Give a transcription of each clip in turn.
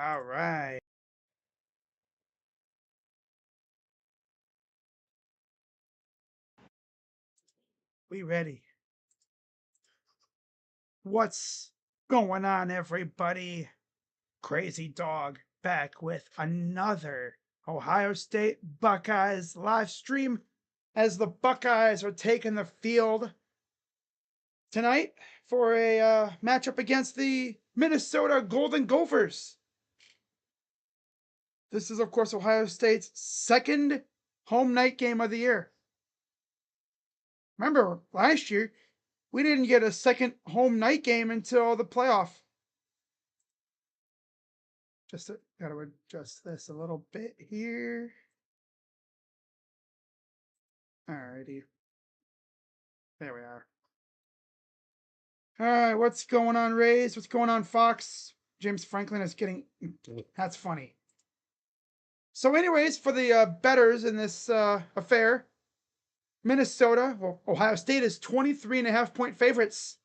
All right. We ready. What's going on, everybody? Crazy Dog back with another Ohio State Buckeyes live stream as the Buckeyes are taking the field tonight for a matchup against the Minnesota Golden Gophers. This is, of course, Ohio State's second home night game of the year. Remember, last year, we didn't get a second home night game until the playoff. Gotta adjust this a little bit here. Alrighty. There we are. Alright, what's going on, Rays? What's going on, Fox? James Franklin is getting... That's funny. So anyways, for the bettors in this affair, Minnesota, well, Ohio State is 23.5-point favorites.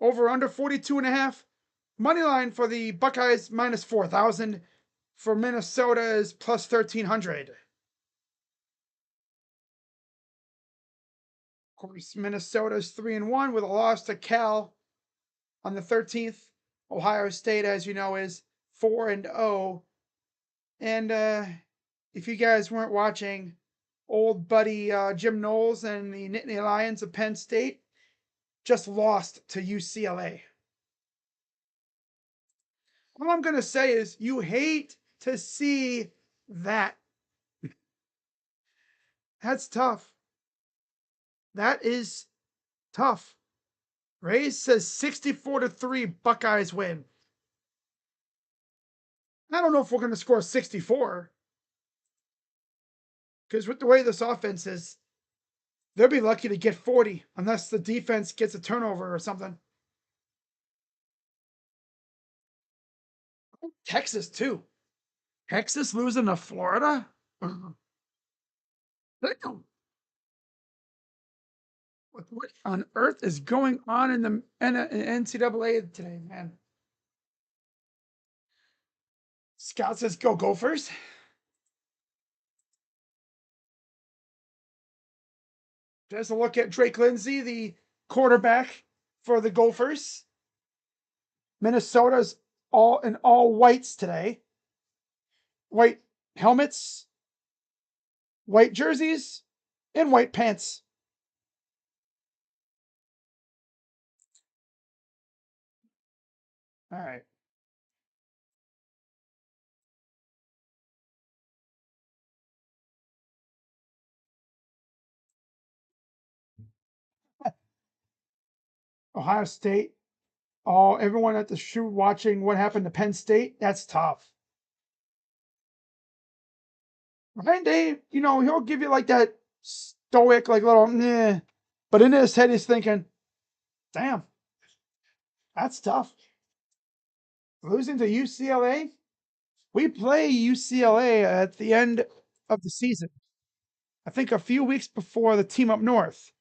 Over under 42.5. Money line for the Buckeyes minus 4,000. For Minnesota is plus 1,300. Of course, Minnesota's 3-1 with a loss to Cal on the 13th. Ohio State, as you know, is 4-0. And if you guys weren't watching, old buddy Jim Knowles and the Nittany Lions of Penn State just lost to UCLA. All I'm going to say is you hate to see that. That's tough. That is tough. Rays says 64-3 Buckeyes win. I don't know if we're going to score 64. Because with the way this offense is, they'll be lucky to get 40 unless the defense gets a turnover or something. Texas, too. Texas losing to Florida? What on earth is going on in the NCAA today, man? Scott says, go Gophers. There's a look at Drake Lindsay, the quarterback for the Gophers. Minnesota's all in all whites today. White helmets, white jerseys, and white pants. All right. Ohio State. Oh, everyone at the shoot watching what happened to Penn State. That's tough. Ryan Day, he'll give you like that stoic, like little, meh. But in his head, he's thinking, damn, that's tough. Losing to UCLA? We play UCLA at the end of the season. I think a few weeks before the team up north.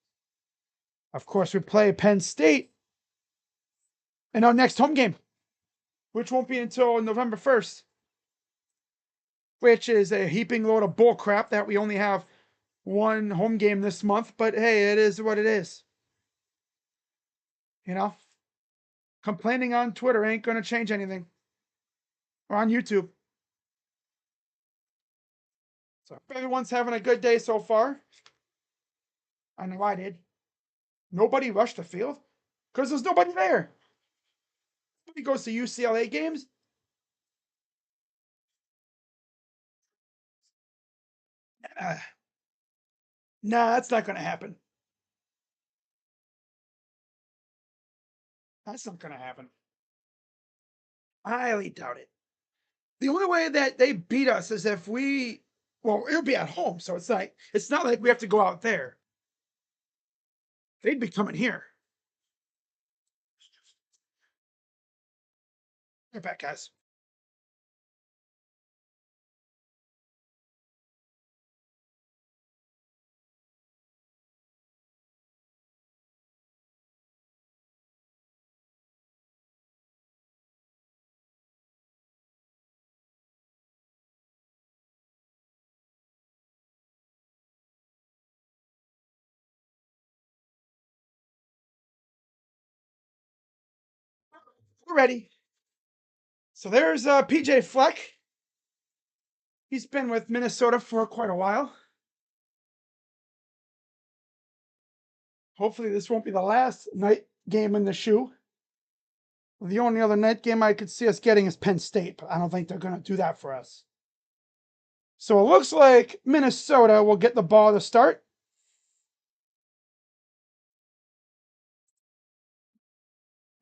Of course, we play Penn State in our next home game, which won't be until November 1st, which is a heaping load of bull crap that we only have one home game this month. But hey, it is what it is. Complaining on Twitter ain't going to change anything. Or on YouTube. So if everyone's having a good day so far, I know I did. Nobody rushed the field because there's nobody there. Nobody goes to UCLA games. Nah, that's not going to happen. That's not going to happen. I highly doubt it. The only way that they beat us is if it'll be at home, so it's not like we have to go out there. They'd be coming here. Right back, guys. ready. So there's PJ Fleck. He's been with Minnesota for quite a while. Hopefully, this won't be the last night game in the shoe. The only other night game I could see us getting is Penn State, but I don't think they're going to do that for us. So it looks like Minnesota will get the ball to start.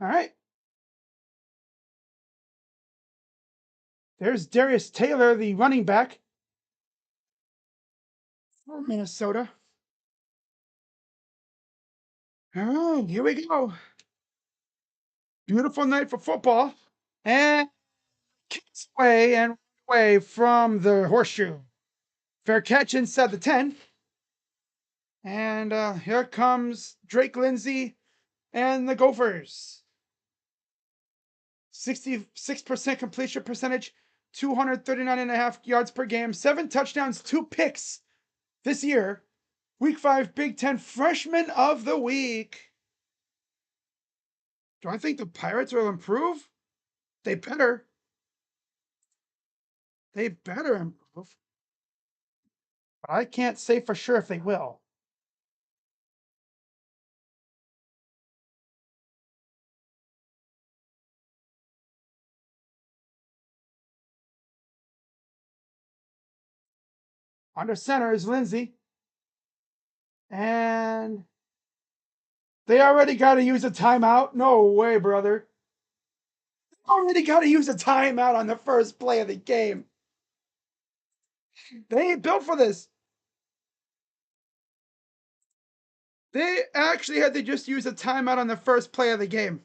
All right. There's Darius Taylor, the running back for Minnesota. All right, here we go. Beautiful night for football. And kicks away from the Horseshoe. Fair catch inside the 10. And here comes Drake Lindsay and the Gophers. 66% completion percentage, 239.5 yards per game, 7 touchdowns, 2 picks this year. Week 5 Big Ten Freshman of the Week. Do I think the Pirates will improve? They better. They better improve. But I can't say for sure if they will. Under center is Lindsay. And they already got to use a timeout. No way, brother. They already got to use a timeout on the first play of the game. They ain't built for this. They actually had to just use a timeout on the first play of the game.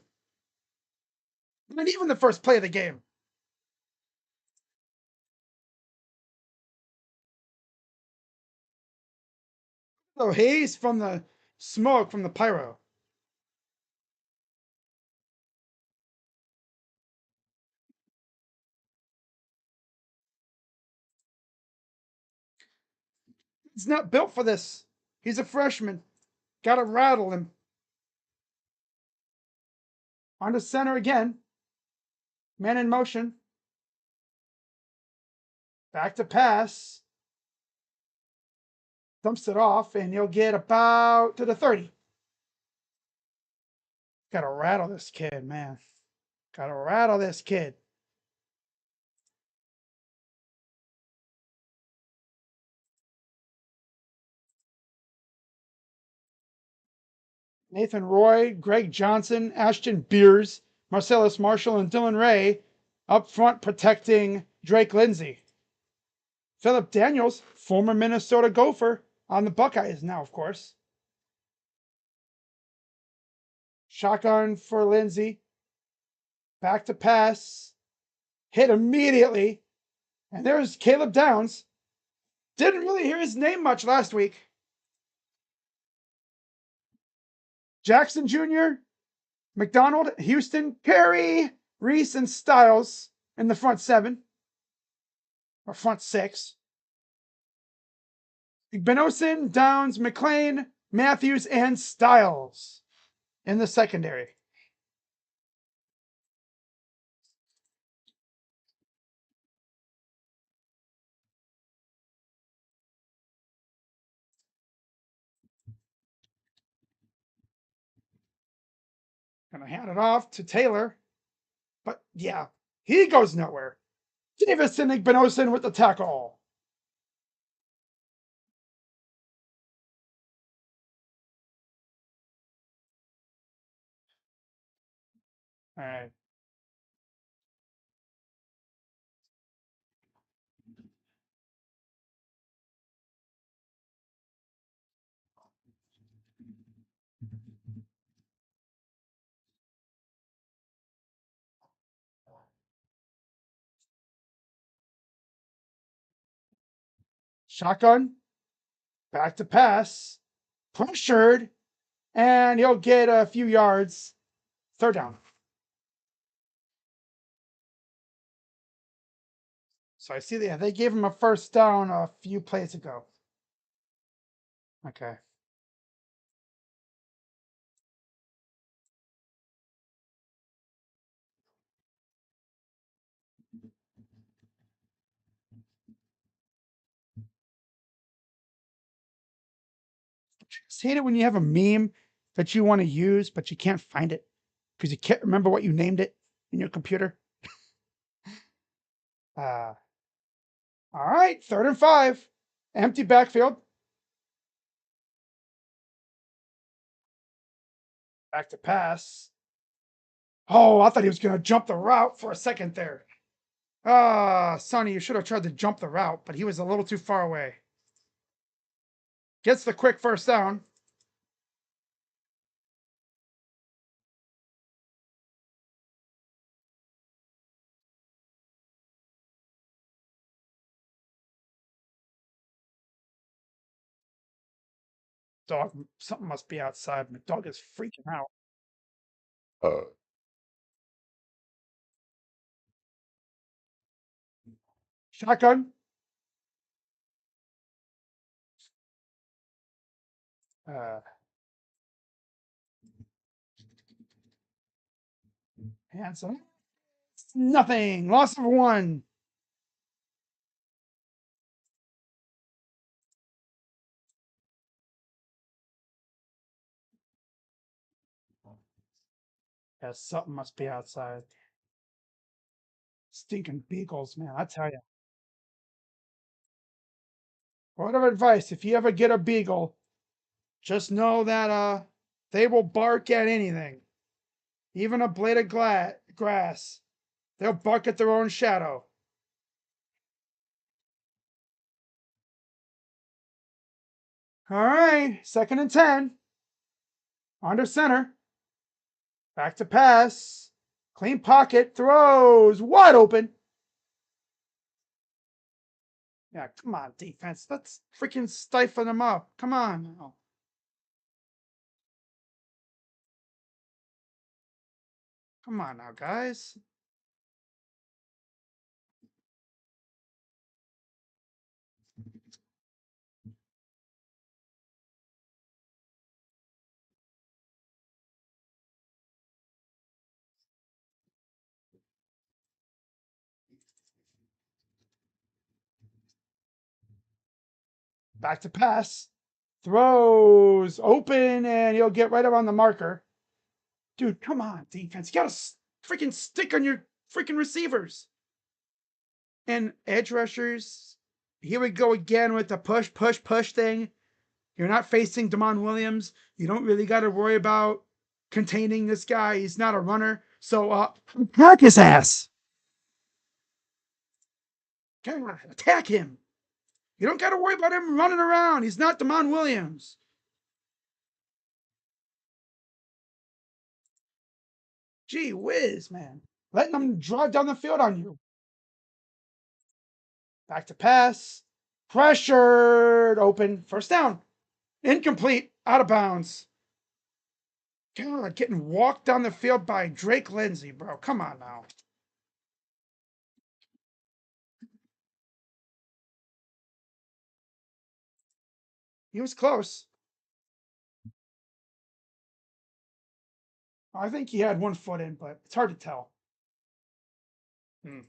Not even the first play of the game. So haze from the smoke from the pyro. He's not built for this. He's a freshman. Gotta rattle him. On to center again. Man in motion. Back to pass. Dumps it off, and he'll get about to the 30. Gotta rattle this kid, man. Gotta rattle this kid. Nathan Roy, Greg Johnson, Ashton Beers, Marcellus Marshall, and Dylan Ray up front protecting Drake Lindsay. Philip Daniels, former Minnesota Gopher, on the Buckeyes now, of course. Shotgun for Lindsay. Back to pass. Hit immediately. And there's Caleb Downs. Didn't really hear his name much last week. Jackson Jr., McDonald, Houston, Perry, Reese, and Styles in the front 7. Or front 6. Benosin, Downs, McLean, Matthews, and Styles in the secondary. Gonna hand it off to Taylor. But yeah, he goes nowhere. Davison Igbenosin with the tackle. All right. Shotgun. Back to pass. Pressured. And he'll get a few yards. 3rd down. So I see they gave him a 1st down a few plays ago. Okay. Just hate it when you have a meme that you want to use, but you can't find it because you can't remember what you named it in your computer. Uh, all right, 3rd and 5. Empty backfield. Back to pass. Oh, I thought he was going to jump the route for a second there. Ah, Sonny, you should have tried to jump the route, but he was a little too far away. Gets the quick first down. Dog, something must be outside. My dog is freaking out. Shotgun. Uh, Handsome. Nothing. Loss of 1. Yeah, something must be outside. Stinking beagles, man. I tell you. Word of advice: if you ever get a beagle, just know that they will bark at anything, even a blade of grass. They'll bark at their own shadow. All right, 2nd and 10. Under center. Back to pass. Clean pocket. Throws. Wide open. Yeah, come on, defense. Let's freaking stifle them up. Come on now. Come on now, guys. Back to pass. Throws. Open, and he'll get right up on the marker. Dude, come on, defense. You gotta freaking stick on your freaking receivers. And edge rushers, here we go again with the push, push, push thing. You're not facing Damon Williams. You don't really got to worry about containing this guy. He's not a runner. So attack his ass. God, attack him. You don't got to worry about him running around. He's not Damon Williams. Gee whiz, man. Letting them drive down the field on you. Back to pass. Pressured. Open. First down. Incomplete. Out of bounds. God, getting walked down the field by Drake Lindsay, bro. Come on now. He was close. I think he had 1 foot in, but it's hard to tell. Hmm.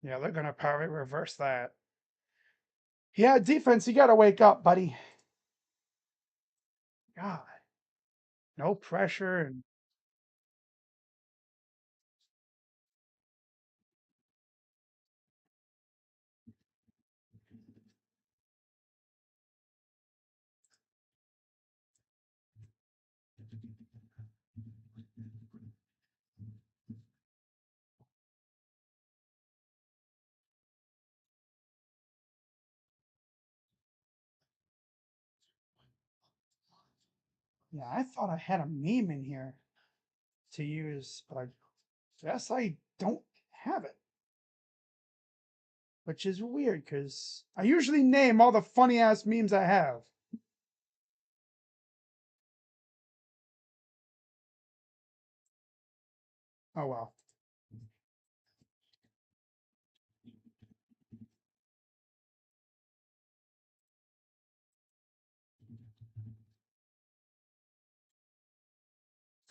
Yeah, they're gonna probably reverse that. Yeah, defense, you gotta wake up, buddy. God, no pressure and yeah, I thought I had a meme in here to use, but I guess I don't have it. Which is weird because I usually name all the funny ass memes I have. Oh well.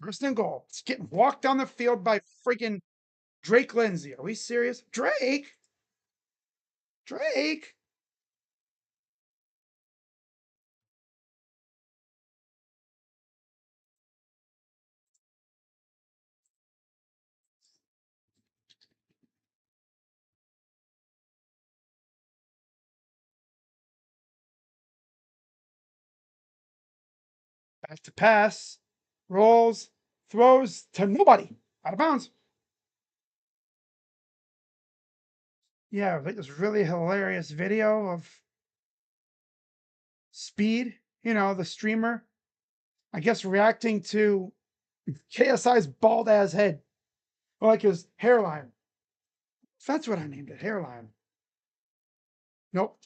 1st and goal. It's getting walked down the field by freaking Drake Lindsay. Are we serious? Drake? Drake? Back to pass. Rolls. Throws to nobody. Out of bounds. Yeah, like this really hilarious video of Speed, the streamer, I guess reacting to KSI's bald ass head. Or like his hairline. That's what I named it, hairline. Nope.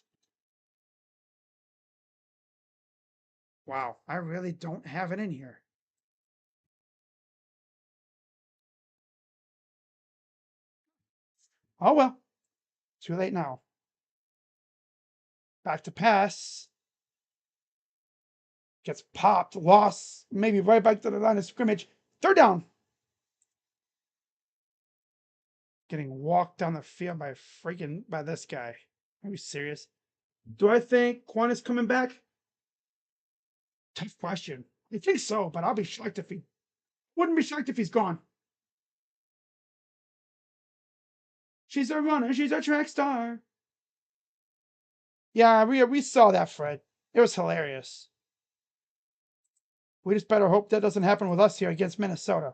Wow, I really don't have it in here. Oh well. Too late now. Back to pass. Gets popped, lost, maybe right back to the line of scrimmage. Third down. Getting walked down the field by this guy. Are you serious? Do I think Quan is coming back? Tough question. I think so, but I'll be shocked if he wouldn't be shocked if he's gone. She's a runner, she's a track star. Yeah, we saw that, Fred. It was hilarious. We just better hope that doesn't happen with us here against Minnesota.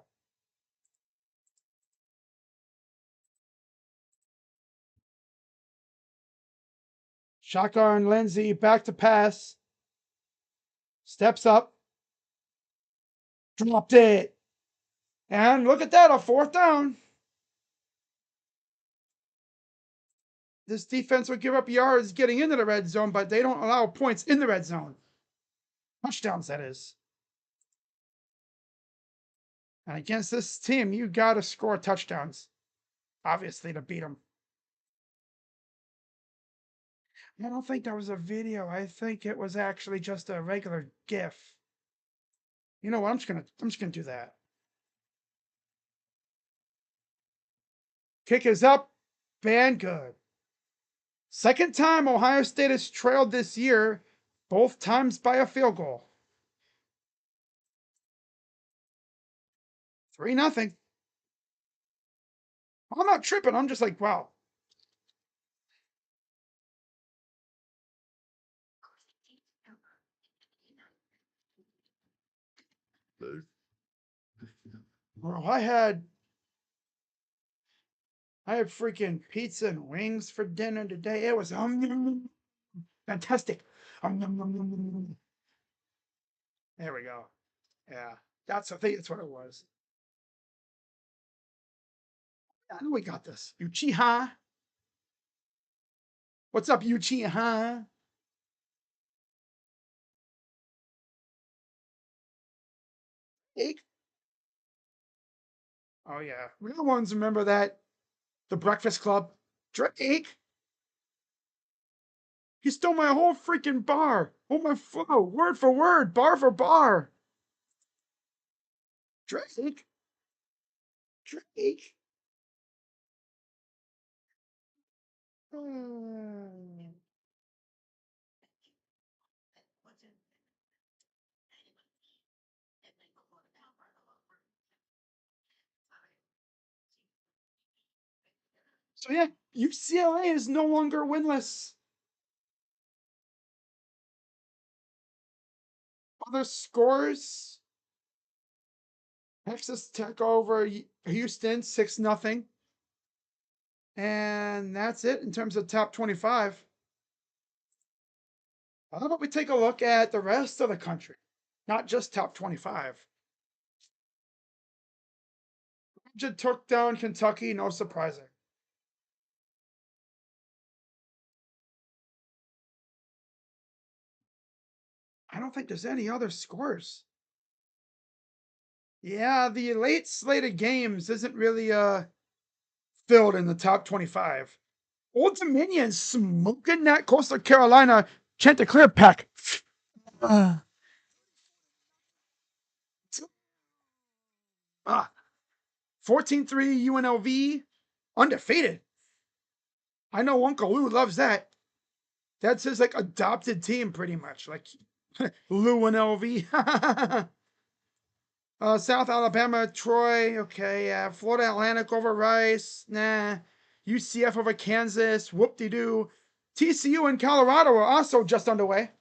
Shotgun Lindsay back to pass. Steps up. Dropped it. And look at that, a fourth down. This defense will give up yards getting into the red zone, but they don't allow points in the red zone. Touchdowns, that is. And against this team, you got to score touchdowns, obviously, to beat them. I don't think that was a video. I think it was actually just a regular GIF. You know what? I'm just gonna do that. Kick is up. And good. Second time Ohio State has trailed this year, both times by a field goal. 3-0. I'm not tripping. I'm just like, wow. Bro, I had freaking pizza and wings for dinner today. It was fantastic. There we go. Yeah, I think that's what it was. I know we got this. Uchiha. What's up, Uchiha? Egg? Oh yeah, real ones remember that. The Breakfast Club. Drake. He stole my whole freaking bar. Oh my flow. Word for word. Bar for bar. Drake. Drake. So yeah, UCLA is no longer winless. Other scores: Texas Tech over Houston 6-0. And that's it in terms of top 25. How about we take a look at the rest of the country? Not just top 25. Georgia took down Kentucky, no surprising. I don't think there's any other scores. Yeah, the late slated games isn't really filled in the top 25. Old Dominion smoking that Coastal Carolina Chanticleer pack. 14-3 UNLV. Undefeated. I know Uncle Lou loves that. That's his like adopted team, pretty much. Like Lou and LV. South Alabama, Troy. Okay, yeah. Florida Atlantic over Rice. Nah. UCF over Kansas. Whoop-de-doo. TCU and Colorado are also just underway.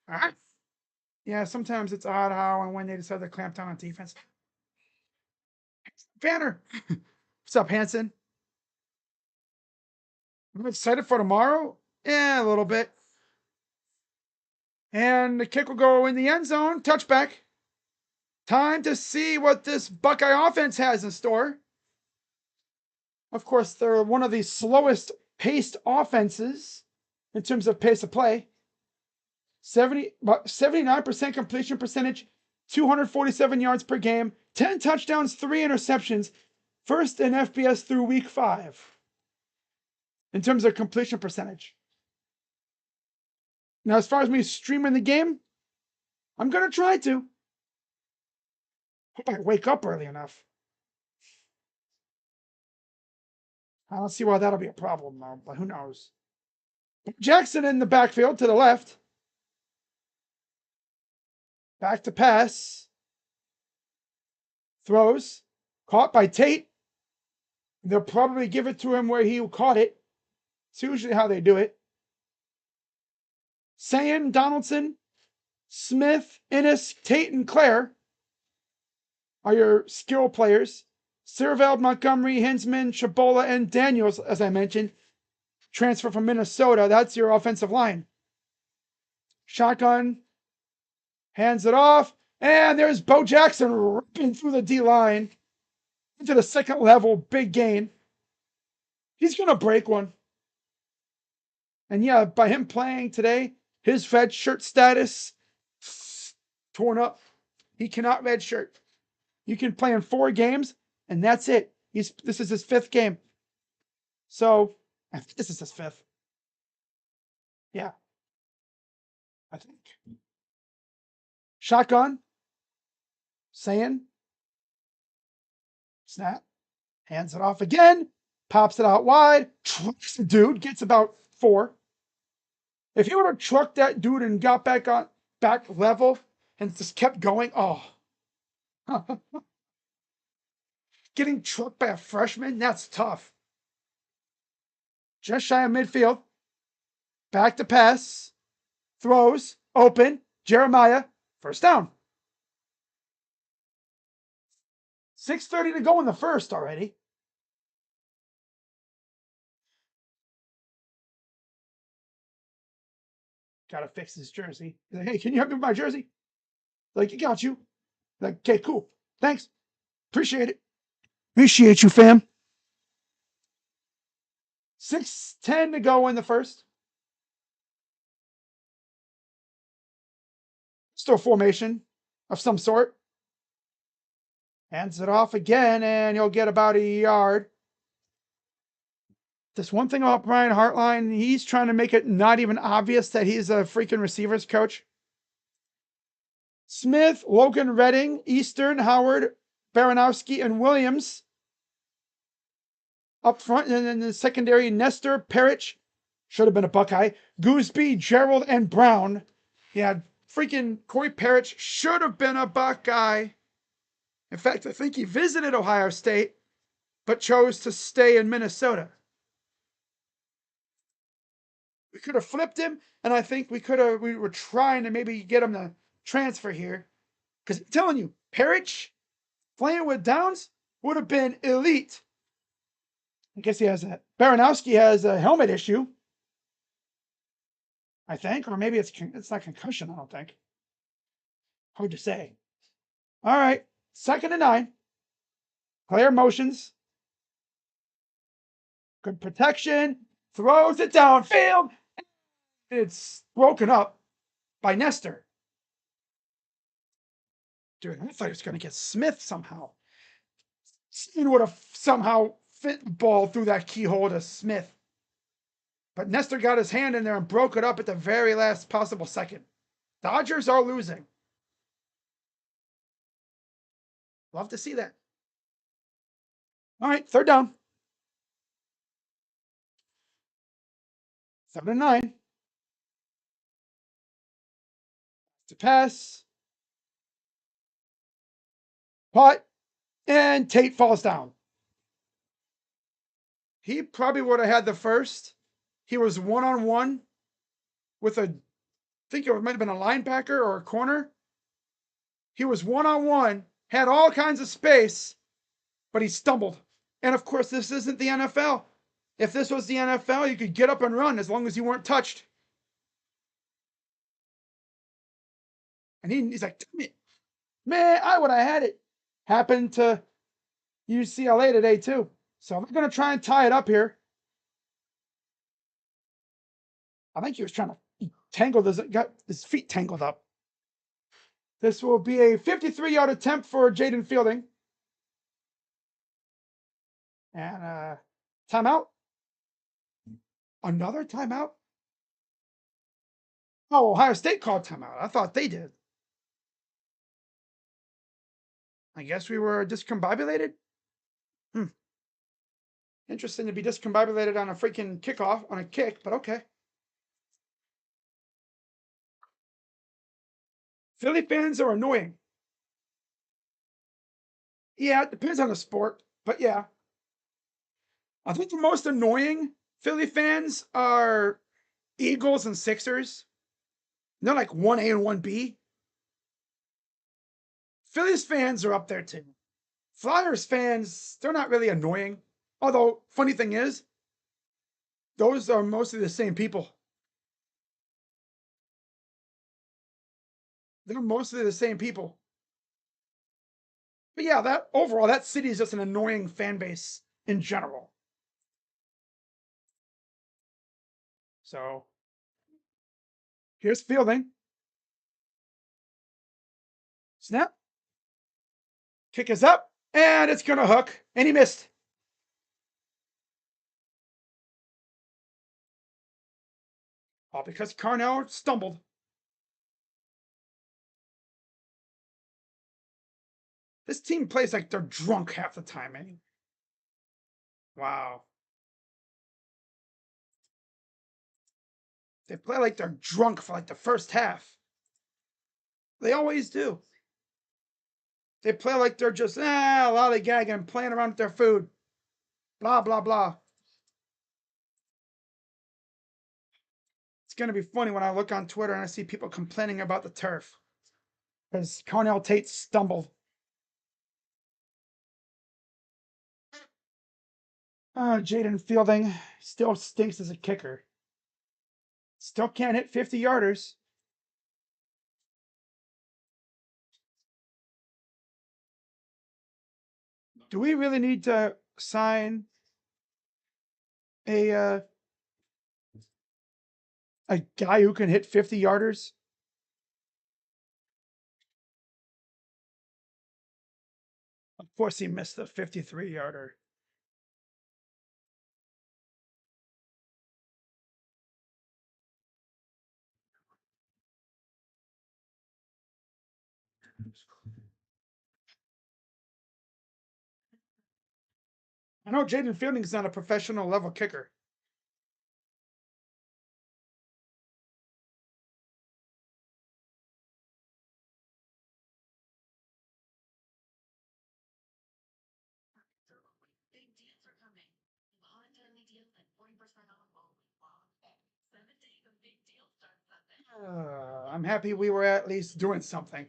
All right. Yeah, sometimes it's odd how and when they decide to clamp down on defense. Banner. What's up, Hanson? I'm excited for tomorrow. Yeah, a little bit. And the kick will go in the end zone. Touchback. Time to see what this Buckeye offense has in store. Of course, they're one of the slowest paced offenses in terms of pace of play. 79% completion percentage, 247 yards per game, 10 touchdowns, 3 interceptions. First in FBS through week 5 in terms of completion percentage. Now, as far as me streaming the game, I'm going to try to. Hope I wake up early enough. I don't see why that'll be a problem, though, but who knows. Jackson in the backfield to the left. Back to pass. Throws. Caught by Tate. They'll probably give it to him where he caught it. It's usually how they do it. Sayan, Donaldson, Smith, Innes, Tate, and Clare are your skill players. Sirveld, Montgomery, Hinsman, Chabola, and Daniels, as I mentioned, transfer from Minnesota. That's your offensive line. Shotgun, hands it off, and there's Bo Jackson ripping through the D-line into the second level, big gain. He's going to break one. And yeah, by him playing today, his red shirt status torn up. He cannot red shirt. You can play in 4 games, and that's it. This is his 5th game. So, I think this is his 5th. Yeah. I think. Shotgun. Saying. Snap. Hands it off again. Pops it out wide. Trucks the dude. Gets about 4. If he would have trucked that dude and got back level and just kept going, oh. Getting trucked by a freshman, that's tough. Just shy of midfield. Back to pass. Throws. Open. Jeremiah. First down. 6:30 to go in the first already. Gotta fix his jersey. He's like, hey, can you help me with my jersey? Like, you got you. Like, okay, cool. Thanks. Appreciate it. Appreciate you, fam. 6:10 to go in the first. Still formation of some sort. Hands it off again, and he'll get about a yard. This one thing about Brian Hartline, he's trying to make it not even obvious that he's a freaking receivers coach. Smith, Logan Redding, Eastern, Howard, Baranowski, and Williams. Up front, and in the secondary, Nestor, Parrish, should have been a Buckeye, Gooseby, Gerald, and Brown. Yeah, freaking Corey Parrish should have been a Buckeye. In fact, I think he visited Ohio State, but chose to stay in Minnesota. We could have flipped him, and I think we were trying to maybe get him to transfer here. Because I'm telling you, Parrish playing with Downs would have been elite. I guess Baranowski has a helmet issue. I think, or maybe it's not concussion, I don't think. Hard to say. All right, 2nd and 9. Player motions. Good protection. Throws it downfield. It's broken up by Nestor. Dude, I thought he was going to get Smith somehow. Smith would have somehow fit the ball through that keyhole to Smith. But Nestor got his hand in there and broke it up at the very last possible second. Dodgers are losing. Love to see that. All right, third down. 7-9. To pass. Putt. And Tate falls down. He probably would have had the first. He was one-on-one with I think it might have been a linebacker or a corner. He was one-on-one, had all kinds of space, but he stumbled. And of course, this isn't the NFL. If this was the NFL, you could get up and run as long as you weren't touched. And he's like, damn it. Man, I would have had it. Happened to UCLA today, too. So I'm going to try and tie it up here. I think he was trying to tangle this, got his feet tangled up. This will be a 53-yard attempt for Jaden Fielding. And timeout. Another timeout? Oh, Ohio State called timeout. I thought they did. I guess we were discombobulated. Interesting to be discombobulated on a freaking kickoff, on a kick, but okay. Philly fans are annoying. Yeah, it depends on the sport, but yeah. I think the most annoying Philly fans are Eagles and Sixers. They're like 1A and 1B. Phillies fans are up there too. Flyers fans, they're not really annoying. Although, funny thing is, those are mostly the same people. They're mostly the same people. But yeah, that overall, that city is just an annoying fan base in general. So here's Fielding. Snap. Kick is up, and it's going to hook, and he missed. All because Carnell stumbled. This team plays like they're drunk half the time, man. Wow. They play like they're drunk for like the first half. They always do. They play like they're just lollygagging and playing around with their food. Blah, blah, blah. It's going to be funny when I look on Twitter and I see people complaining about the turf. Because Carnell Tate stumbled. Jaden Fielding still stinks as a kicker. Still can't hit 50-yarders. Do we really need to sign a guy who can hit 50-yarders? Of course, he missed the 53-yarder. I know Jaden Fielding's not a professional level kicker. I'm happy we were at least doing something.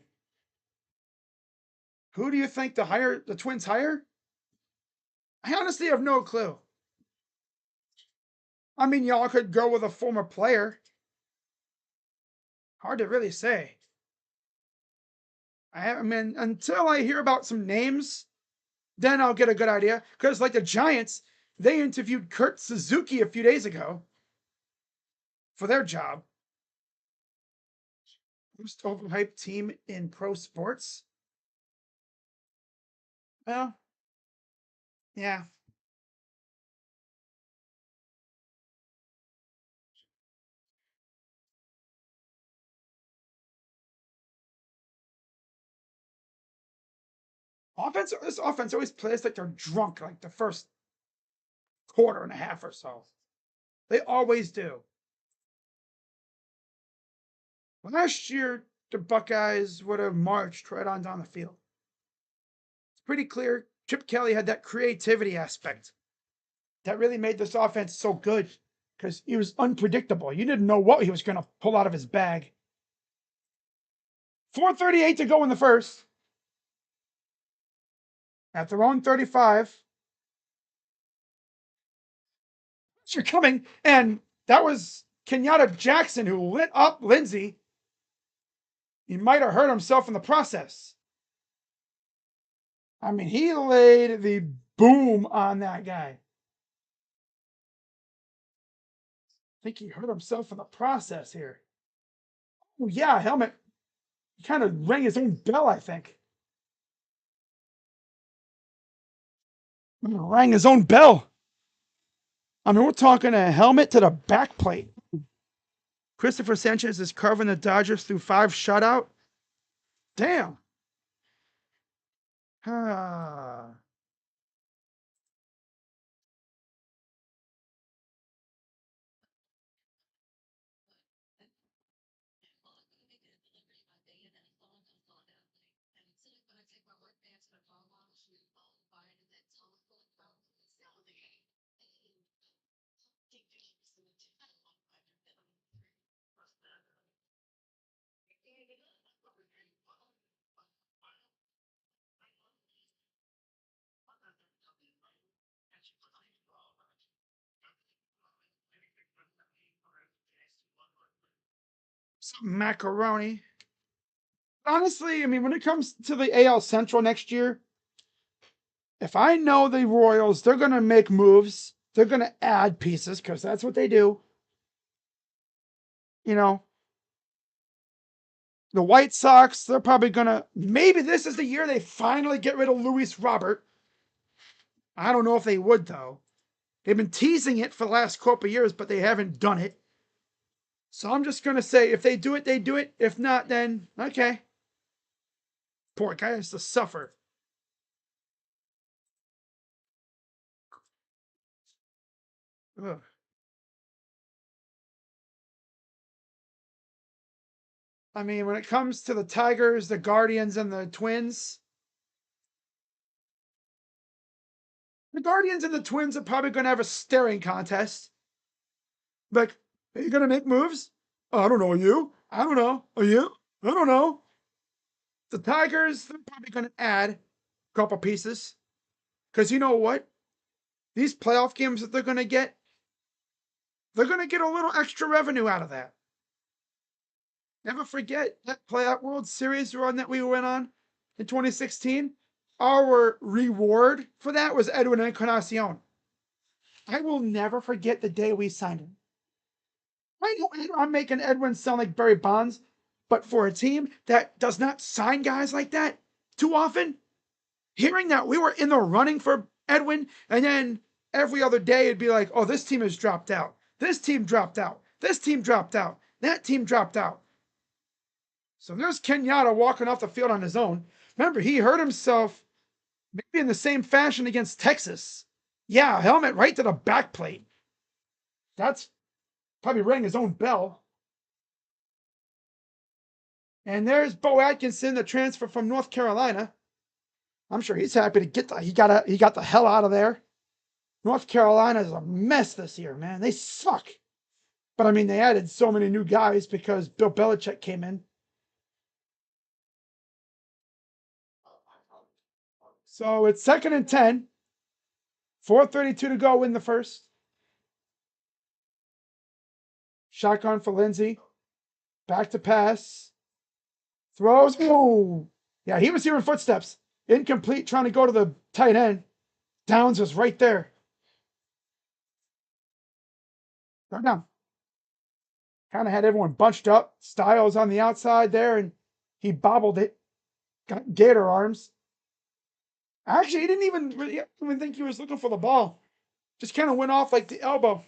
Who do you think the Twins hire? I honestly have no clue. I mean, y'all could go with a former player. Hard to really say. I mean, until I hear about some names, then I'll get a good idea. Because, like the Giants, they interviewed Kurt Suzuki a few days ago for their job. Most overhyped team in pro sports? Well, yeah. This offense always plays like they're drunk, like the first quarter and a half or so. They always do. Last year, the Buckeyes would have marched right on down the field. It's pretty clear Chip Kelly had that creativity aspect that really made this offense so good because he was unpredictable. You didn't know what he was going to pull out of his bag. 4:38 to go in the first. At their own 35. You're coming, and that was Kenyatta Jackson who lit up Lindsey. He might have hurt himself in the process. I mean, he laid the boom on that guy. I think he hurt himself in the process here. Oh, yeah, helmet. He kind of rang his own bell, I think. Rang his own bell. I mean, we're talking a helmet to the backplate. Christopher Sanchez is carving the Dodgers through 5 shutout. Damn. Ah. Some macaroni. Honestly, I mean, when it comes to the AL Central next year, if I know the Royals, they're going to make moves. They're going to add pieces because that's what they do. You know, the White Sox, they're probably going to, maybe this is the year they finally get rid of Luis Robert. I don't know if they would, though. They've been teasing it for the last couple of years, but they haven't done it. So I'm just going to say if they do it, they do it. If not, then okay. Poor guy has to suffer. Ugh. I mean, when it comes to the Tigers, the Guardians, and the Twins, the Guardians and the Twins are probably going to have a staring contest. Like, are you going to make moves? Oh, I don't know. Are you? I don't know. Are you? I don't know. The Tigers, they're probably going to add a couple pieces. Because you know what? These playoff games that they're going to get, they're going to get a little extra revenue out of that. Never forget that playoff World Series run that we went on in 2016. Our reward for that was Edwin Encarnacion. I will never forget the day we signed him. I know I'm making Edwin sound like Barry Bonds, but for a team that does not sign guys like that too often, hearing that we were in the running for Edwin, and then every other day it'd be like, oh, this team has dropped out. This team dropped out. This team dropped out. That team dropped out. So there's Kenyatta walking off the field on his own. Remember, he hurt himself maybe in the same fashion against Texas. Yeah, helmet right to the back plate. That's probably rang his own bell. And there's Bo Atkinson, the transfer from North Carolina. I'm sure he's happy to get he got the hell out of there. North Carolina is a mess this year, man. They suck. But I mean, they added so many new guys because Bill Belichick came in. So it's 2nd and 10. 4:32 to go in the first. Shotgun for Lindsey. Back to pass. Throws. Oh, yeah, he was hearing footsteps. Incomplete, trying to go to the tight end. Downs was right there. Third down. Kind of had everyone bunched up. Styles on the outside there, and he bobbled it. Got gator arms. Actually, he didn't even think he was looking for the ball. Just kind of went off like the elbow.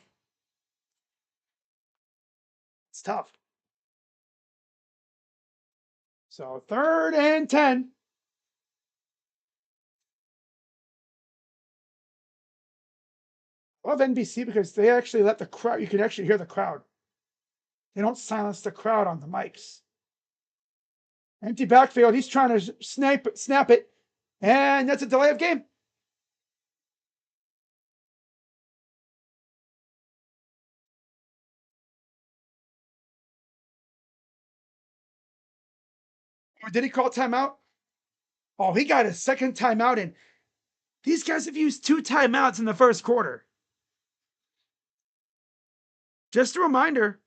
It's tough. So 3rd and 10. I love NBC because they actually let the crowd, you can actually hear the crowd. They don't silence the crowd on the mics. Empty backfield. He's trying to snap it. And that's a delay of game. Or did he call timeout? Oh, he got his second timeout in. These guys have used 2 timeouts in the first quarter. Just a reminder,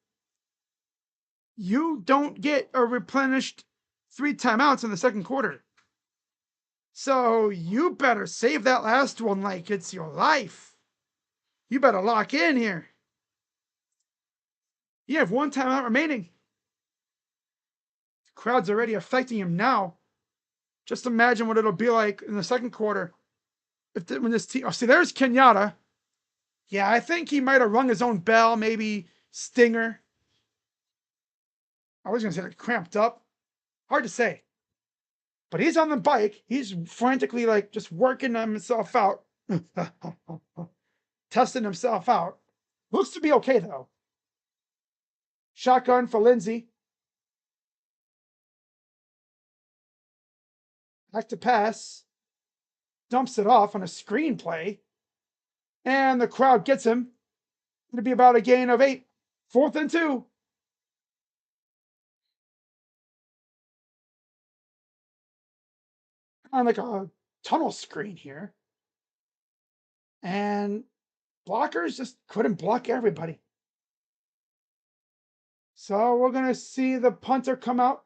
you don't get a replenished 3 timeouts in the second quarter. So you better save that last one like it's your life. You better lock in here. You have 1 timeout remaining. The crowd's already affecting him now. Just imagine what it'll be like in the second quarter. When this team, oh, see, there's Kenyatta. Yeah, I think he might have rung his own bell, maybe stinger. I was going to say cramped up. Hard to say. But he's on the bike. He's frantically like just working himself out. Testing himself out. Looks to be okay though. Shotgun for Lindsay. Back to pass. Dumps it off on a screenplay. And the crowd gets him. It'll be about a gain of 8. 4th and 2. On like a tunnel screen here. And blockers just couldn't block everybody. So we're going to see the punter come out.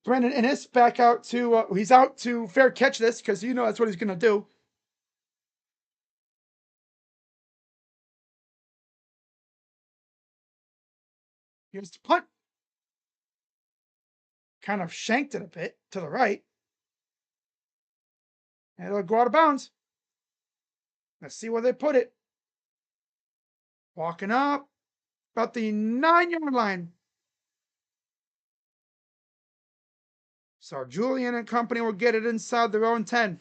Brendan Innes back out to, he's out to fair catch this because you know that's what he's going to do. Here's the punt. Kind of shanked it a bit to the right. And it'll go out of bounds. Let's see where they put it. Walking up about the 9-yard line. So Julian and company will get it inside their own 10.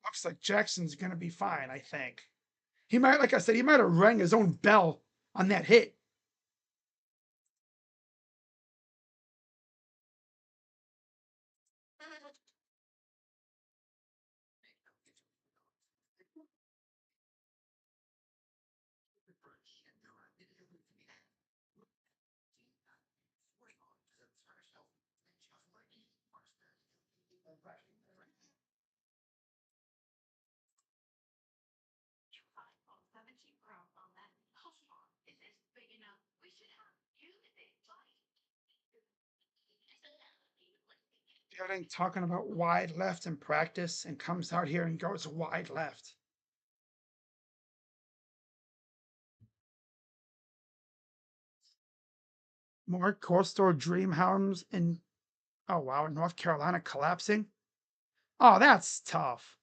Looks like Jackson's going to be fine, I think. He might, like I said, he might have rang his own bell on that hit. Getting talking about wide left in practice and comes out here and goes wide left. More coastal dream homes in, oh wow, North Carolina collapsing. Oh, that's tough.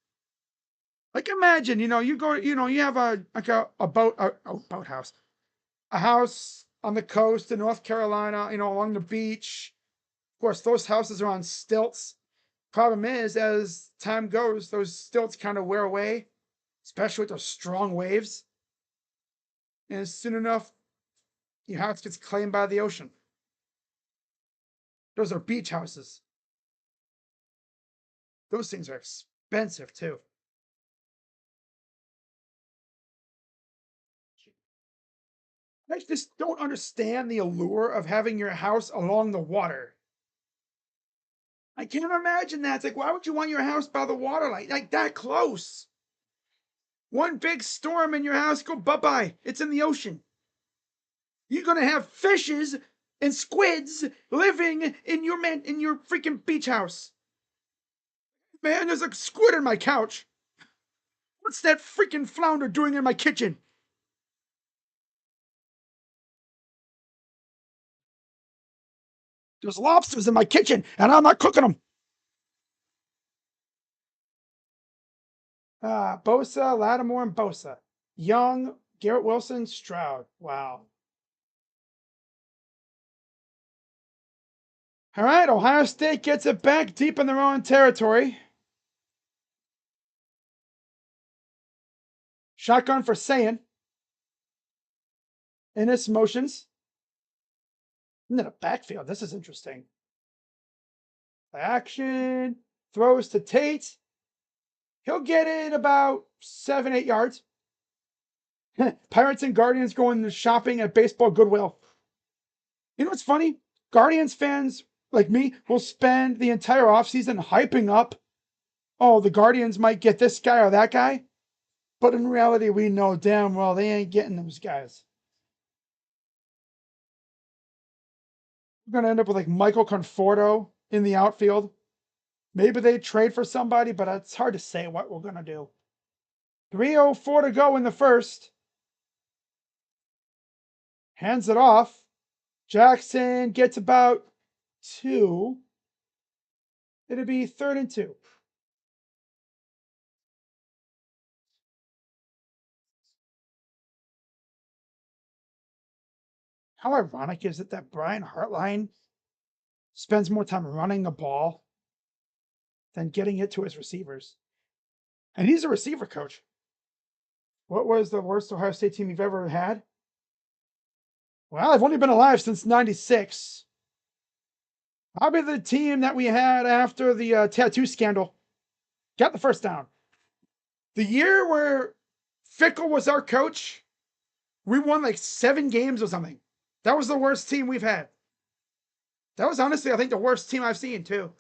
Like imagine, you go, you have a boat, boathouse, a house on the coast in North Carolina, along the beach. Of course, those houses are on stilts. Problem is, as time goes, those stilts kind of wear away, especially with those strong waves. And soon enough, your house gets claimed by the ocean. Those are beach houses. Those things are expensive too. I just don't understand the allure of having your house along the water. I can't imagine that. It's like, why would you want your house by the water like that close? One big storm in your house, go bye-bye. It's in the ocean. You're gonna have fishes and squids living in your freaking beach house. Man, there's a squid in my couch. What's that freaking flounder doing in my kitchen? There's lobsters in my kitchen, and I'm not cooking them. Bosa, Lattimore, and Bosa. Young, Garrett Wilson, Stroud. Wow. All right, Ohio State gets it back deep in their own territory. Shotgun for Sayin. In its motions. Into the backfield. This is interesting. Action. Throws to Tate. He'll get it about 7-8 yards. Pirates and Guardians going shopping at Baseball Goodwill. You know what's funny? Guardians fans like me will spend the entire offseason hyping up, oh, the Guardians might get this guy or that guy. But in reality, we know damn well they ain't getting those guys. We're going to end up with like Michael Conforto in the outfield. Maybe they trade for somebody, but it's hard to say what we're going to do. 3:04 to go in the first. Hands it off. Jackson gets about 2. It'll be 3rd and 2. How ironic is it that Brian Hartline spends more time running the ball than getting it to his receivers? And he's a receiver coach. What was the worst Ohio State team you've ever had? Well, I've only been alive since 96. Probably the team that we had after the tattoo scandal. Got the first down. The year where Fickle was our coach, we won like 7 games or something. That was the worst team we've had. That was honestly, I think, the worst team I've seen, too.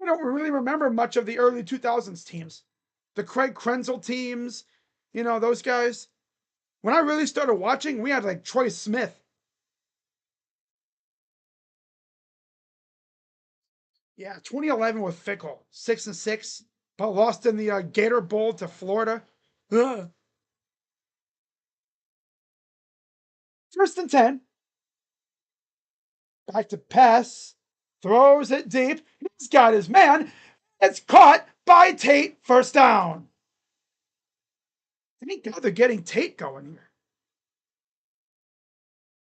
I don't really remember much of the early 2000s teams. The Craig Krenzel teams, those guys. When I really started watching, we had like Troy Smith. Yeah, 2011 with Fickle, 6-6, but lost in the Gator Bowl to Florida. Ugh. 1st and 10. Back to pass. Throws it deep. He's got his man. It's caught by Tate. First down. Thank God they're getting Tate going here.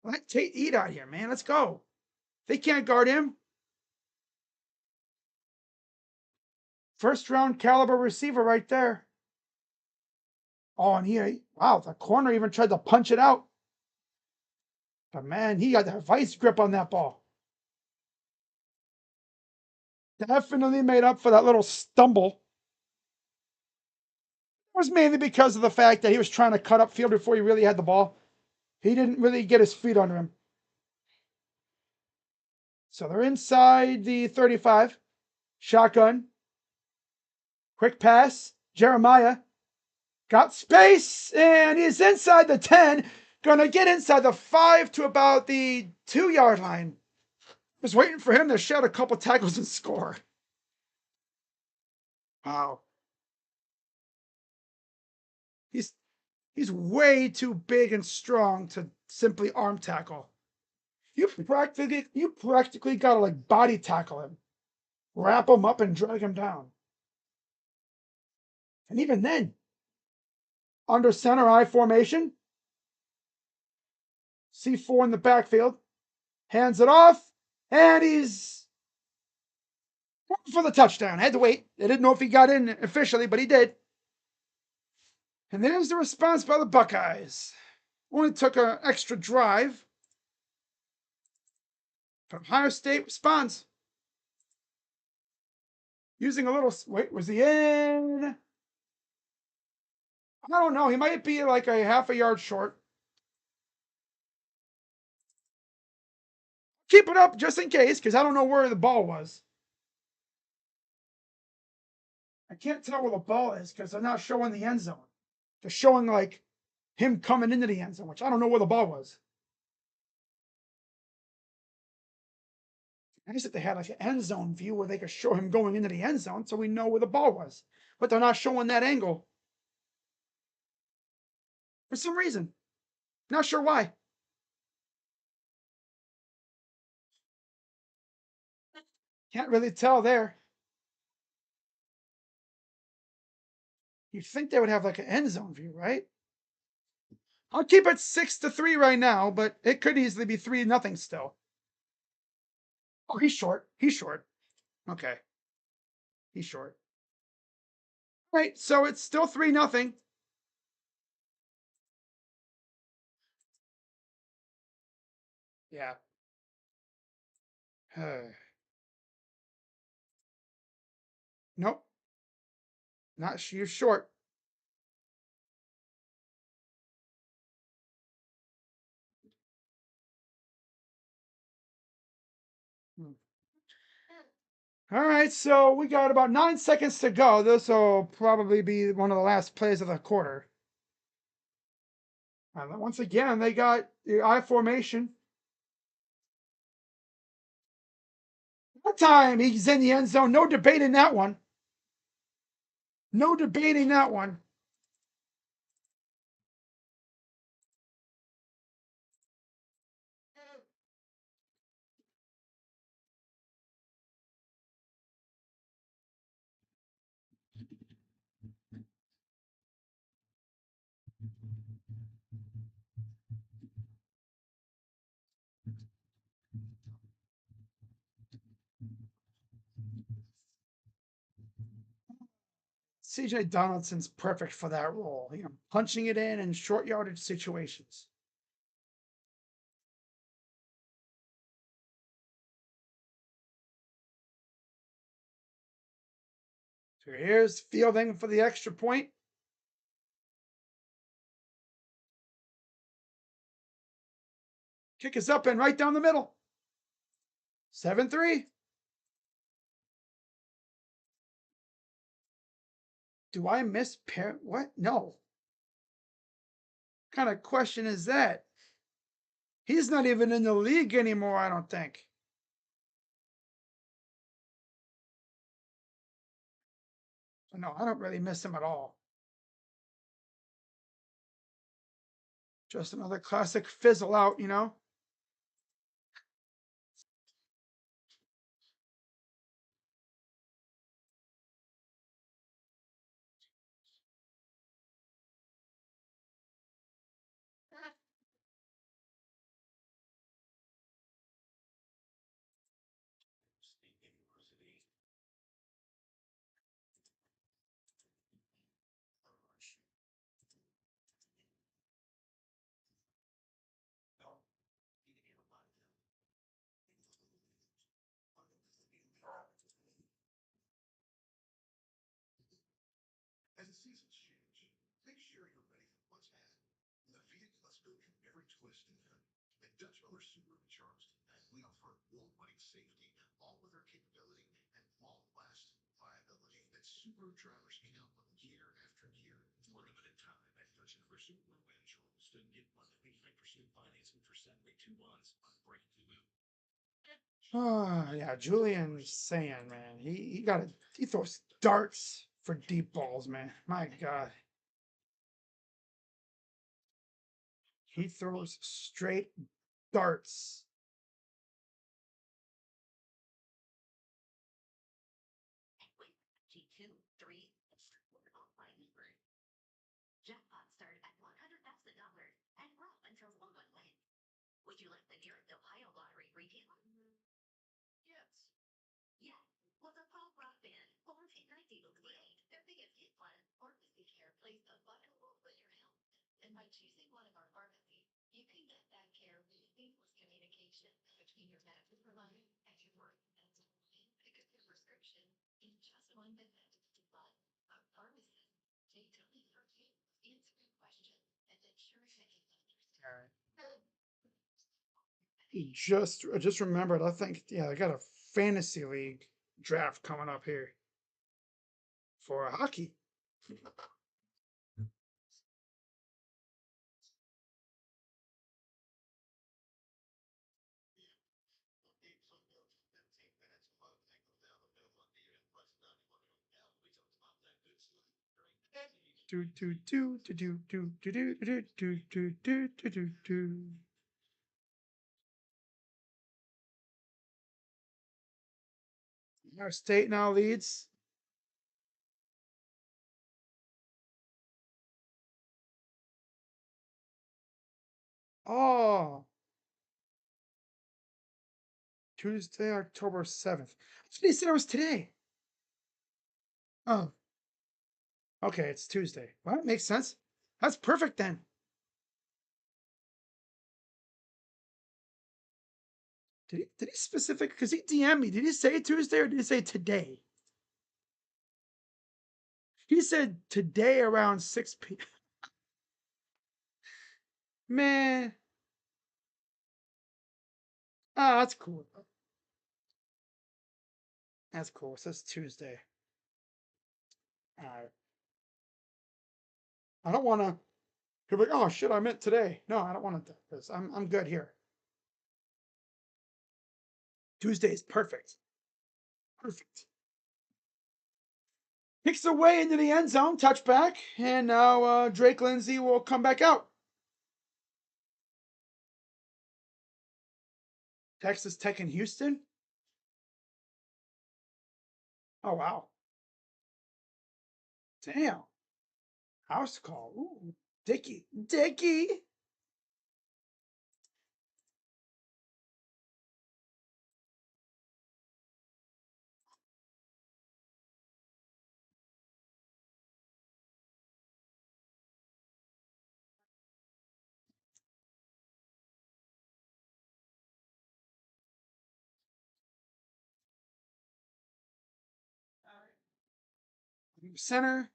Let Tate eat out here, man. Let's go. They can't guard him. First round caliber receiver right there. Oh, and wow, the corner even tried to punch it out. But man, he got that vice grip on that ball. Definitely made up for that little stumble. It was mainly because of the fact that he was trying to cut up field before he really had the ball. He didn't really get his feet under him. So they're inside the 35. Shotgun. Quick pass. Jeremiah got space, and he's inside the 10. Gonna get inside the 5 to about the 2-yard line. Was waiting for him to shed a couple tackles and score. Wow. He's way too big and strong to simply arm tackle. You practically gotta like body tackle him, wrap him up and drag him down. And even then, under center I formation, C4 in the backfield, hands it off, and he's for the touchdown. Had to wait. They didn't know if he got in officially, but he did. And there's the response by the Buckeyes. Only took an extra drive. But Ohio State responds. Using a little, wait, was he in? I don't know. He might be like a half a yard short. Keep it up just in case, because I don't know where the ball was. I can't tell where the ball is because they're not showing the end zone. They're showing like him coming into the end zone, which I don't know where the ball was. I guess if they had like an end zone view where they could show him going into the end zone so we know where the ball was. But they're not showing that angle. For some reason. Not sure why. Can't really tell there. You'd think they would have like an end zone view, right? I'll keep it 6-3 right now, but it could easily be 3-0 still. Oh, he's short. He's short. Okay. He's short. Right, so it's still 3-0. Yeah. Nope. Not you're short. Hmm. All right, so we got about 9 seconds to go. This will probably be one of the last plays of the quarter. And once again, they got the I formation. That time he's in the end zone. No debating that one. No debating that one. CJ Donaldson's perfect for that role. You know, punching it in short yardage situations. So here's fielding for the extra point. Kick is up and right down the middle. 7-3. Do I miss parent? What? No. What kind of question is that? He's not even in the league anymore, I don't think. So no, I don't really miss him at all. Just another classic fizzle out, you know? Oh, yeah, Julian Sand, man. He throws darts for deep balls, man. My God. He throws straight darts. I just remembered. I think I got a fantasy league draft coming up here for hockey. Do do do do do do do do do do do do do do do. Our state now leads Oh, Tuesday, October 7th. They said it was today. Oh, okay, it's Tuesday. Well, that makes sense. That's perfect then. Did he specific? Because he DM'd me. Did he say Tuesday or did he say today? He said today around 6 p.m. Man, oh, that's cool. That's cool. It says Tuesday. All right. I don't want to. You're like, oh shit, I meant today. No, I don't want to. Because I'm good here. Tuesday is perfect. Perfect. Kicks away into the end zone, touchback, and now Drake Lindsay will come back out. Texas Tech and Houston. Oh wow, damn. House call. Ooh, Dicky. Center.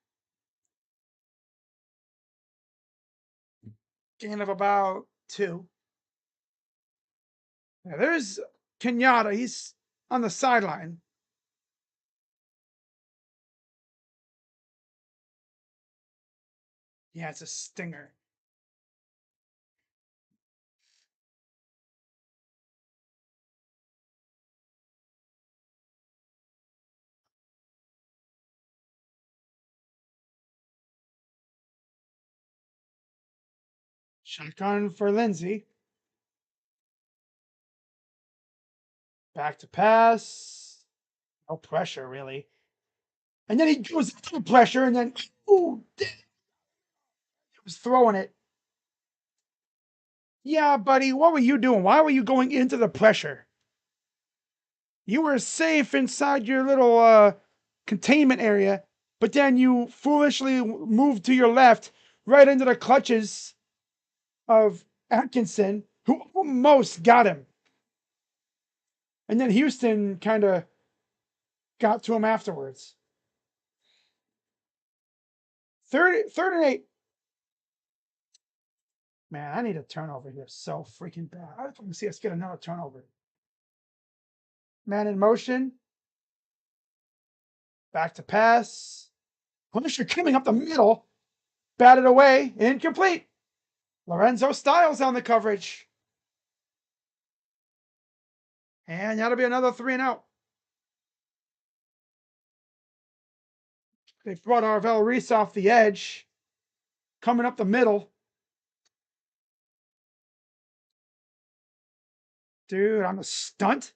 Gain of about 2. Yeah, there's Kenyatta. He's on the sideline. Yeah, it's a stinger. Shotgun for Lindsay. Back to pass. No pressure, really. And then he goes into pressure, and then, ooh, he was throwing it. Yeah, buddy, what were you doing? Why were you going into the pressure? You were safe inside your little containment area, but then you foolishly moved to your left, right into the clutches of Atkinson, who almost got him. And then Houston kind of got to him afterwards. Third and 8. Man, I need a turnover here so freaking bad. I just want to see us get another turnover. Man in motion. Back to pass. Punisher coming up the middle. Batted away. Incomplete. Lorenzo Styles on the coverage. And that'll be another 3-and-out. They brought Arvel Reese off the edge. Coming up the middle. Dude, I'm a stunt.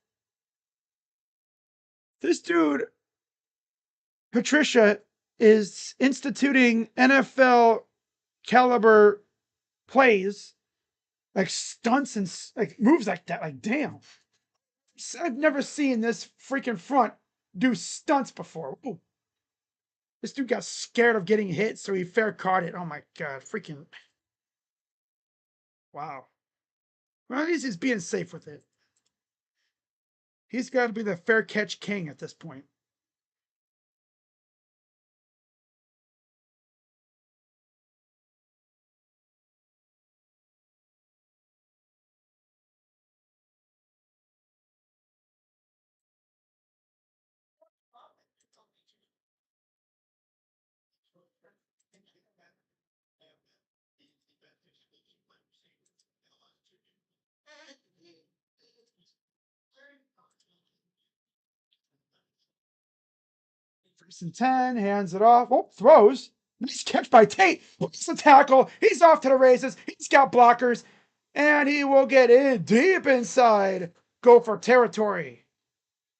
This dude, Patricia, is instituting NFL caliber plays, like stunts and like moves like that. Like, damn. I've never seen this freaking front do stunts before. Ooh. This dude got scared of getting hit, so he fair caught it. Oh my god, freaking wow. Well, at least he's being safe with it. He's got to be the fair catch king at this point. First and 10, hands it off. Oh, throws. Nice catch by Tate. Puts the tackle. He's off to the races. He's got blockers. And he will get in deep inside Gopher territory.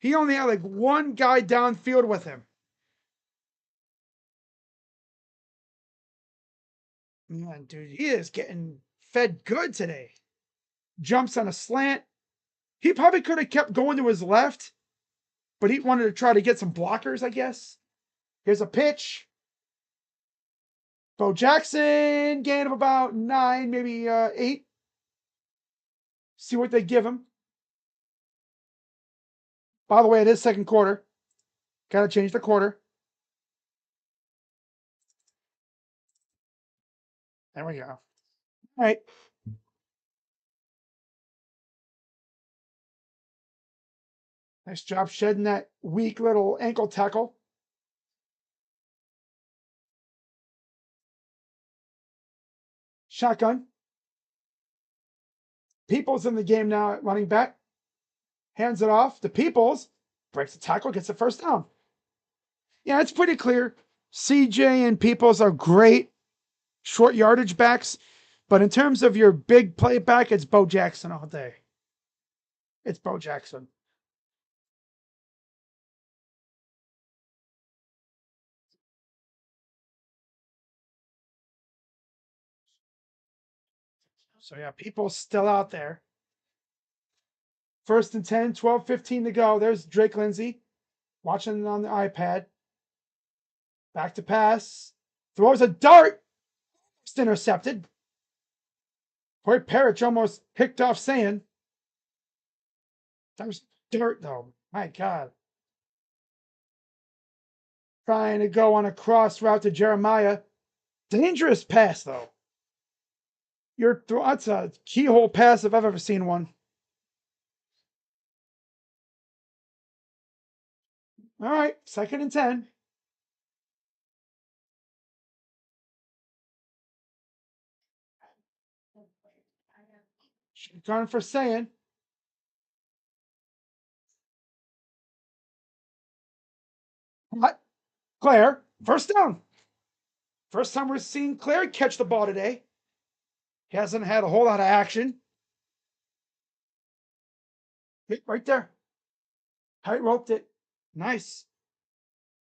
He only had like one guy downfield with him. Man, dude, he is getting fed good today. jumps on a slant. He probably could have kept going to his left, but he wanted to try to get some blockers, I guess. Here's a pitch. Bo Jackson, gain of about 9, maybe 8. See what they give him. By the way, it is second quarter. Got to change the quarter. There we go. All right. Nice job shedding that weak little ankle tackle. Shotgun. Peoples in the game now at running back. Hands it off to Peoples. Breaks the tackle, gets the first down. Yeah, it's pretty clear. CJ and Peoples are great short yardage backs. But in terms of your big play back, it's Bo Jackson all day. It's Bo Jackson. So yeah, Peoples still out there. 1st and 10, 12:15 to go. There's Drake Lindsay watching on the iPad. Back to pass. Throws a dart. It's intercepted. Corey Parrish almost picked off saying, that was dirt, though. My God. Trying to go on a cross route to Jeremiah. Dangerous pass, though. That's a keyhole pass if I've ever seen one. All right, 2nd and 10. Should have gone for saying. What? Claire, first down. First time we're seeing Claire catch the ball today. He hasn't had a whole lot of action. Right there. Tight roped it. Nice.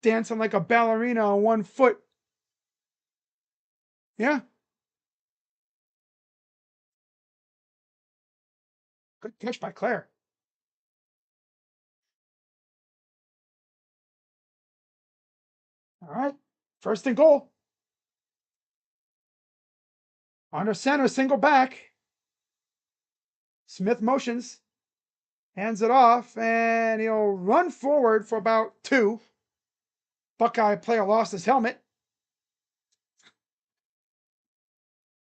Dancing like a ballerina on one foot. Yeah. Good catch by Claire. All right. 1st and goal. Under center, single back. Smith motions. Hands it off, and he'll run forward for about 2. Buckeye player lost his helmet.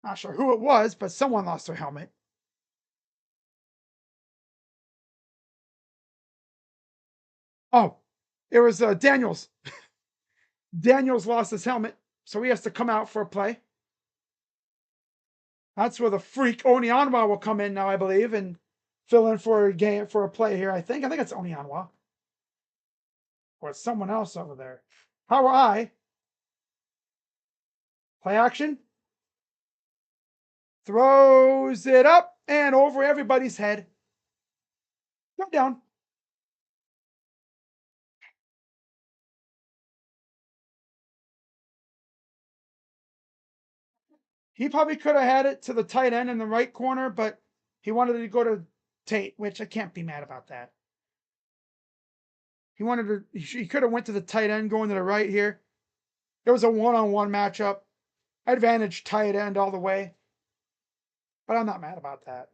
Not sure who it was, but someone lost their helmet. Oh, it was Daniels. Daniels lost his helmet, so he has to come out for a play. That's where the freak Onyanwa will come in now, I believe, and fill in for a play here. I think it's Onyanwa. Or it's someone else over there. How are I? Play action. Throws it up and over everybody's head. Go down. He probably could have had it to the tight end in the right corner, but he wanted to go to Tate, which I can't be mad about that. He could have went to the tight end going to the right here. It was a one-on-one matchup. Advantage tight end all the way. But I'm not mad about that.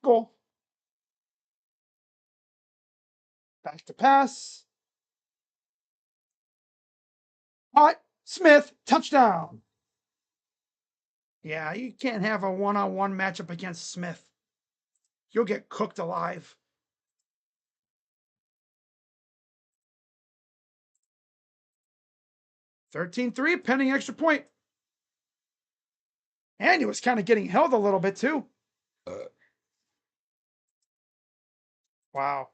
Goal. Back to pass. Hot. Smith, touchdown. Yeah, you can't have a one-on-one matchup against Smith. You'll get cooked alive. (13-3), pending extra point. And he was kind of getting held a little bit too. Wow.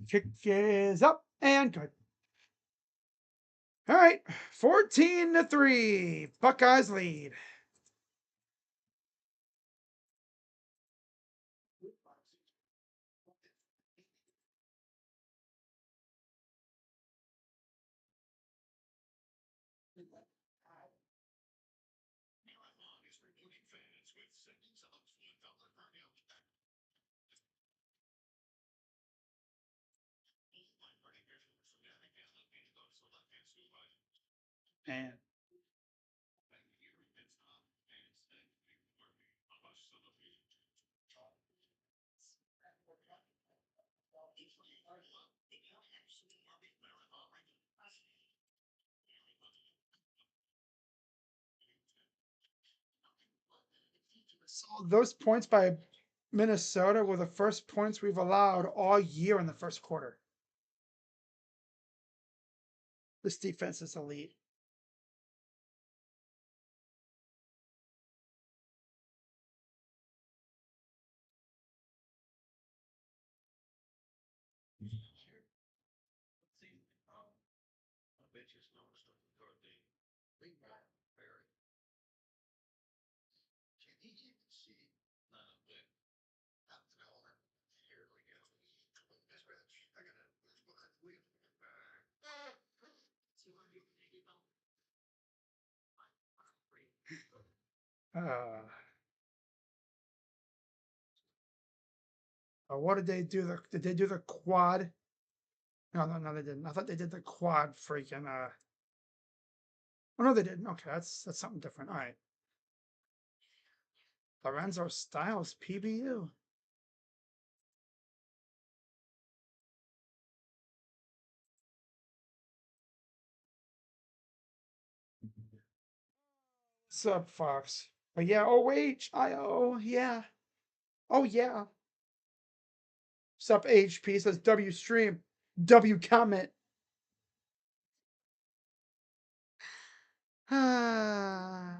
Kick is up and good. All right, 14-3. Buckeyes lead. Man. So those points by Minnesota were the first points we've allowed all year in the first quarter. This defense is elite. Uh, what did they do? Did they do the quad? No, they didn't. I thought they did the quad freaking. Oh no, they didn't. Okay, that's something different. All right. Lorenzo Styles, PBU. What's up, Fox? But yeah, OHIO, yeah. Oh yeah. What's up, HP? Says W stream. W comment. Ah.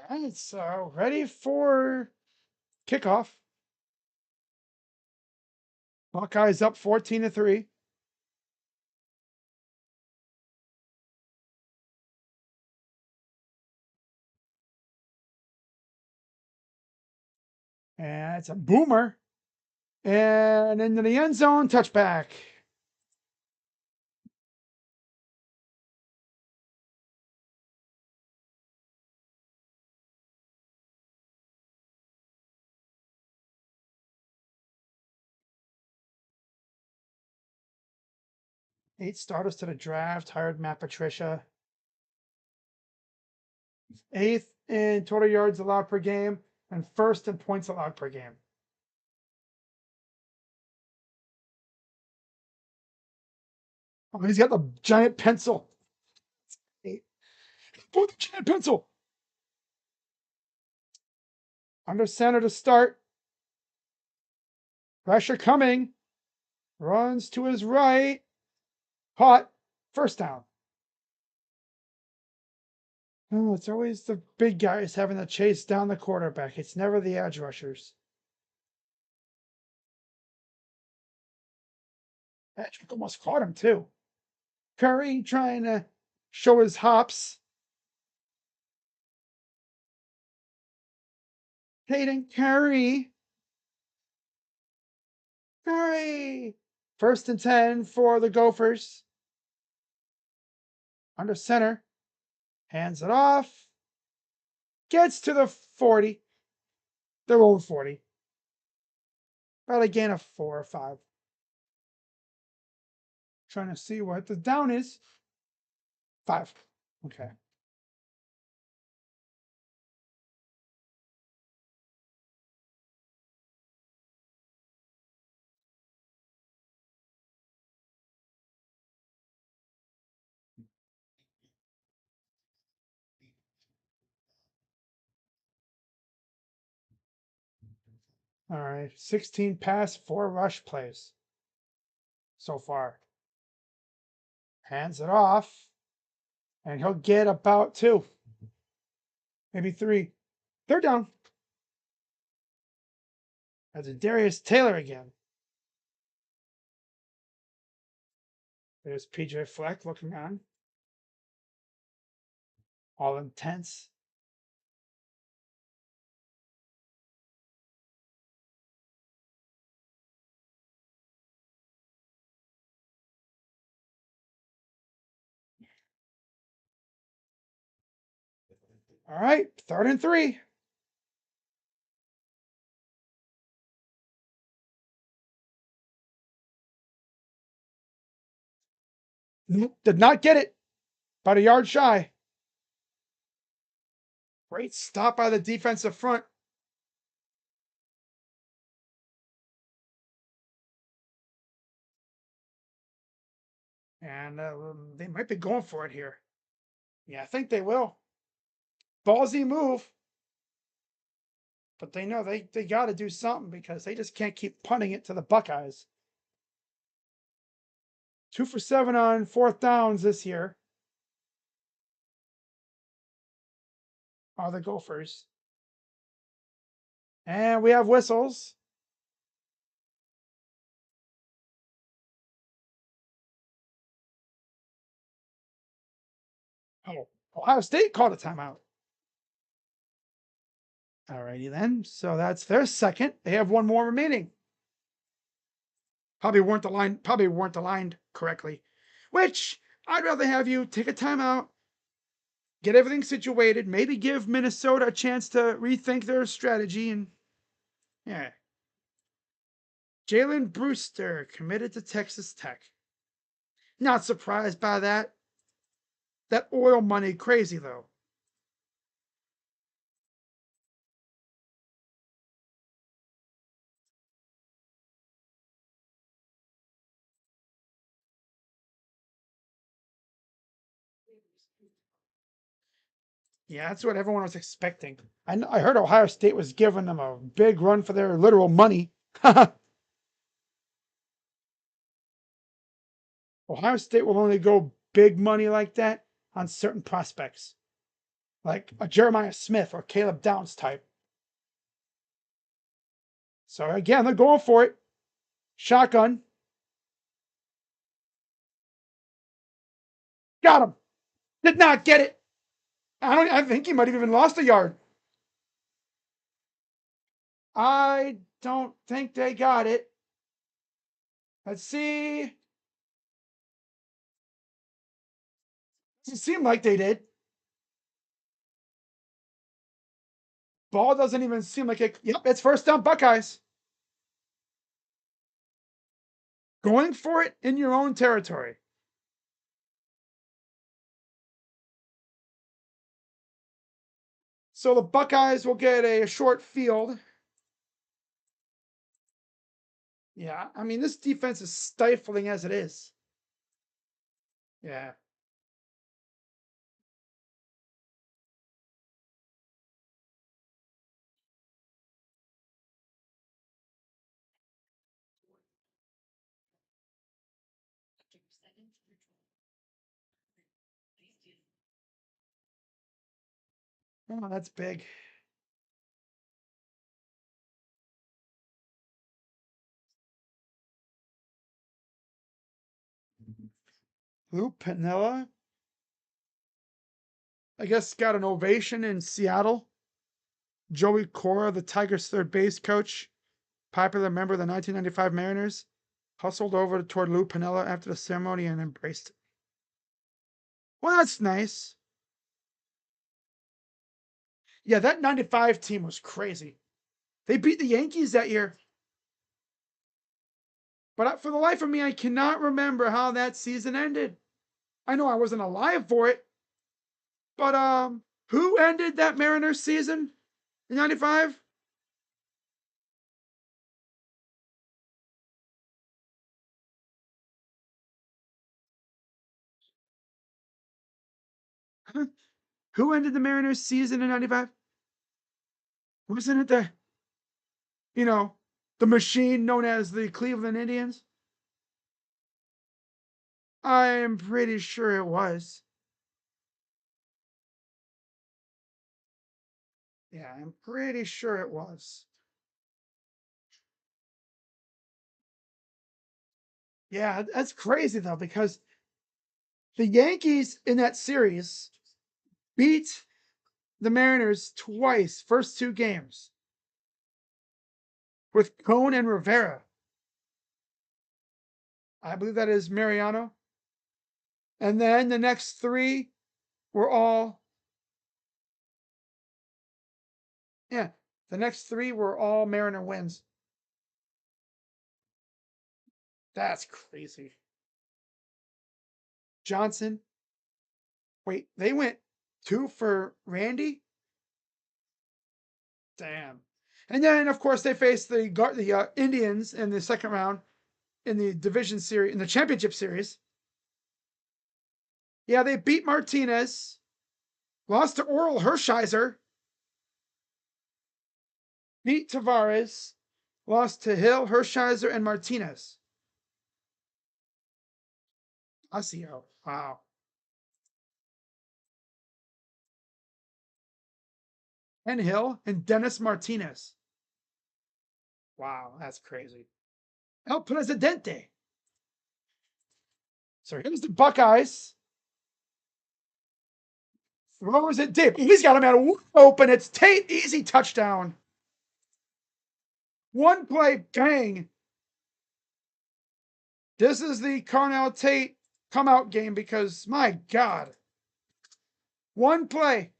All right, so ready for kickoff. Buckeyes up 14-3. And it's a boomer. And into the end zone, touchback. Eight starters to the draft, hired Matt Patricia. Eighth in total yards allowed per game, and first in points allowed per game. Oh, he's got the giant pencil. Eight. Oh, the giant pencil. Under center to start. Pressure coming. Runs to his right. Caught. First down. Oh, it's always the big guys having to chase down the quarterback. It's never the edge rushers. Patrick almost caught him, too. Curry trying to show his hops. Hayden Curry. Curry. First and 10 for the Gophers. Under center. Hands it off. Gets to the 40. They're over 40. About a gain of 4 or 5. Trying to see what the down is. 5. Okay. All right. 16 pass, 4 rush plays so far. Hands it off. And he'll get about 2. maybe 3. Third down. That's a Darius Taylor again. There's PJ Fleck looking on. All intense. All right, 3rd and 3. Did not get it. About a yard shy. Great stop by the defensive front. And they might be going for it here. Yeah, I think they will. Ballsy move. But they know they got to do something because they just can't keep punting it to the Buckeyes. 2 for 7 on 4th downs this year are the Gophers. And we have whistles. Oh, Ohio State called a timeout. Alrighty then. So that's their second. They have 1 more remaining. Probably weren't aligned correctly. Which I'd rather have you take a timeout, get everything situated, maybe give Minnesota a chance to rethink their strategy, and yeah. Jalen Brewster committed to Texas Tech. Not surprised by that. That oil money crazy though. Yeah, that's what everyone was expecting. I heard Ohio State was giving them a big run for their literal money. Ohio State will only go big money like that on certain prospects, like a Jeremiah Smith or Caleb Downs type. So again, they're going for it. Shotgun. Got him. Did not get it. I think he might have even lost a yard. I don't think they got it. Let's see. Doesn't seem like they did. Ball doesn't even seem like it. Yep, it's 1st down Buckeyes. Going for it in your own territory. So the Buckeyes will get a short field. Yeah, I mean, this defense is stifling as it is. Yeah. Oh, that's big. Lou Pinella, I guess, got an ovation in Seattle. Joey Cora, the Tigers' third base coach, popular member of the 1995 Mariners, hustled over toward Lou Pinella after the ceremony and embraced it. Well, that's nice. Yeah, that 95 team was crazy. They beat the Yankees that year. But for the life of me, I cannot remember how that season ended. I know I wasn't alive for it. But who ended that Mariners season in 95? Huh? Who ended the Mariners season in 95? Wasn't it you know, the machine known as the Cleveland Indians? I'm pretty sure it was. Yeah, I'm pretty sure it was. Yeah, that's crazy though, because the Yankees in that series beat the Mariners twice, first two games, with Cone and Rivera. I believe that is Mariano. And then the next three were all, yeah, the next three were all Mariner wins. That's crazy. Johnson. Wait, they went 2 for Randy? Damn. And then, of course, they faced the Indians in the second round in the division series, in the championship series. Yeah, they beat Martinez, lost to Oral Hershiser, beat Tavares, lost to Hill, Hershiser, and Martinez. Asio. Wow. And Hill and Dennis Martinez. Wow, that's crazy. El Presidente. So here's the Buckeyes. Throws it deep. He's got a man open. It's Tate. Easy touchdown. One play, bang. This is the Carnell Tate come out game because, my God. One play.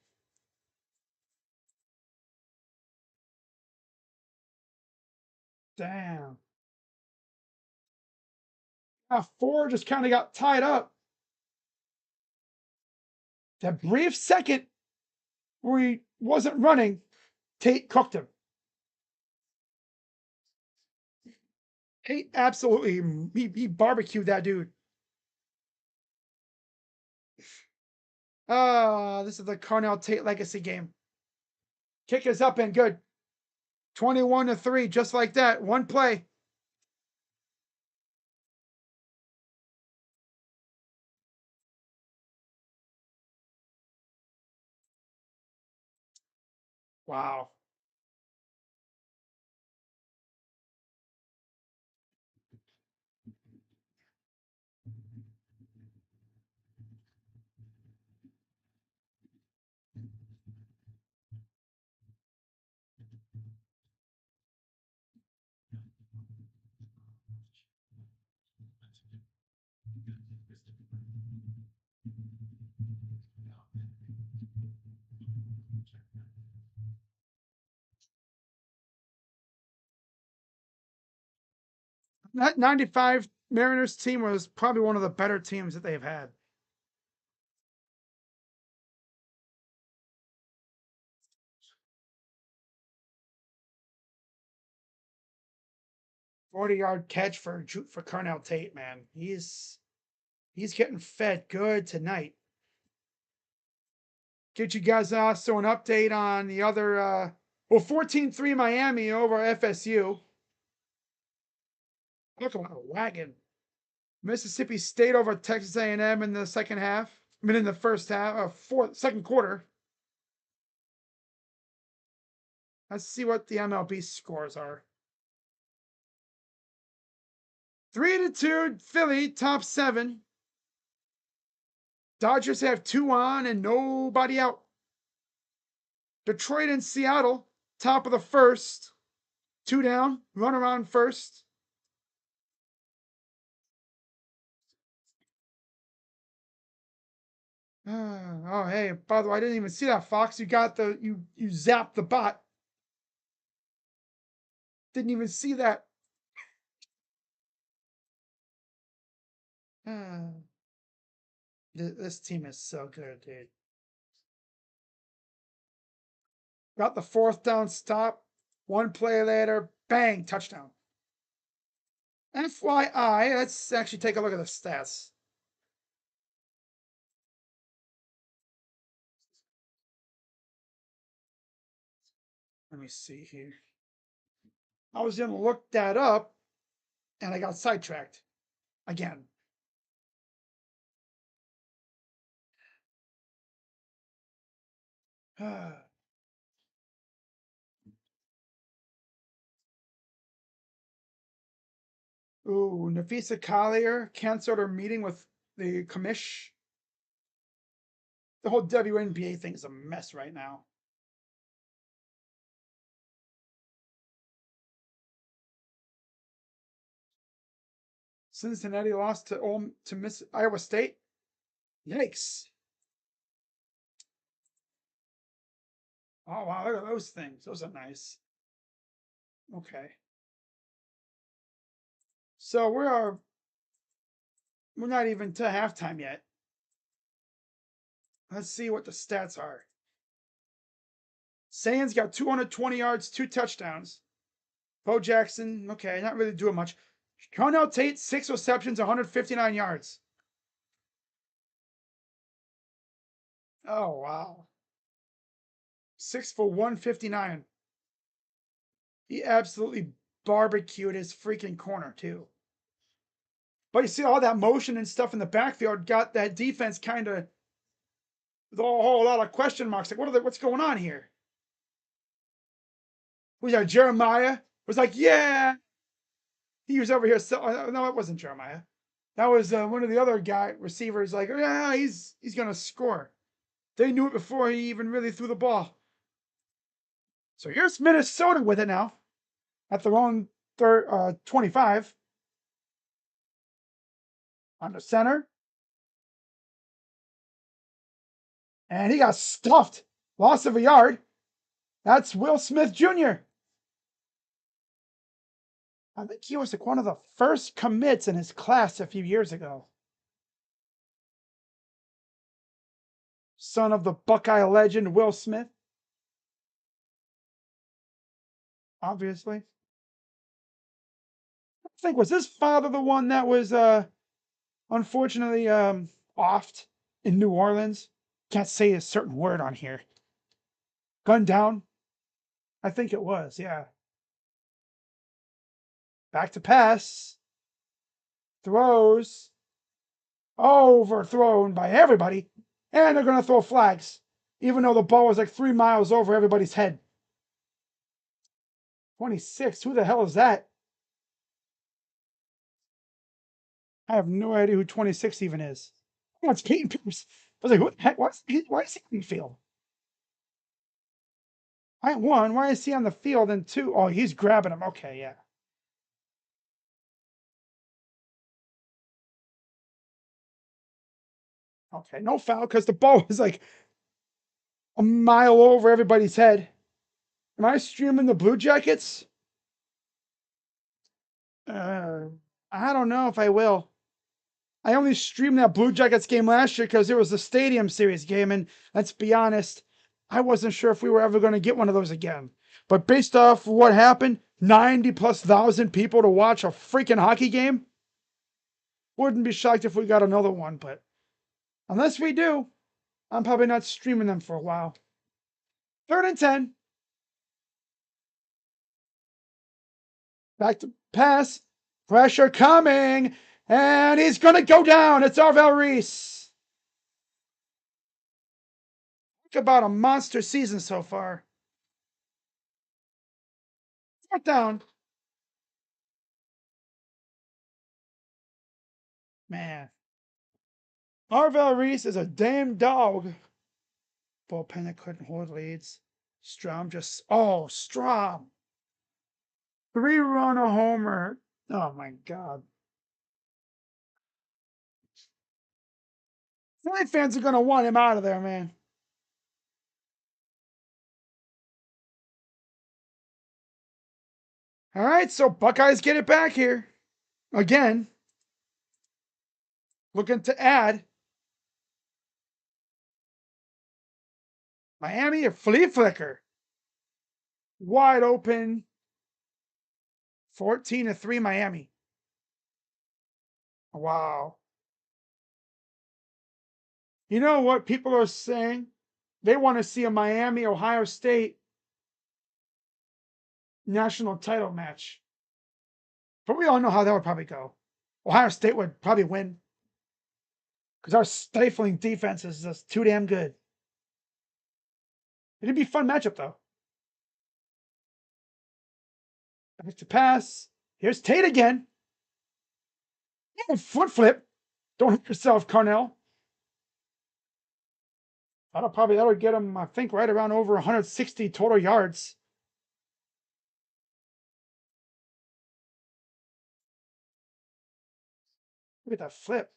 Damn. Four just kind of got tied up. That brief second where he wasn't running, Tate cooked him. Tate absolutely, he barbecued that dude. This is the Carnell Tate legacy game. Kick is up and good. 21-3, just like that. One play. Wow. That 95 Mariners team was probably one of the better teams that they've had. Forty-yard catch for Carnell Tate, man. He's getting fed good tonight. Get you guys also an update on the other 14-3 Miami over FSU. Look about a wagon. Mississippi State over Texas A&M in the second half. I mean, in the first half, second quarter. Let's see what the MLB scores are. 3-2, Philly, top 7. Dodgers have 2 on and nobody out. Detroit and Seattle, top of the first. 2 down, run around first. Oh, hey, by the way, I didn't even see that, Fox. You got you zapped the bot. Didn't even see that. This team is so good, dude. Got the 4th down stop. 1 play later, bang, touchdown. FYI, let's actually take a look at the stats. Let me see here. I was going to look that up, and I got sidetracked again. Ooh, Nafisa Collier canceled her meeting with the commish. The whole WNBA thing is a mess right now. Cincinnati lost to Miss Iowa State. Yikes. Oh, wow, look at those things. Those are nice. Okay. So we're not even to halftime yet. Let's see what the stats are. Sands got 220 yards, 2 touchdowns. Bo Jackson, okay, not really doing much. Cornell Tate, 6 receptions, 159 yards. Oh, wow. 6 for 159. He absolutely barbecued his freaking corner, too. But you see all that motion and stuff in the backfield got that defense kind of with a whole lot of question marks. Like, what's going on here? Who's that? Jeremiah was like, yeah. He was over here. So, no, it wasn't Jeremiah. That was one of the other receivers. Like, yeah, he's gonna score. They knew it before he even really threw the ball. So here's Minnesota with it now at their own 25 on the center. And he got stuffed. Loss of a yard. That's Will Smith Jr. I think he was like one of the first commits in his class a few years ago. Son of the Buckeye legend, Will Smith. Obviously. I think, was his father the one that was unfortunately offed in New Orleans? Can't say a certain word on here. Gunned down? I think it was, yeah. Back to pass. Throws. Overthrown by everybody. And they're going to throw flags. Even though the ball was like 3 miles over everybody's head. 26. Who the hell is that? I have no idea who 26 even is. Oh, it's Peyton Pierce. I was like, who the heck? Why is he on the field? One, why is he on the field? And two, oh, he's grabbing him. Okay, yeah. Okay, no foul because the ball was like a mile over everybody's head. Am I streaming the Blue Jackets? I don't know if I will. I only streamed that Blue Jackets game last year because it was the Stadium Series game, and let's be honest, I wasn't sure if we were ever going to get one of those again. But based off what happened, 90,000+ people to watch a freaking hockey game, wouldn't be shocked if we got another one. But unless we do, I'm probably not streaming them for a while. 3rd and 10. Back to pass. Pressure coming. And he's going to go down. It's Arvell Reese. Talk about a monster season so far. 4th down. Man. Arvell Reese is a damn dog. Bullpen that couldn't hold leads. Strom just... Oh, Strom. 3-run homer. Oh, my God. Philly fans are going to want him out of there, man. All right, so Buckeyes get it back here. Again. Looking to add. Miami, a flea flicker. Wide open. 14-3 Miami. Wow. You know what people are saying? They want to see a Miami Ohio State national title match. But we all know how that would probably go. Ohio State would probably win. Because our stifling defense is just too damn good. It'd be a fun matchup, though. Back to pass. Here's Tate again. And foot flip. Don't hit yourself, Carnell. That'll get him, I think, right around over 160 total yards. Look at that flip.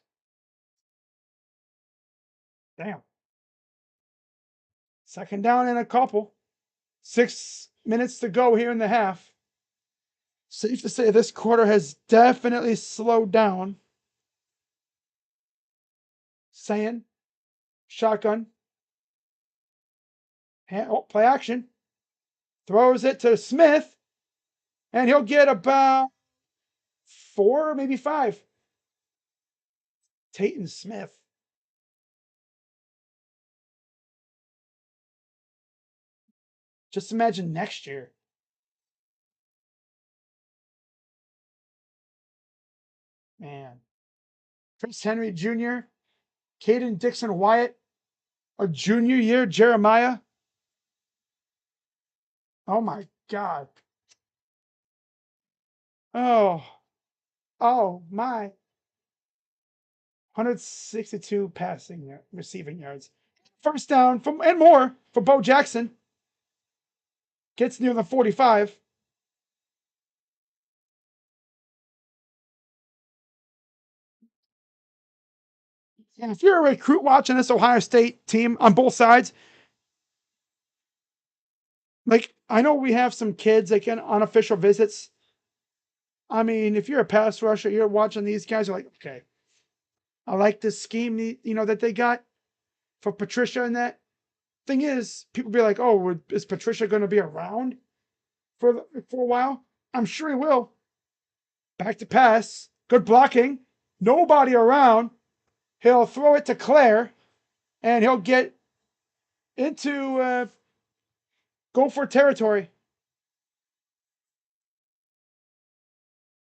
Damn. Second down and a couple. 6 minutes to go here in the half. Safe to say this quarter has definitely slowed down. Saying, shotgun. Play action. Throws it to Smith. And he'll get about 4, maybe 5. Tate and Smith. Just imagine next year. Man. Prince Henry Jr., Caden Dixon Wyatt, a junior year, Jeremiah. Oh my God. Oh, my. 162 receiving yards. First down and more for Bo Jackson. Gets near the 45. And if you're a recruit watching this Ohio State team on both sides, like I know we have some kids like in unofficial visits. I mean, if you're a pass rusher, you're watching these guys, you're like, okay, I like this scheme, that they got for Patricia and that. Thing is, people be like, oh, is Patricia going to be around for a while? I'm sure he will. Back to pass. Good blocking. Nobody around. He'll throw it to Claire, and he'll get into Gopher territory.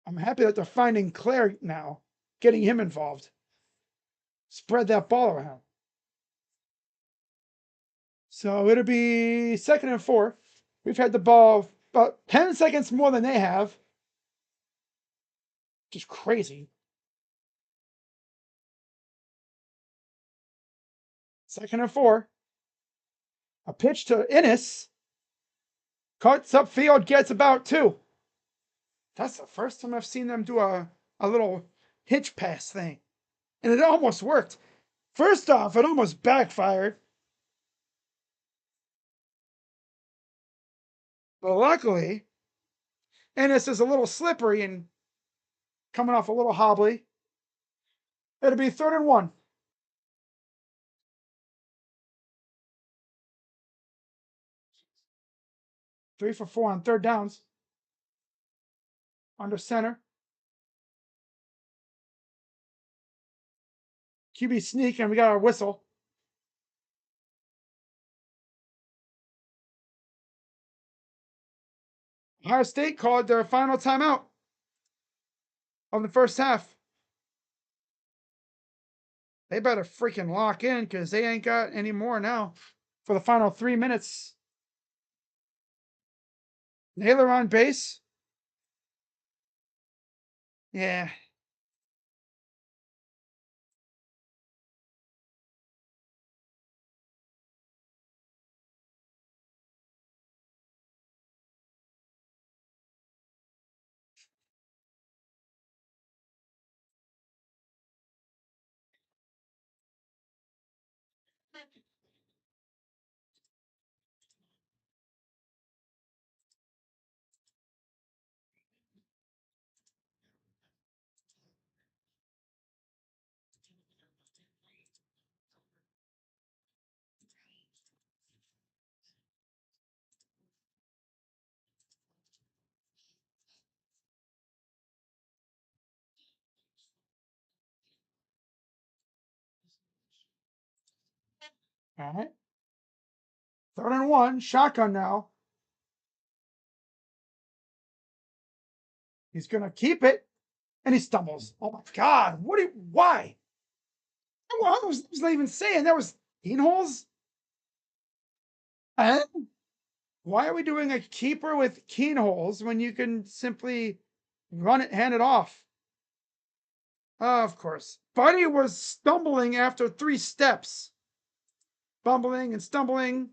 I'm happy that they're finding Claire now, getting him involved. Spread that ball around. So it'll be 2nd and 4. We've had the ball about 10 seconds more than they have. Just crazy. 2nd and 4. A pitch to Innes. Cuts upfield, gets about 2. That's the first time I've seen them do a little hitch pass thing. And it almost worked. First off, it almost backfired. But luckily, Ennis is a little slippery and coming off a little hobbly. It'll be 3rd and 1. 3 for 4 on 3rd downs. Under center. QB sneak, and we got our whistle. Ohio State called their final timeout of the first half. They better freaking lock in because they ain't got any more now for the final 3 minutes. Naylor on base. Yeah. All right. 3rd and 1. Shotgun now. He's going to keep it. And he stumbles. Oh my God. Why? I was not even saying that was keenholes. And why are we doing a keeper with keenholes when you can simply hand it off? Of course. Buddy was stumbling after 3 steps. Bumbling and stumbling.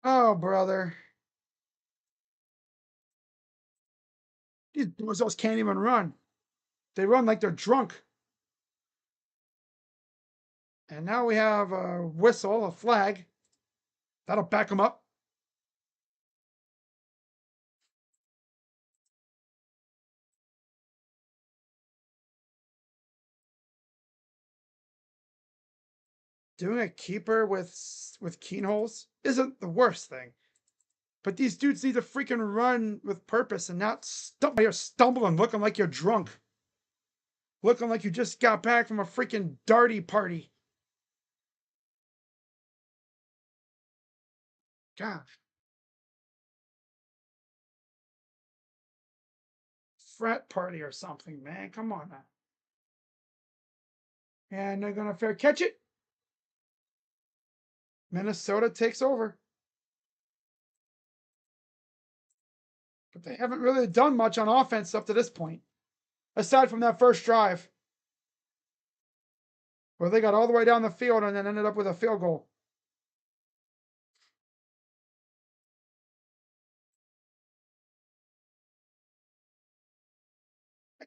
Oh, brother. These bozos can't even run. They run like they're drunk. And now we have a whistle, a flag. That'll back them up. Doing a keeper with keyholes isn't the worst thing. But these dudes need to freaking run with purpose and not you're stumbling, looking like you're drunk. Looking like you just got back from a freaking darty party. Gosh. Frat party or something, man. Come on now. And they're going to fair catch it. Minnesota takes over. But they haven't really done much on offense up to this point. Aside from that first drive, where they got all the way down the field and then ended up with a field goal.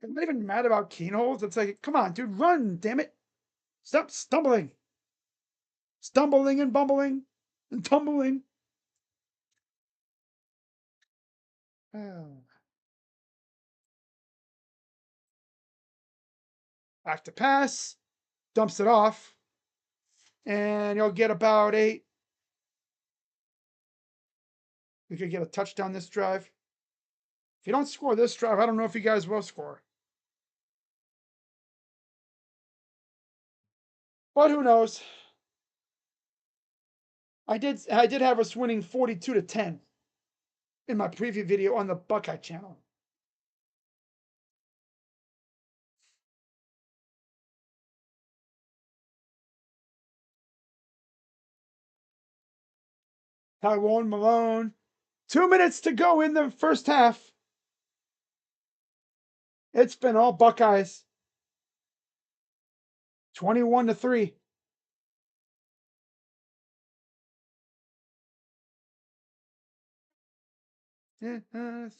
I'm not even mad about keyholes. It's like, come on, dude, run, damn it. Stop stumbling. Stumbling and bumbling and tumbling. Oh. Back to pass. Dumps it off. And you'll get about 8. We could get a touchdown this drive. If you don't score this drive, I don't know if you guys will score. But who knows? I did have us winning 42-10 in my preview video on the Buckeye channel. Tyrone Malone. 2 minutes to go in the first half. It's been all Buckeyes. 21-3.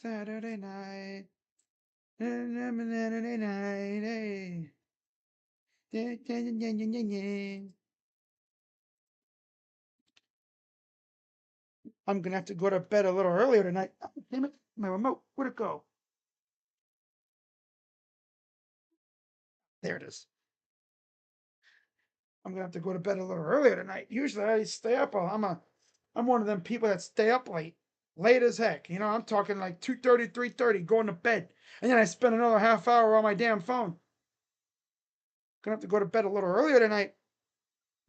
Saturday night. Saturday night. I'm going to have to go to bed a little earlier tonight. Oh, damn it. My remote. Where'd it go? There it is. I'm going to have to go to bed a little earlier tonight. Usually I stay up. I'm one of them people that stay up late. Late as heck. You know, I'm talking like 2:30, 3:30, going to bed. And then I spend another half hour on my damn phone. Gonna have to go to bed a little earlier tonight.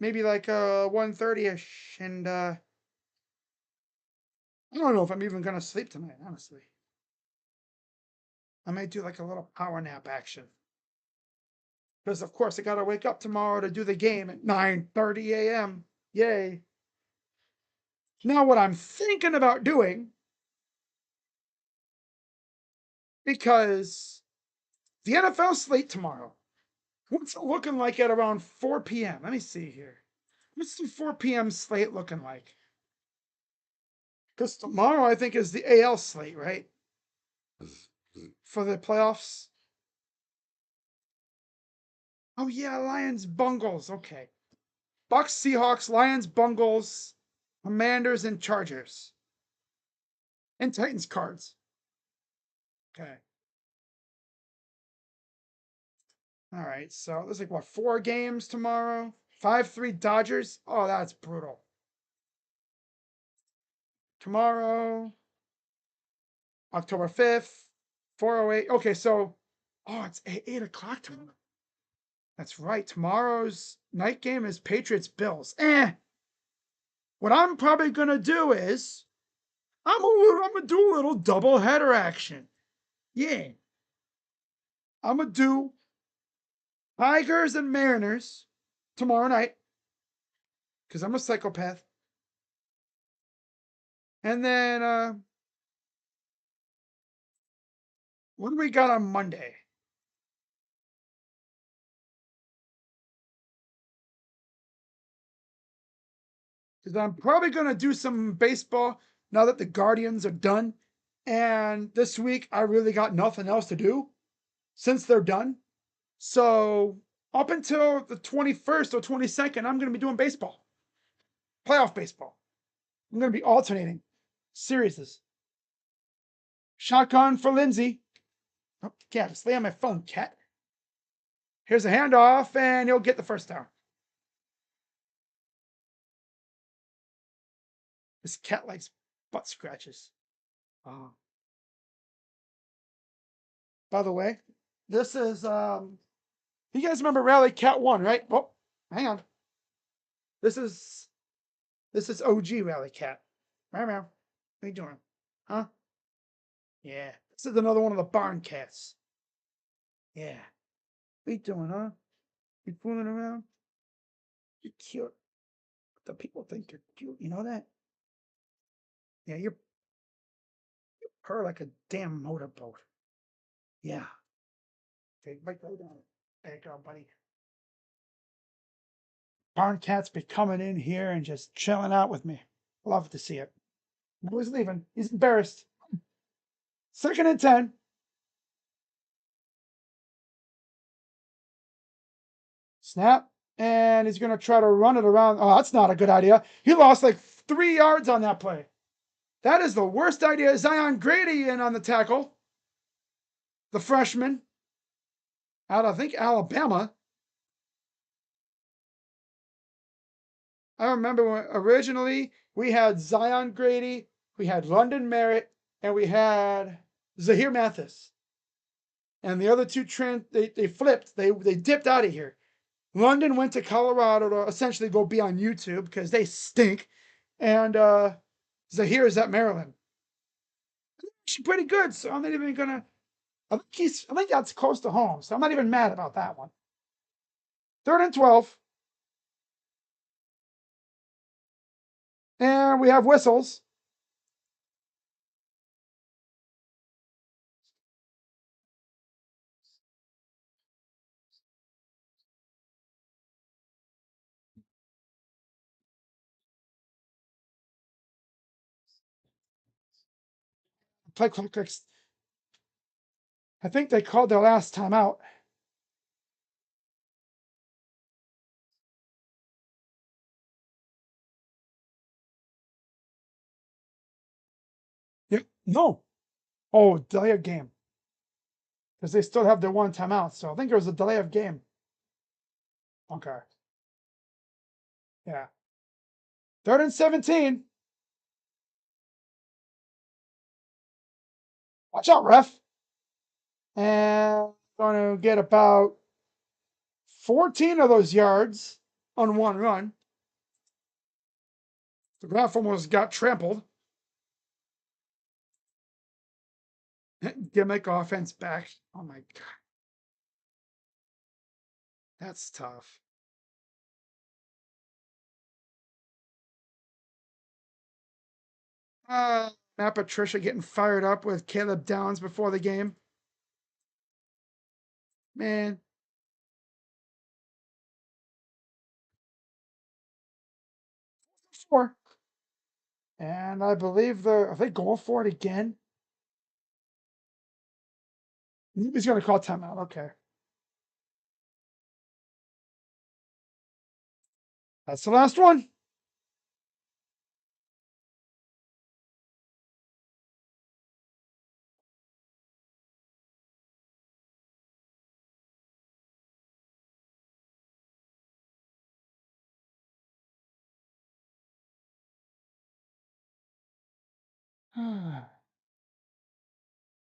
Maybe like 1:30ish. And I don't know if I'm even gonna sleep tonight, honestly. I may do like a little power nap action. Because of course I gotta wake up tomorrow to do the game at 9:30 a.m. Yay. Now what I'm thinking about doing, because the NFL slate tomorrow, what's it looking like at around 4 p.m.? Let me see here. What's the 4 p.m. slate looking like? Because tomorrow I think is the AL slate, right? For the playoffs. Oh yeah, Lions, Bungles. Okay. Bucks, Seahawks, Lions, Bungles, Commanders, and Chargers. And Titans cards. Okay. All right. So there's like what, 4 games tomorrow? 5-3 Dodgers. Oh, that's brutal. Tomorrow, October 5th, 4:08. Okay, so it's 8 o'clock tomorrow. That's right. Tomorrow's night game is Patriots Bills. What I'm probably gonna do is I'm gonna do a little double header action. Yeah. I'm gonna do Tigers and Mariners tomorrow night. Because I'm a psychopath. And then what do we got on Monday? Because I'm probably going to do some baseball now that the Guardians are done. And this week, I really got nothing else to do since they're done. So up until the 21st or 22nd, I'm going to be doing baseball, playoff baseball. I'm going to be alternating series. Shotgun for Lindsay. Oh, cat, just lay on my phone, cat. Here's a handoff, and he'll get the first down. This cat likes butt scratches. By the way, this is you guys remember Rally Cat 1, right? Oh, hang on. This is OG Rally Cat. Meow meow. What are you doing? Huh? Yeah. This is another one of the barn cats. Yeah. What are you doing, huh? You fooling around? You're cute. The people think you're cute. You know that? Yeah, you purr like a damn motorboat. Yeah. Okay, right down. There you go, buddy. Barn cat's be coming in here and just chilling out with me. Love to see it. Now he's leaving. He's embarrassed. 2nd and 10. Snap. And he's going to try to run it around. Oh, that's not a good idea. He lost like 3 yards on that play. That is the worst idea. Zion Grady in on the tackle. The freshman out of, I think, Alabama. I remember when originally we had Zion Grady, we had London Merritt, and we had Zahir Mathis. And the other two they flipped. They dipped out of here. London went to Colorado to essentially go be on YouTube because they stink. And Zahir is at Maryland. She's pretty good, so I'm not even gonna. I think that's close to home, so I'm not even mad about that one. 3rd and 12, and we have whistles. Play clock. I think they called their last time out. Yep. No. Oh, delay of game. Because they still have their one timeout. So I think it was a delay of game. Okay. Yeah. 3rd and 17. Watch out, ref. And going to get about 14 of those yards on one run. The ref almost got trampled. Gimmick offense back. Oh my God. That's tough. Matt Patricia getting fired up with Caleb Downs before the game. Man. 4. And I believe are they going for it again? He's going to call timeout. Okay. That's the last one.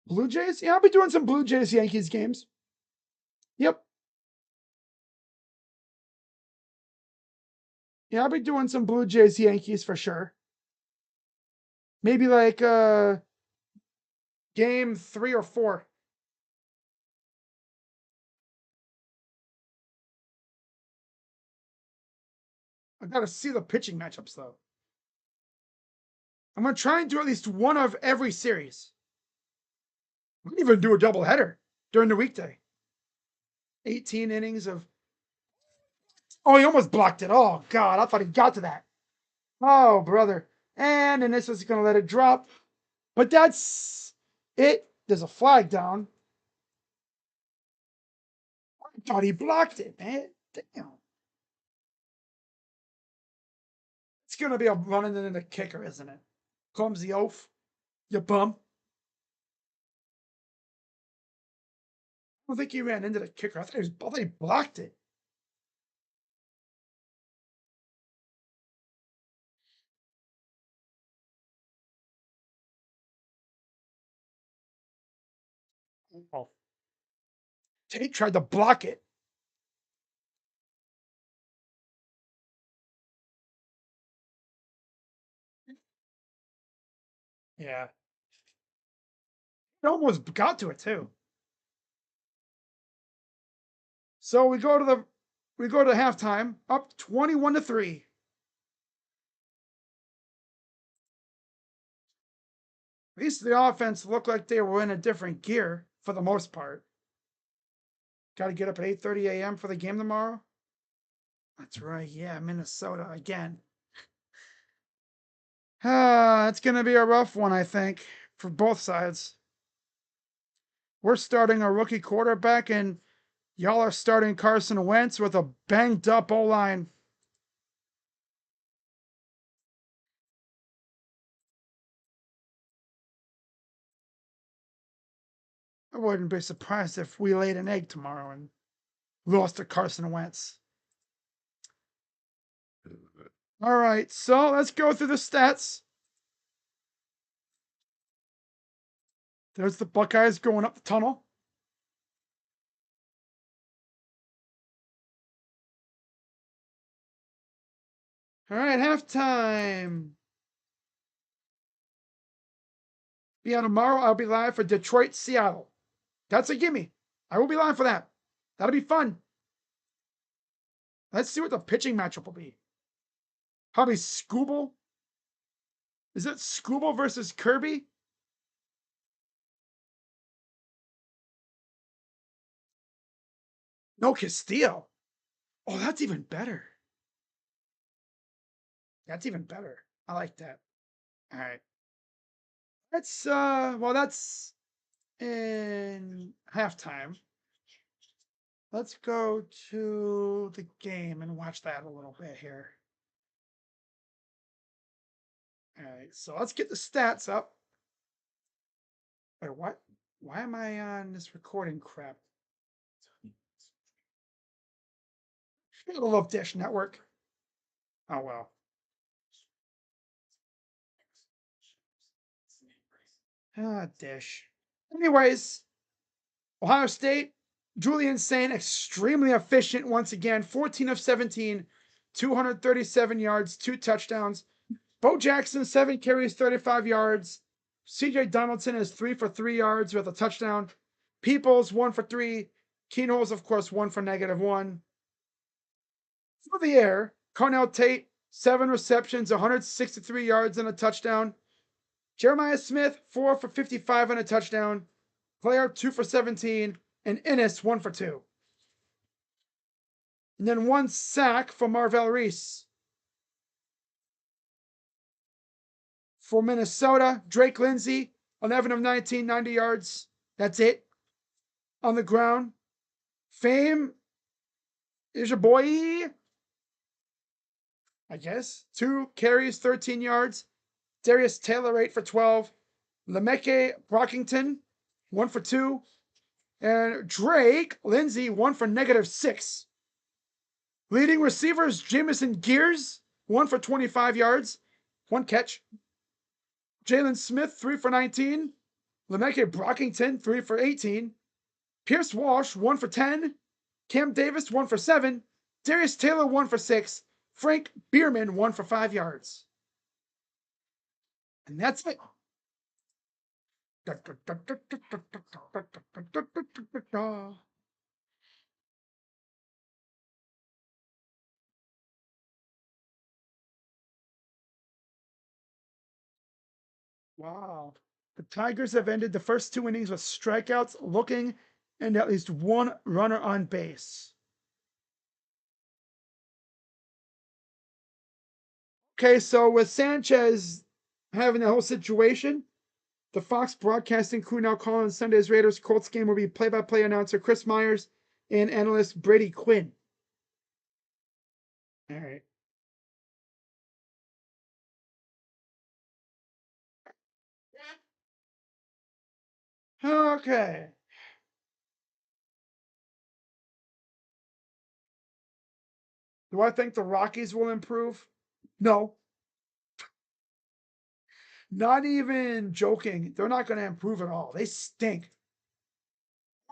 Blue Jays? Yeah, I'll be doing some Blue Jays Yankees games. Yep. Yeah, I'll be doing some Blue Jays Yankees for sure. Maybe like game 3 or 4. I gotta see the pitching matchups though. I'm going to try and do at least one of every series. We can even do a doubleheader during the weekday. 18 innings of. Oh, he almost blocked it. Oh, God. I thought he got to that. Oh, brother. And then this is going to let it drop. But that's it. There's a flag down. I thought he blocked it, man. Damn. It's going to be a running into the kicker, isn't it? Clumsy oaf. You bum. I don't think he ran into the kicker. I thought he blocked it. Oh. Tate tried to block it. Yeah. It almost got to it too. So we go to halftime, up 21-3. At least the offense looked like they were in a different gear for the most part. Got to get up at 8:30 a.m. for the game tomorrow. That's right. Yeah, Minnesota again. It's going to be a rough one, I think, for both sides. We're starting a rookie quarterback, and y'all are starting Carson Wentz with a banged up O-line. I wouldn't be surprised if we laid an egg tomorrow and lost to Carson Wentz. All right, so let's go through the stats. There's the Buckeyes going up the tunnel. All right, halftime. Yeah, tomorrow I'll be live for Detroit, Seattle. That's a gimme. I will be live for that. That'll be fun. Let's see what the pitching matchup will be. Probably Scooble. Is it Scooble versus Kirby? No, Castillo. Oh, that's even better. That's even better. I like that. All right. That's in halftime. Let's go to the game and watch that a little bit here. All right, so let's get the stats up. Wait, what? Why am I on this recording crap? I love Dish Network. Oh well. Dish. Anyways, Ohio State, Julian Sain, extremely efficient once again. 14 of 17, 237 yards, 2 touchdowns. Bo Jackson, 7 carries, 35 yards. CJ Donaldson is 3 for 3 yards with a touchdown. Peoples, 1 for 3. Keenholz, of course, 1 for -1. For the air, Cornell Tate, 7 receptions, 163 yards and a touchdown. Jeremiah Smith, 4 for 55 and a touchdown. Claire, 2 for 17. And Ennis, 1 for 2. And then 1 sack for Marvell Reese. For Minnesota, Drake Lindsay, 11 of 19, 90 yards. That's it. On the ground. Fame is your boy, I guess. 2 carries, 13 yards. Darius Taylor, 8 for 12. Lemeke Brockington, 1 for 2. And Drake Lindsay, 1 for -6. Leading receivers, Jamison Gears, 1 for 25 yards. 1 catch. Jalen Smith, 3 for 19. Lemeke Brockington, 3 for 18. Pierce Walsh, 1 for 10. Cam Davis, 1 for 7. Darius Taylor, 1 for 6. Frank Bierman, 1 for 5 yards. And that's it. Wow. The Tigers have ended the first 2 innings with strikeouts, looking, and at least one runner on base. Okay, so with Sanchez having the whole situation, the Fox broadcasting crew now calling Sunday's Raiders Colts game will be play-by-play announcer Chris Myers and analyst Brady Quinn. All right. Okay. Do I think the Rockies will improve? No. Not even joking. They're not going to improve at all. They stink.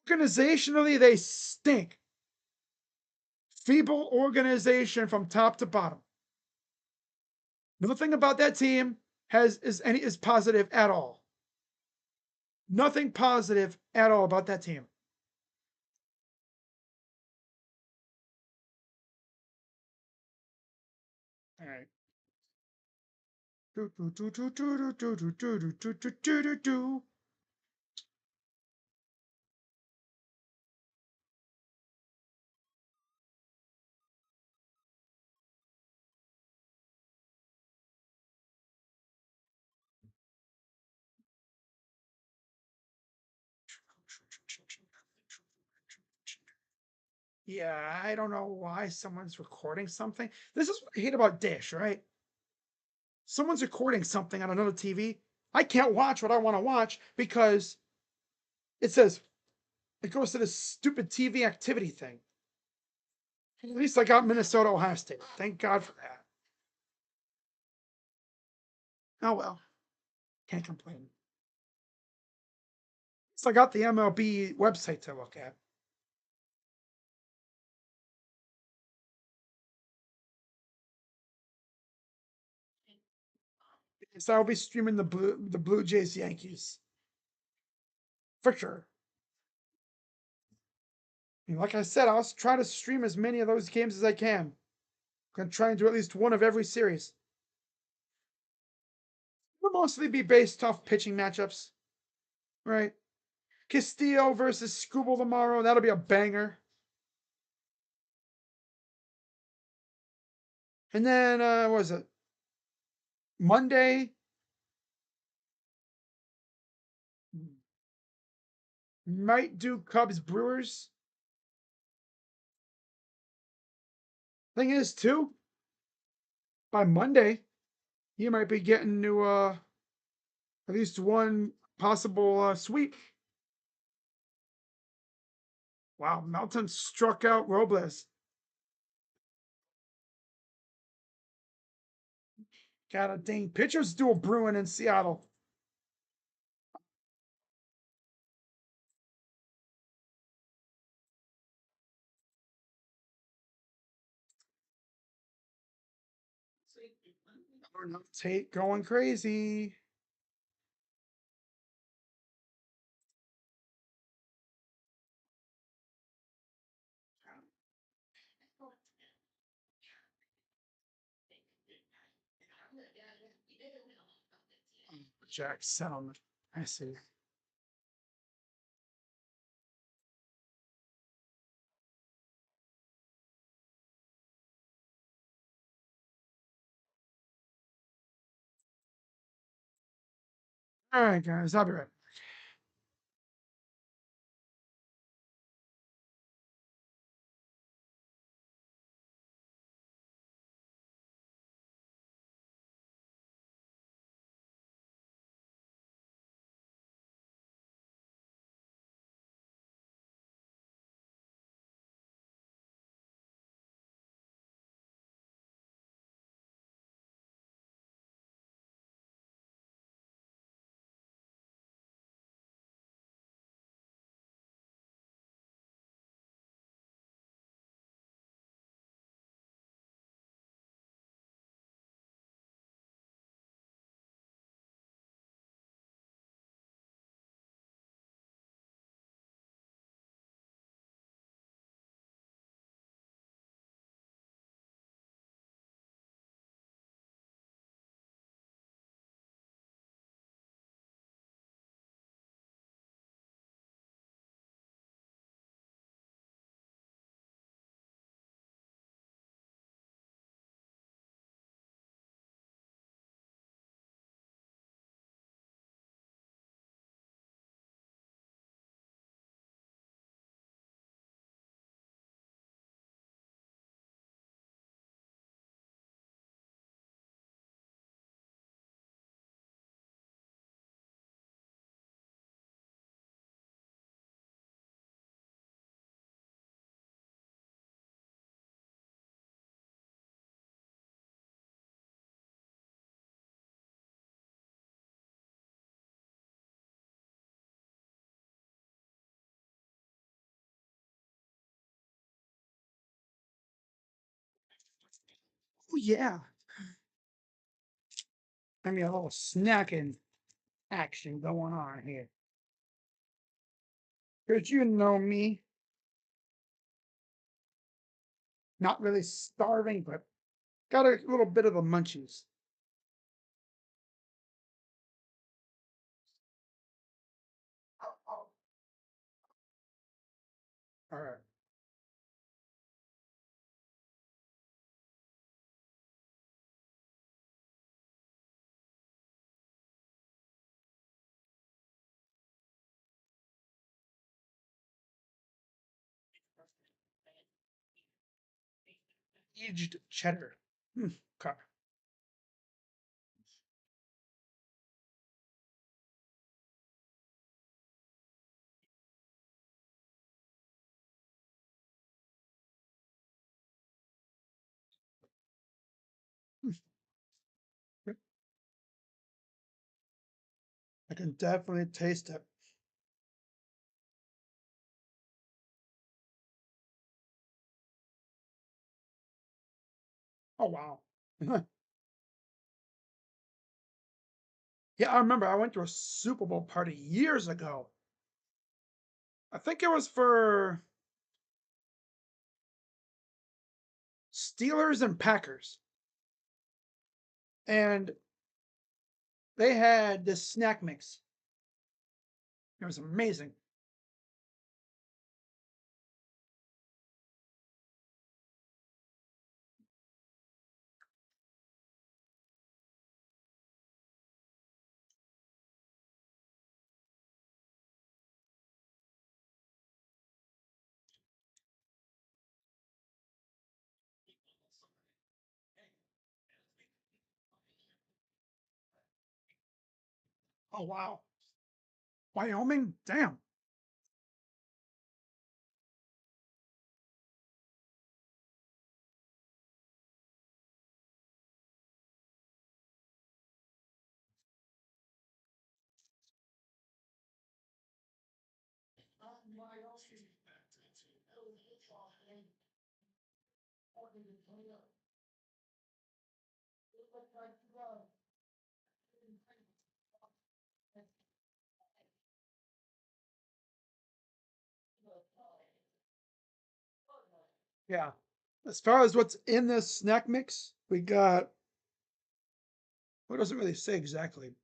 Organizationally, they stink. Feeble organization from top to bottom. Nothing about that team is positive at all. Nothing positive at all about that team. All right. Yeah, I don't know why someone's recording something. This is what I hate about Dish, right? Someone's recording something on another TV. I can't watch what I want to watch because it says it goes to this stupid TV activity thing. At least I got Minnesota, Ohio State. Thank God for that. Oh well, can't complain. So I got the MLB website to look at. So I'll be streaming the Blue Jays Yankees for sure. And like I said, I'll try to stream as many of those games as I can. I'm gonna try and do at least one of every series. It'll mostly be based off pitching matchups, right? Castillo versus Scooble tomorrow. That'll be a banger. And then what was it? Monday. Might do Cubs Brewers. Thing is, too, by Monday, you might be getting to at least one possible sweep. Wow, Melton struck out Robles. Got a dang pitchers duel brewing in Seattle. Tate going crazy. Jack settlement. I see. All right, guys, I'll be right yeah. I mean, a little snacking action going on here. Because you know me, not really starving, but got a little bit of the munchies. All right. Aged cheddar. Okay. I can definitely taste it. Oh, wow. Yeah, I remember I went to a Super Bowl party years ago. I think it was for Steelers and Packers. And they had this snack mix. It was amazing. Oh, wow. Wyoming? Damn. Yeah. As far as what's in this snack mix, we got, what doesn't really say exactly.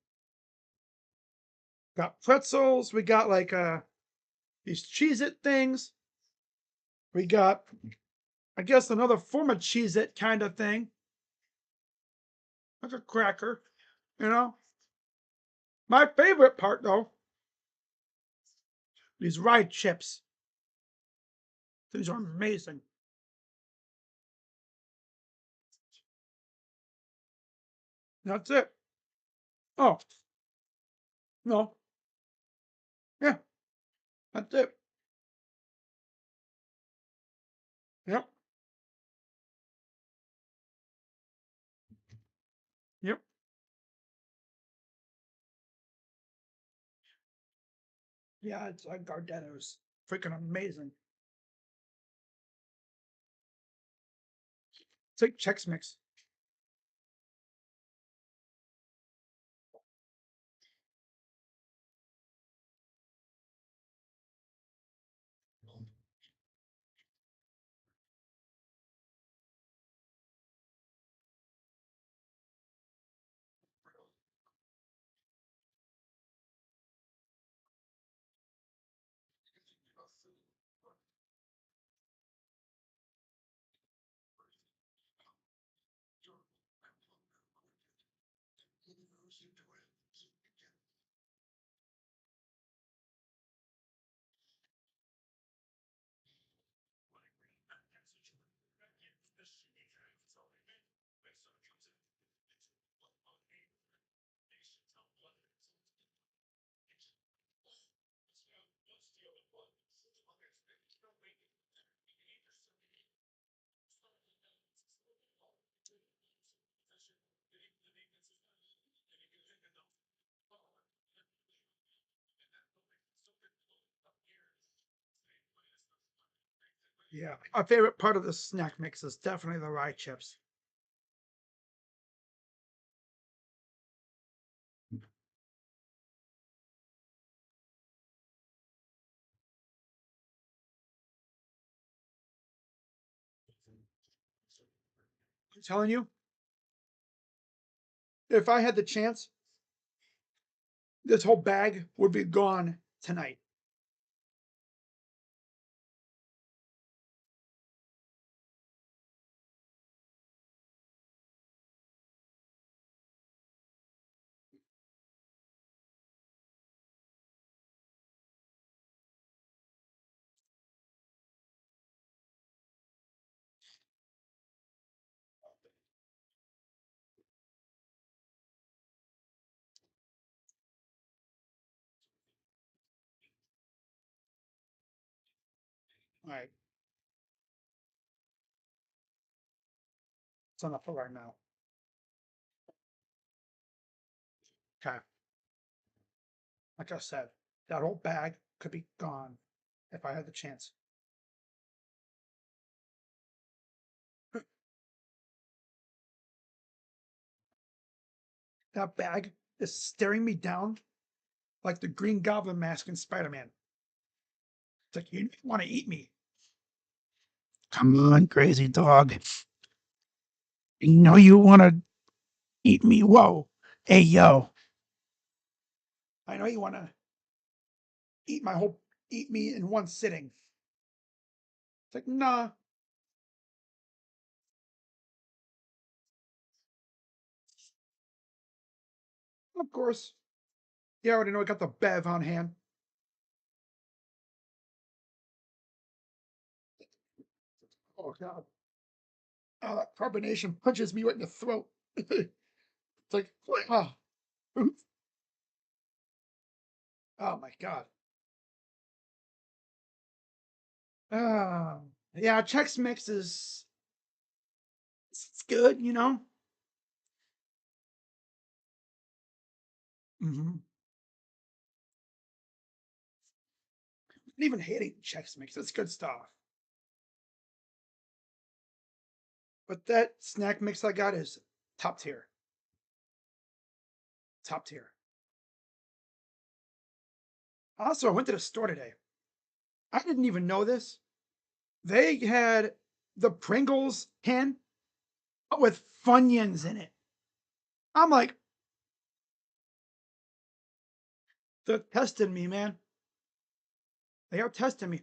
Got pretzels. We got like these Cheez It things. We got, I guess, another form of Cheez It kind of thing. Like a cracker, you know? My favorite part, though, these rye chips. These are amazing. That's it. Oh, no. Yeah, that's it. Yep. Yep. Yeah, it's like Gardetto's. Freaking amazing. It's like Chex Mix. Yeah. My favorite part of the snack mix is definitely the rye chips. telling you, if I had the chance, this whole bag would be gone tonight. All right, it's enough for right now. Okay, like I said, that whole bag could be gone if I had the chance. That bag is staring me down like the Green Goblin mask in Spider-Man. It's like, you want to eat me. Come on, crazy dog. You know you want to eat me. Whoa. Hey, yo. I know you want to eat me in one sitting. It's like, nah. Of course. Yeah, I already know I got the bev on hand. Oh, God. Oh, that carbonation punches me right in the throat. It's like, oh, oh my God. Yeah, Chex Mix is it's good, you know. Mm-hmm. Not even hating Chex Mix. That's good stuff. But that snack mix I got is top tier. Top tier. Also, I went to the store today. I didn't even know this. They had the Pringles can with Funyuns in it. I'm like, they're testing me, man. They are testing me.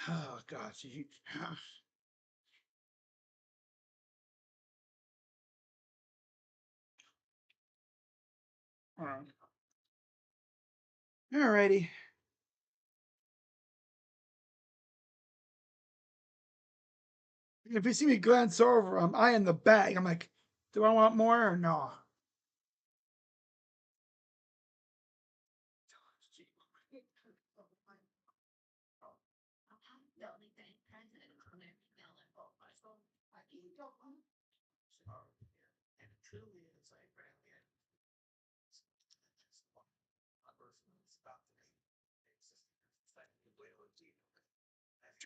Oh, gosh. Alrighty. If you see me glance over, I'm eyeing the bag. I'm like, do I want more or no?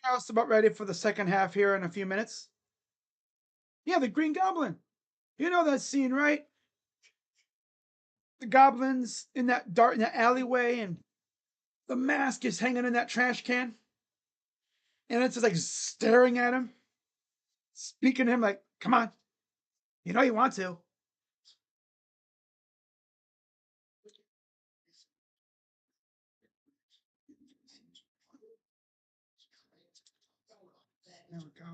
Just about ready for the second half here in a few minutes. Yeah, the Green Goblin. You know that scene, right? The goblins in that alleyway, and the mask is hanging in that trash can, and it's just like staring at him, speaking to him like, "Come on, you know you want to." There we go.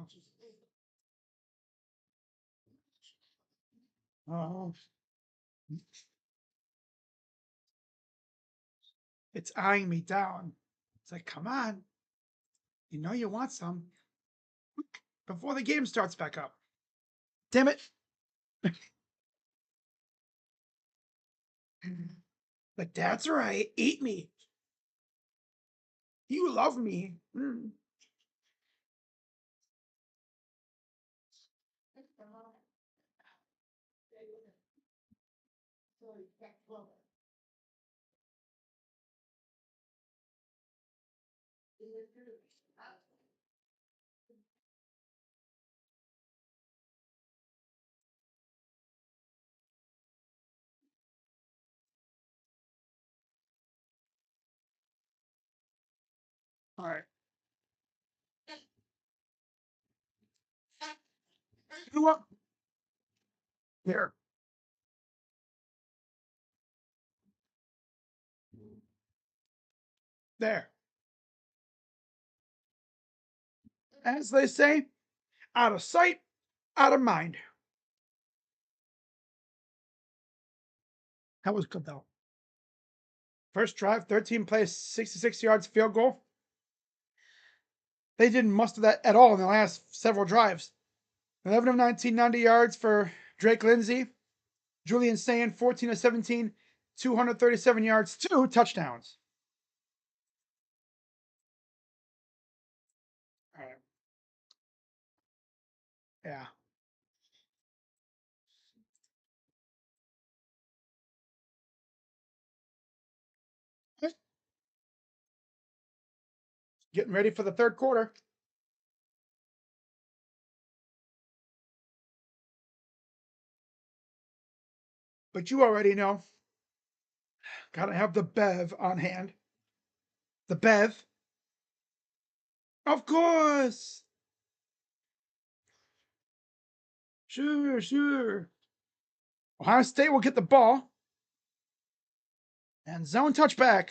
Oh, it's eyeing me down. It's like, come on, you know you want some before the game starts back up. Damn it! Like, that's right. Eat me. You love me. Mm. All right. You know what? Here. There. As they say, out of sight, out of mind. That was good though. First drive, 13 plays, 66 yards, field goal. They didn't muster that at all in the last several drives. 11 of 19, 90 yards for Drake Lindsay. Julian Sayin, 14 of 17, 237 yards, 2 touchdowns. All right. Yeah. Getting ready for the third quarter. But you already know. Gotta have the Bev on hand. The Bev. Of course. Sure, sure. Ohio State will get the ball. And zone touchback.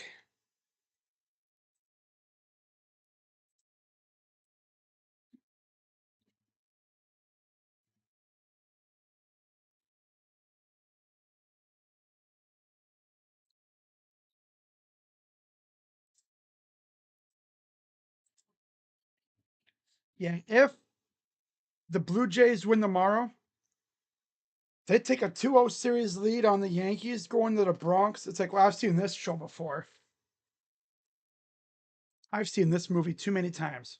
Yeah, if the Blue Jays win tomorrow, they take a 2-0 series lead on the Yankees going to the Bronx. It's like, well, I've seen this show before. I've seen this movie too many times.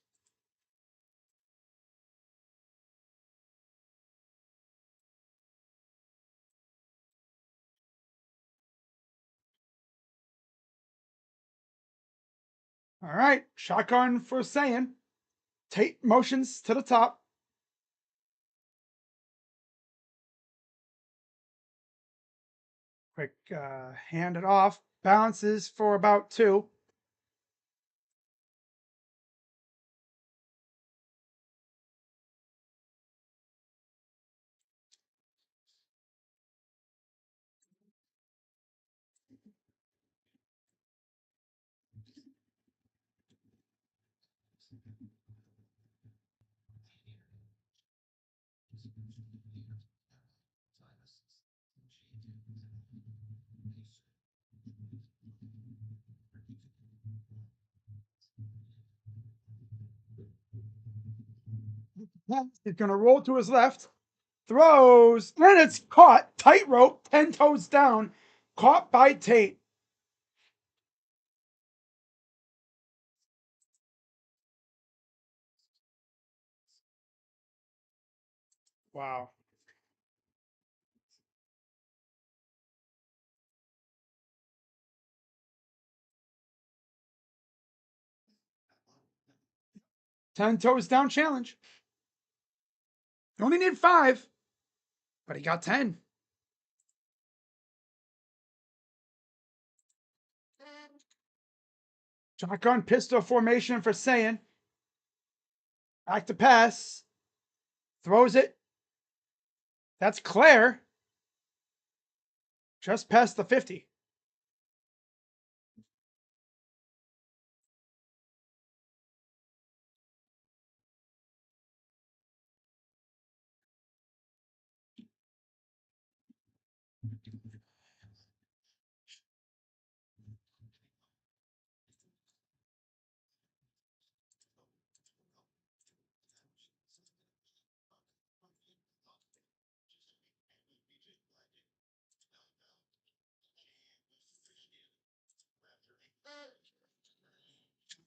All right, shotgun for Sayin. Tate motions to the top. Quick hand it off. Bounces for about 2. He's going to roll to his left. Throws. And it's caught. Tightrope. 10 toes down. Caught by Tate. Wow. Ten toes down challenge. You only need 5, but he got 10. Shotgun pistol formation for Sayin. Back to pass. Throws it. That's Claire. Just past the 50.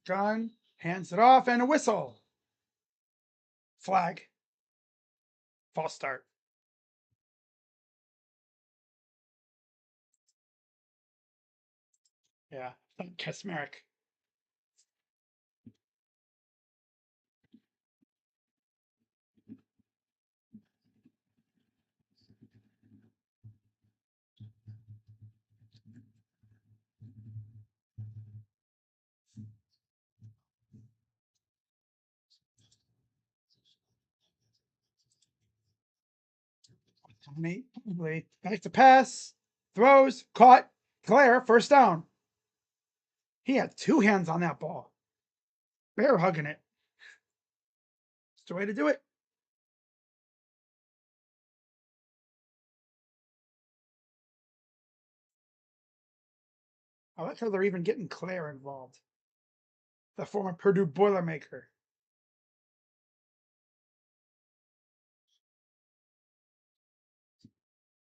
Gun hands it off and a whistle. Flag. False start. Yeah, Kasmeric. Back to pass. Throws. Caught. Claire. First down. He had two hands on that ball. Bear hugging it. It's the way to do it. I like how they're even getting Claire involved. The former Purdue Boilermaker.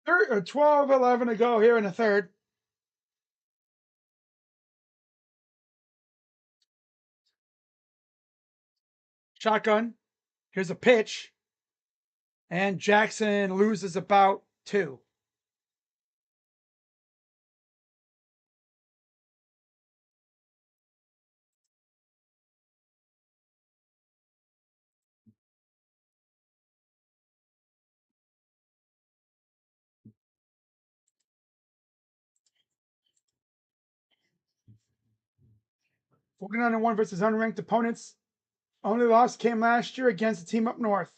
12-11 to go here in the third. Shotgun. Here's a pitch. And Jackson loses about 2. Walking on 1 versus unranked opponents. Only loss came last year against a team up north.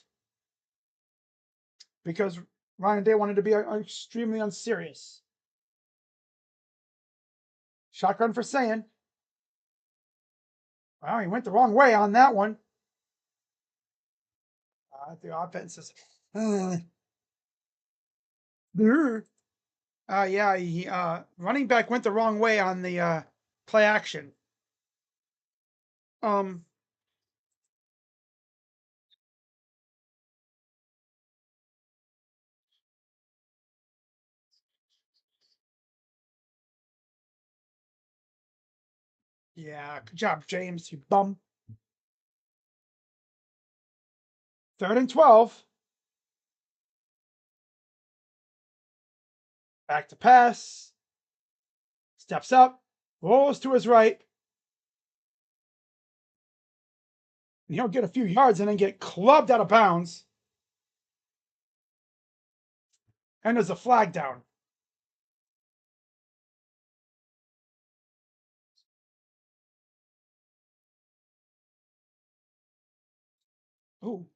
Because Ryan Day wanted to be extremely unserious. Shotgun for Saiyan. Well, he went the wrong way on that one. The offense is. Running back went the wrong way on the play action. Yeah, good job, James, you bum. 3rd and 12. Back to pass. Steps up. Rolls to his right. And he'll get a few yards and then get clubbed out of bounds. And there's a flag down. Ooh.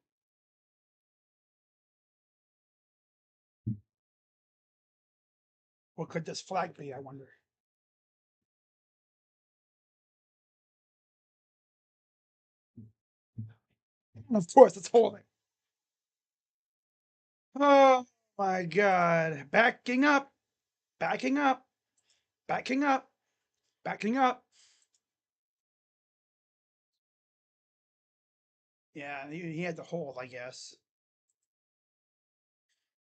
What could this flag be, I wonder? And of course, it's holding. Oh my God. Backing up. Backing up. Backing up. Backing up. Yeah, he had to hold, I guess.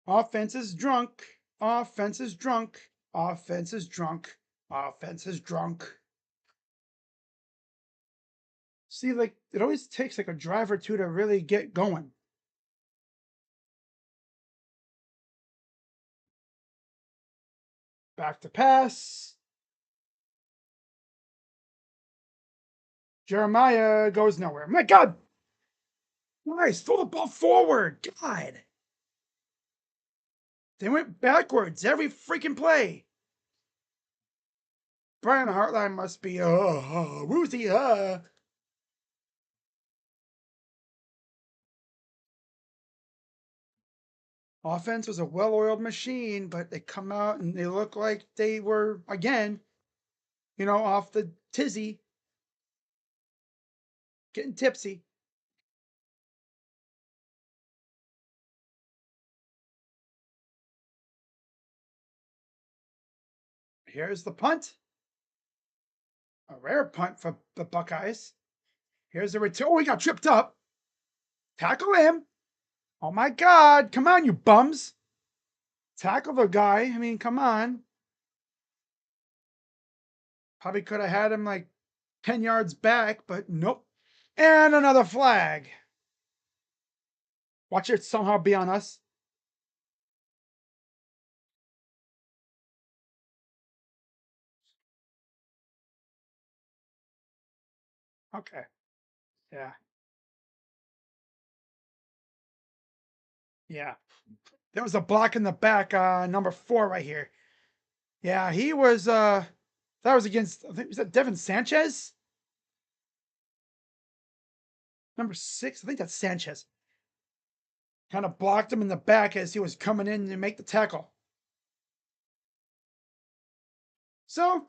Offense is drunk. Offense is drunk. Offense is drunk. Offense is drunk. See, like, it always takes like a drive or two to really get going. Back to pass. Jeremiah goes nowhere. My God! Nice. Throw the ball forward. God. They went backwards every freaking play. Brian Hartline must be woozy. Offense was a well-oiled machine, but they come out and they look like they were, again, off the tizzy, getting tipsy. Here's the punt. A rare punt for the Buckeyes. Here's the return. Oh, he got tripped up. Tackle him. Oh my God. Come on, you bums. Tackle the guy. I mean, come on. Probably could have had him like 10 yards back, but nope. And another flag. Watch it somehow be on us. Okay. Yeah. Yeah. There was a block in the back, number 4 right here. Yeah, he was that was against, I think, was that Devin Sanchez? Number 6, I think that's Sanchez. Kind of blocked him in the back as he was coming in to make the tackle. So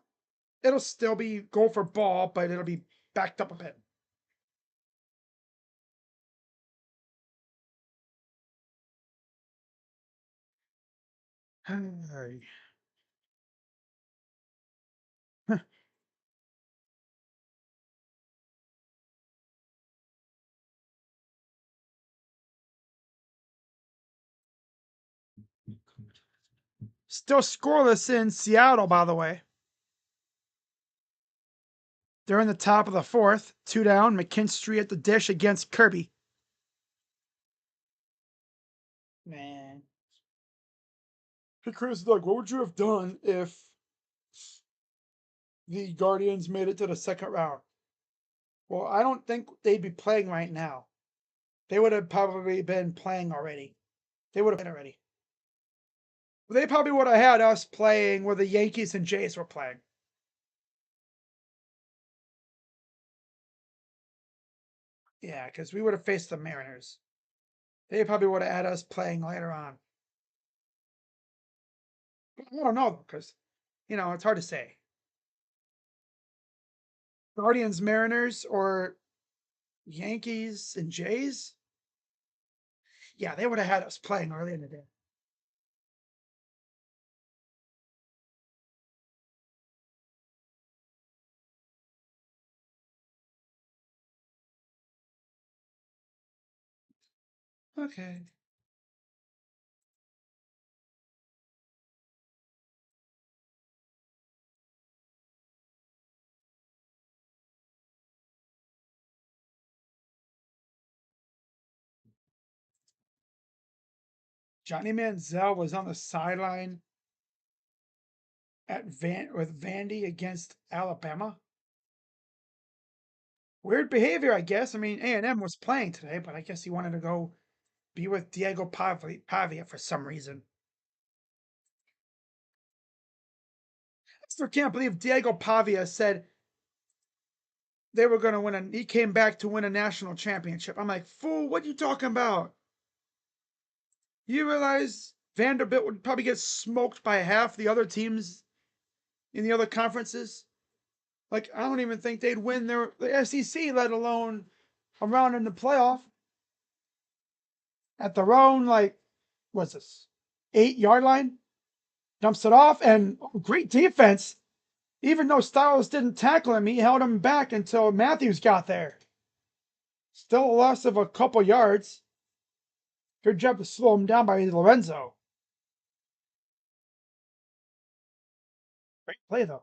it'll still be Gopher ball, but it'll be backed up a bit. Still scoreless in Seattle, by the way. They're in the top of the fourth. 2 down. McKinstry at the dish against Kirby. Man. Hey, Chris, Doug, what would you have done if the Guardians made it to the second round? Well, I don't think they'd be playing right now. They would have probably been playing already. They would have been already. They probably would have had us playing where the Yankees and Jays were playing. Yeah, because we would have faced the Mariners. They probably would have had us playing later on. I don't know, because, it's hard to say. Guardians, Mariners, or Yankees and Jays? Yeah, they would have had us playing early in the day. Okay. Johnny Manziel was on the sideline with Vandy against Alabama. Weird behavior, I guess. I mean, A&M was playing today, but I guess he wanted to go be with Diego Pavia for some reason. I still can't believe Diego Pavia said they were going to win. He came back to win a national championship. I'm like, fool, what are you talking about? You realize Vanderbilt would probably get smoked by half the other teams in the other conferences? Like, I don't even think they'd win the SEC, let alone a round in the playoff. At their own, like, what's this, 8-yard line? Dumps it off, and great defense. Even though Styles didn't tackle him, he held him back until Matthews got there. Still a loss of a couple yards. Good job to slow him down by Lorenzo. Great play, though.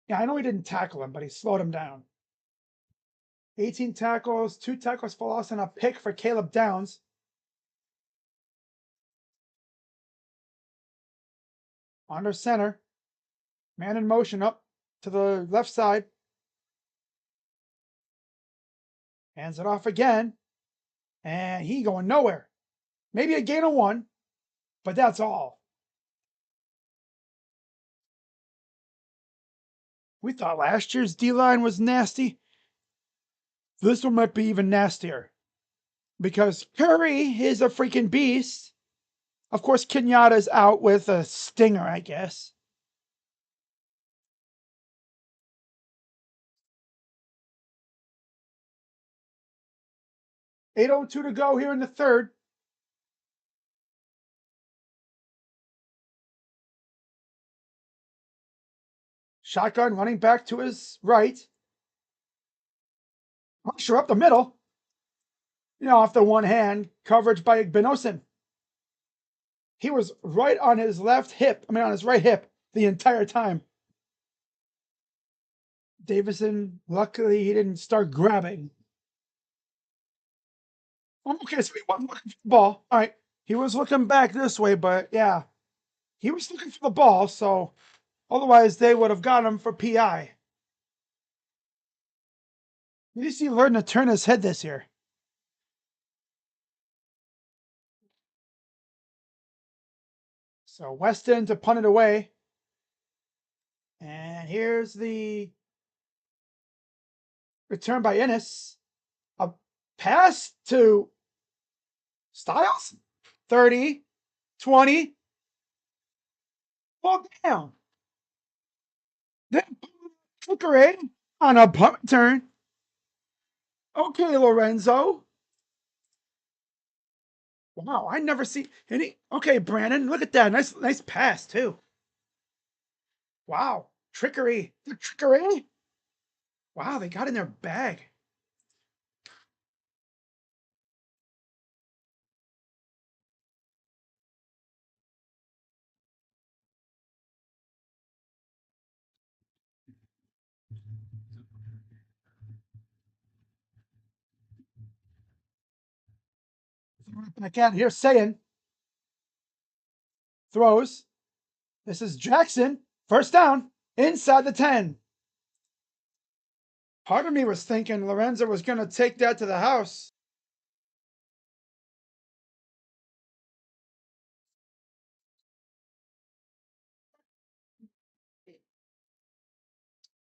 Yeah, I know he didn't tackle him, but he slowed him down. 18 tackles, 2 tackles for loss, and a pick for Caleb Downs. Under center. Man in motion up to the left side. Hands it off again. And he going nowhere. Maybe a gain of 1, but that's all. We thought last year's D-line was nasty. This one might be even nastier. Because Curry is a freaking beast. Of course, Kenyatta's out with a stinger, I guess. .802 to go here in the third. Shotgun running back to his right. Rusher up the middle. Off the one hand, coverage by Benosin. He was right on his on his right hip the entire time. Davison, luckily, he didn't start grabbing. Okay, so he wasn't looking for the ball. All right, he was looking back this way, but yeah, he was looking for the ball, so otherwise they would have got him for PI. At least he learned to turn his head this year. So Weston to punt it away. And here's the return by Ennis. A pass to Styles? 30, 20. Well, damn. Then trickery on a punt return. Okay, Lorenzo. Wow, I never see any. Okay, Brandon, look at that. Nice pass, too. Wow. Trickery. The trickery. Wow, they got in their bag. Back out here saying throws. This is Jackson. First down. Inside the 10. Part of me was thinking Lorenzo was going to take that to the house.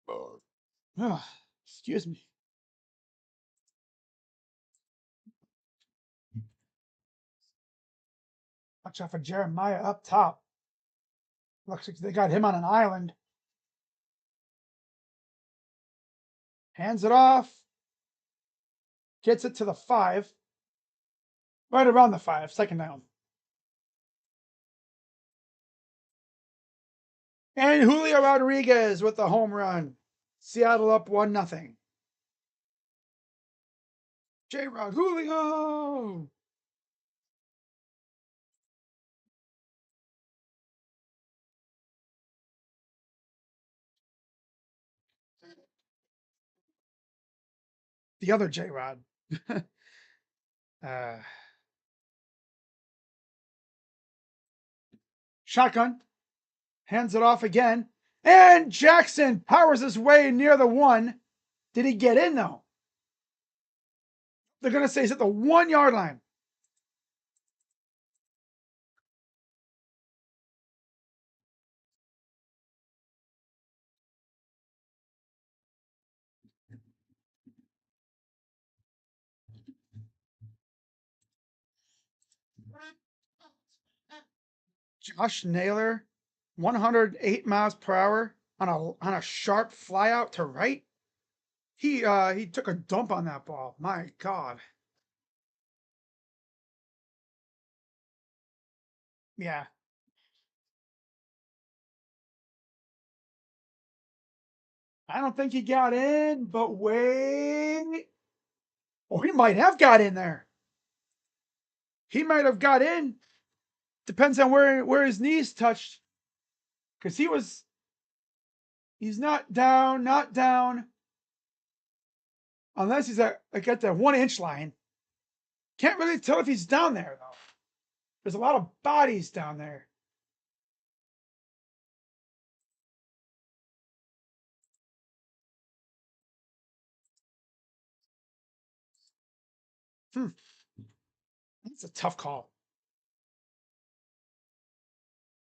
Oh, excuse me. Watch out for Jeremiah up top. Looks like they got him on an island. Hands it off. Gets it to the 5. Right around the 5. Second down. And Julio Rodriguez with the home run. Seattle up 1-0. J-Rod Julio. The other J-Rod. Shotgun. Hands it off again. And Jackson powers his way near the 1. Did he get in, though? They're going to say he's at the 1-yard line. Josh Naylor, 108 miles per hour on a sharp flyout to right. He took a dump on that ball. My God. Yeah. I don't think he got in, but wait. Oh, he might have got in there. He might have got in. Depends on where his knees touched. Because he's not down. Unless he's at the 1-inch line. Can't really tell if he's down there, though. There's a lot of bodies down there. That's a tough call.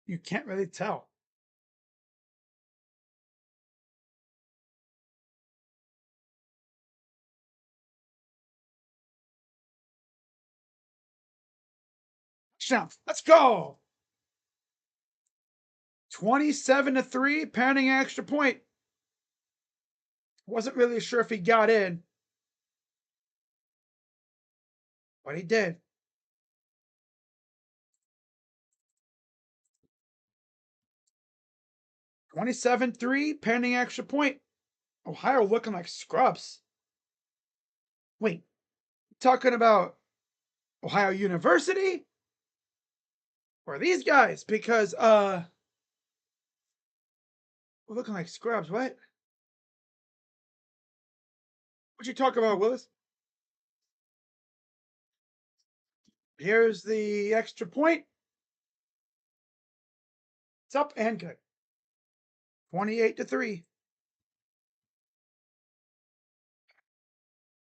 You can't really tell. Touchdown. Let's go. 27-3, pounding extra point. Wasn't really sure if he got in, but he did. 27-3, pending extra point. Ohio looking like scrubs. Wait, talking about Ohio University? Or these guys? Because we're looking like scrubs. What you talk about, Willis? Here's the extra point. It's up and good. 28-3.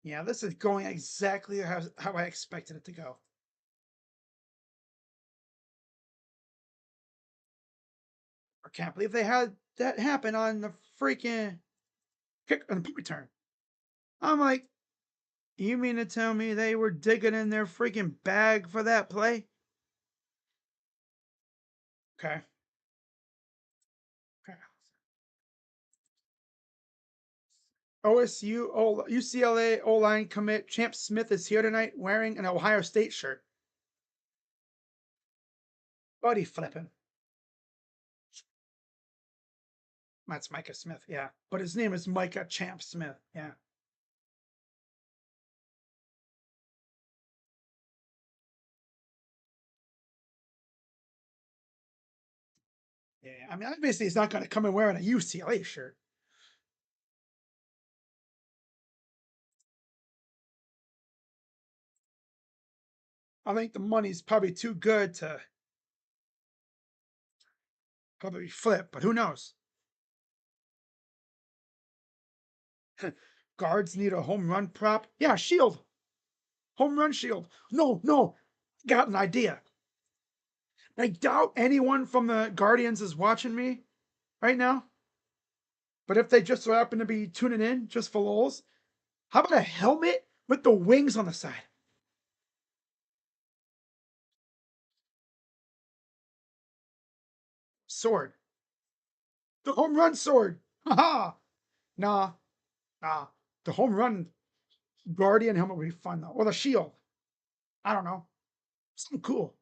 Yeah, this is going exactly how I expected it to go. I can't believe they had that happen on the freaking kick on the punt return. I'm like, You mean to tell me they were digging in their freaking bag for that play? Okay. Okay. UCLA O-line commit Champ Smith is here tonight wearing an Ohio State shirt. Buddy flipping. That's Micah Smith, yeah. But his name is Micah Champ Smith, yeah. Yeah, I mean, obviously he's not going to come in wearing a UCLA shirt. I think the money's probably too good to probably flip, but who knows? Guards need a home run prop. Yeah, shield. Home run shield. No, no. Got an idea. I doubt anyone from the Guardians is watching me right now. But if they just so happen to be tuning in just for lulz, how about a helmet with the wings on the side? Sword. The home run sword. Haha. Nah, nah. The home run Guardian helmet would be fun though. Or the shield. I don't know. Something cool.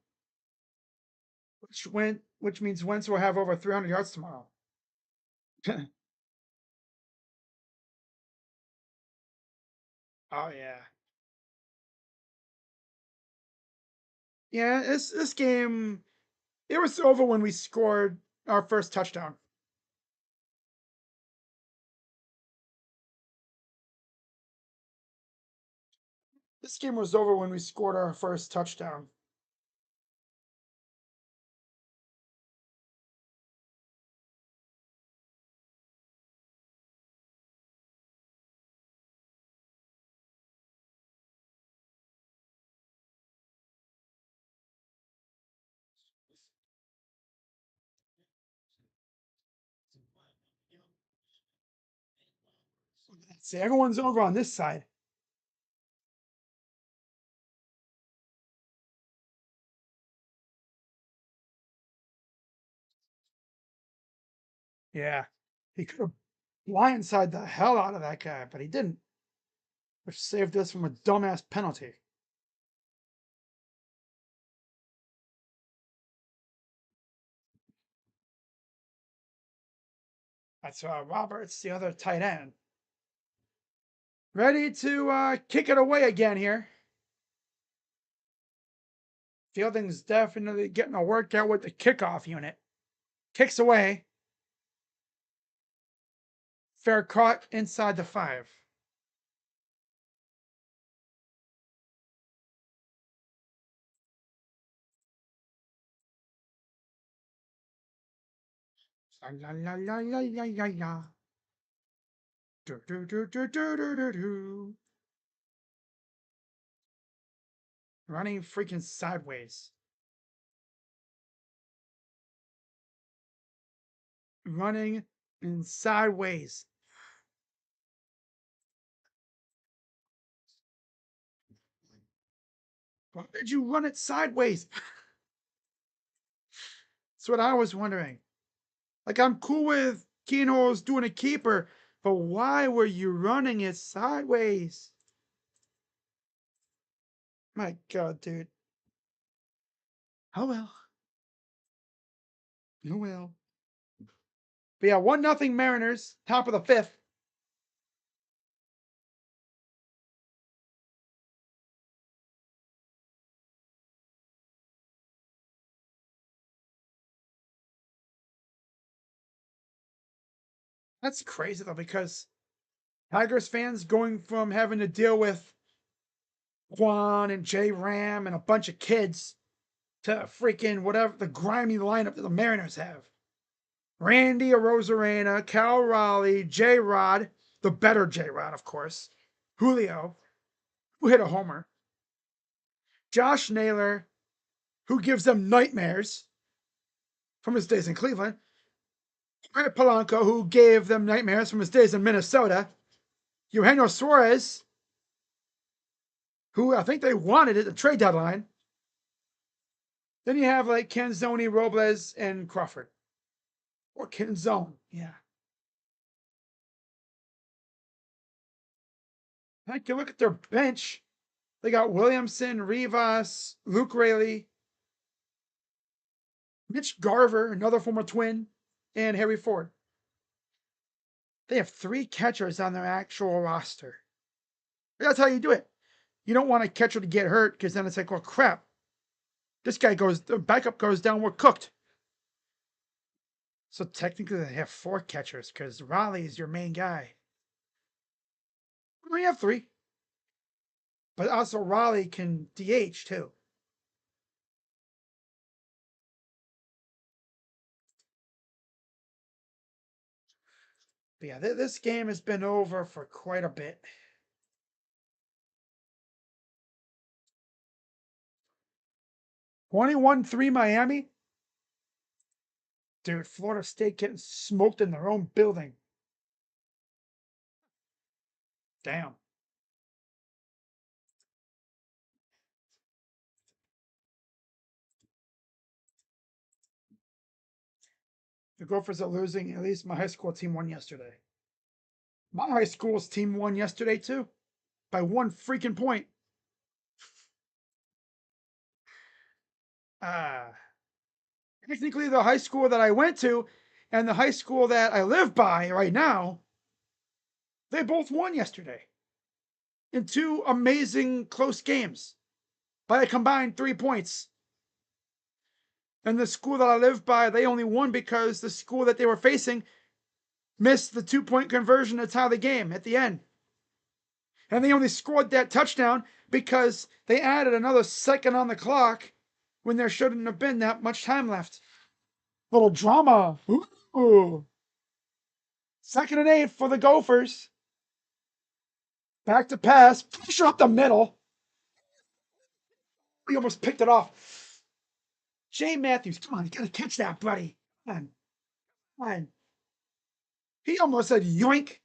Which means Wentz will have over 300 yards tomorrow. Oh yeah. Yeah, this game it was over when we scored our first touchdown. This game was over when we scored our first touchdown. See, everyone's over on this side. Yeah. He could have blindsided the hell out of that guy, but he didn't, which saved us from a dumbass penalty. That's Roberts, the other tight end. Ready to kick it away again here. Fielding's definitely getting a workout with the kickoff unit. Kicks away. Fair caught inside the 5. La la la la la la la. Do, do, do, do, do, do, do, do. Running freaking sideways. Running in sideways. Why did you run it sideways? That's what I was wondering. Like, I'm cool with Keno's doing a keeper, but why were you running it sideways? My God, dude. Oh well. Oh well. But yeah, 1-0 Mariners, top of the 5th. That's crazy though, because Tigers fans going from having to deal with Juan and J Ram and a bunch of kids to freaking whatever the grimy lineup that the Mariners have. Randy Arozarena, Cal Raleigh, J Rod, the better J Rod, of course, Julio, who hit a homer, Josh Naylor, who gives them nightmares from his days in Cleveland, Grant Polanco, who gave them nightmares from his days in Minnesota, Eugenio Suarez, who I think they wanted at the trade deadline. Then you have like Canzoni, Robles, and Crawford. Or Canzone, yeah. Heck, you look at their bench. They got Williamson, Rivas, Luke Rayleigh, Mitch Garver, another former Twin, and Harry Ford. They have 3 catchers on their actual roster. That's how you do it. You don't want a catcher to get hurt because then it's like, well, crap. This guy goes, the backup goes down, we're cooked. So technically they have 4 catchers because Raleigh is your main guy. We have 3. But also Raleigh can DH too. But yeah, this game has been over for quite a bit. 21-3 Miami. Dude, Florida State getting smoked in their own building. Damn. The Gophers are losing. At least my high school team won yesterday. My high school's team won yesterday too. By 1 freaking point. Technically the high school that I went to and the high school that I live by right now, they both won yesterday. In 2 amazing close games. By a combined 3 points. And the school that I live by, they only won because the school that they were facing missed the 2-point conversion to tie the game at the end. And they only scored that touchdown because they added another second on the clock when there shouldn't have been that much time left. Little drama. Ooh. 2nd and 8 for the Gophers. Back to pass. Pressure up the middle. He almost picked it off. Jay Matthews, come on, you gotta catch that, buddy. Come on. Come on. He almost said yoink.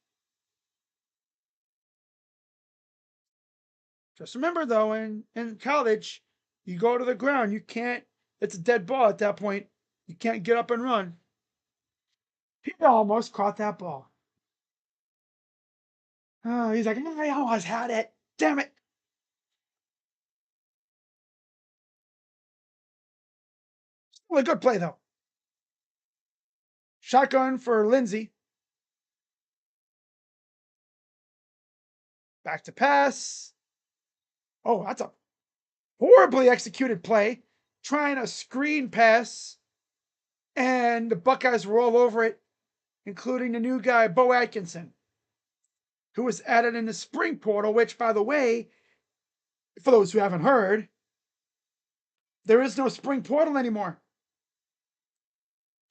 Just remember, though, in college, you go to the ground. You can't, it's a dead ball at that point. You can't get up and run. He almost caught that ball. Oh, he's like, I almost had it. Damn it. Still a good play, though. Shotgun for Lindsay. Back to pass. Oh, that's a horribly executed play. Trying a screen pass. And the Buckeyes roll over it, including the new guy, Bo Atkinson, who was added in the spring portal, which, by the way, for those who haven't heard, there is no spring portal anymore.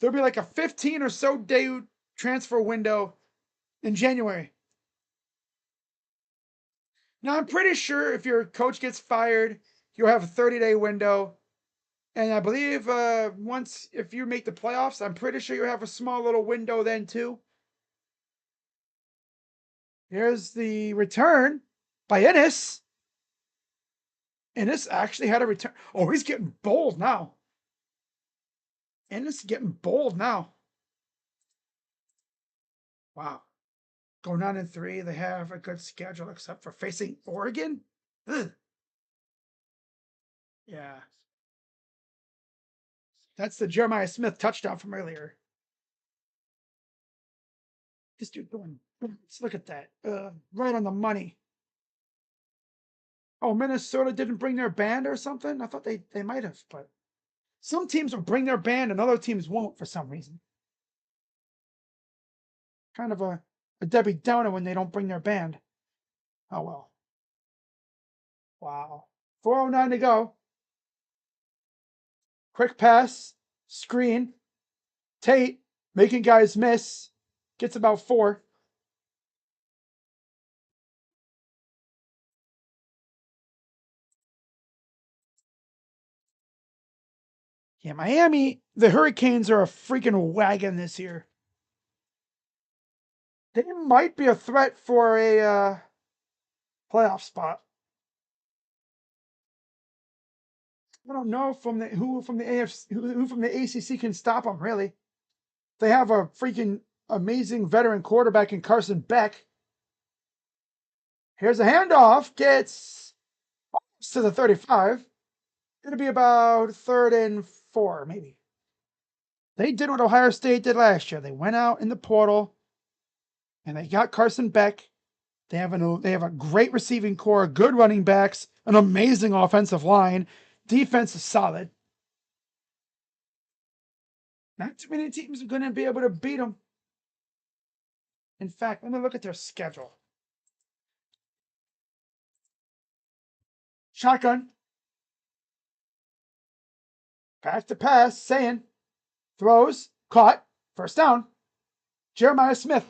There'll be like a 15 or so day transfer window in January. Now, I'm pretty sure if your coach gets fired, you'll have a 30-day window. And I believe once, if you make the playoffs, I'm pretty sure you have a small little window then too. Here's the return by Ennis. Ennis actually had a return. Oh, he's getting bold now. Ennis is getting bold now. Wow. Go 9-3. They have a good schedule except for facing Oregon. Ugh. Yeah. That's the Jeremiah Smith touchdown from earlier. This dude going. Let's look at that. Right on the money. Oh, Minnesota didn't bring their band or something? I thought they might have, but some teams will bring their band and other teams won't for some reason. Kind of a Debbie Downer when they don't bring their band. Oh well. Wow. 4:09 to go. Quick pass. Screen. Tate making guys miss. Gets about 4. Yeah, Miami, the Hurricanes are a freaking wagon this year. They might be a threat for a playoff spot. I don't know who from the AFC who from the ACC can stop them. Really, they have a freaking amazing veteran quarterback in Carson Beck. Here's a handoff. Gets to the 35. It'll be about 3rd and 4, maybe. They did what Ohio State did last year. They went out in the portal and they got Carson Beck. They have a great receiving core, good running backs, an amazing offensive line. Defense is solid. Not too many teams are going to be able to beat them. In fact, let me look at their schedule. Shotgun. Pass to pass. Saying. Throws. Caught. First down. Jeremiah Smith.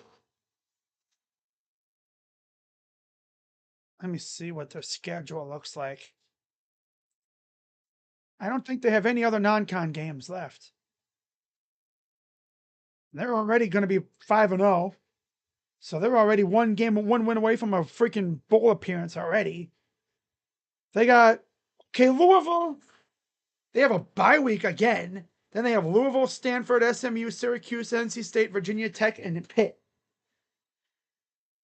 Let me see what their schedule looks like. I don't think they have any other non-con games left. They're already going to be 5-0. So they're already one win away from a freaking bowl appearance already. They got, Louisville. They have a bye week again. Then they have Louisville, Stanford, SMU, Syracuse, NC State, Virginia Tech, and Pitt.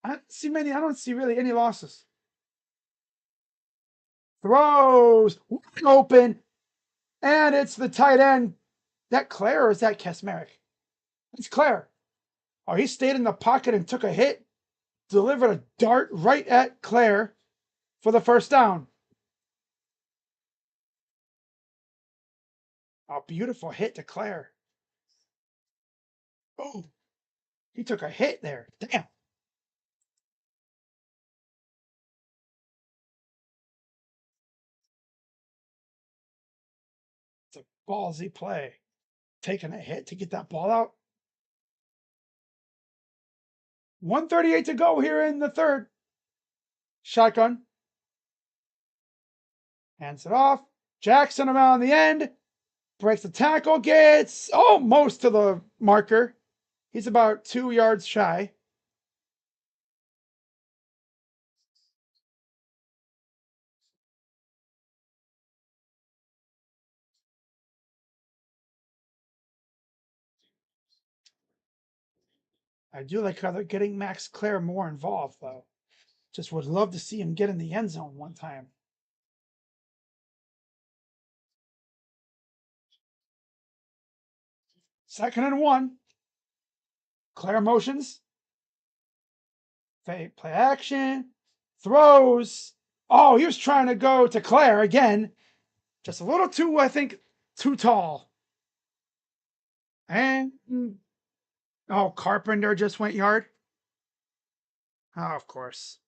I don't see really any losses. Throws open, and it's the tight end. That Claire or is that Kesmerick? It's Claire. Oh, he stayed in the pocket and took a hit. Delivered a dart right at Claire for the first down. A beautiful hit to Claire. Oh, he took a hit there. Damn. It's a ballsy play. Taking a hit to get that ball out. 1:38 to go here in the third. Shotgun. Hands it off. Jackson around the end. Breaks the tackle. Gets almost to the marker. He's about 2 yards shy. I do like how they're getting Max Clare more involved, though. Just would love to see him get in the end zone one time. 2nd and 1. Claire motions. Play action. Throws. Oh, he was trying to go to Claire again. Just a little too, I think, too tall. And, Carpenter just went yard. Oh, of course.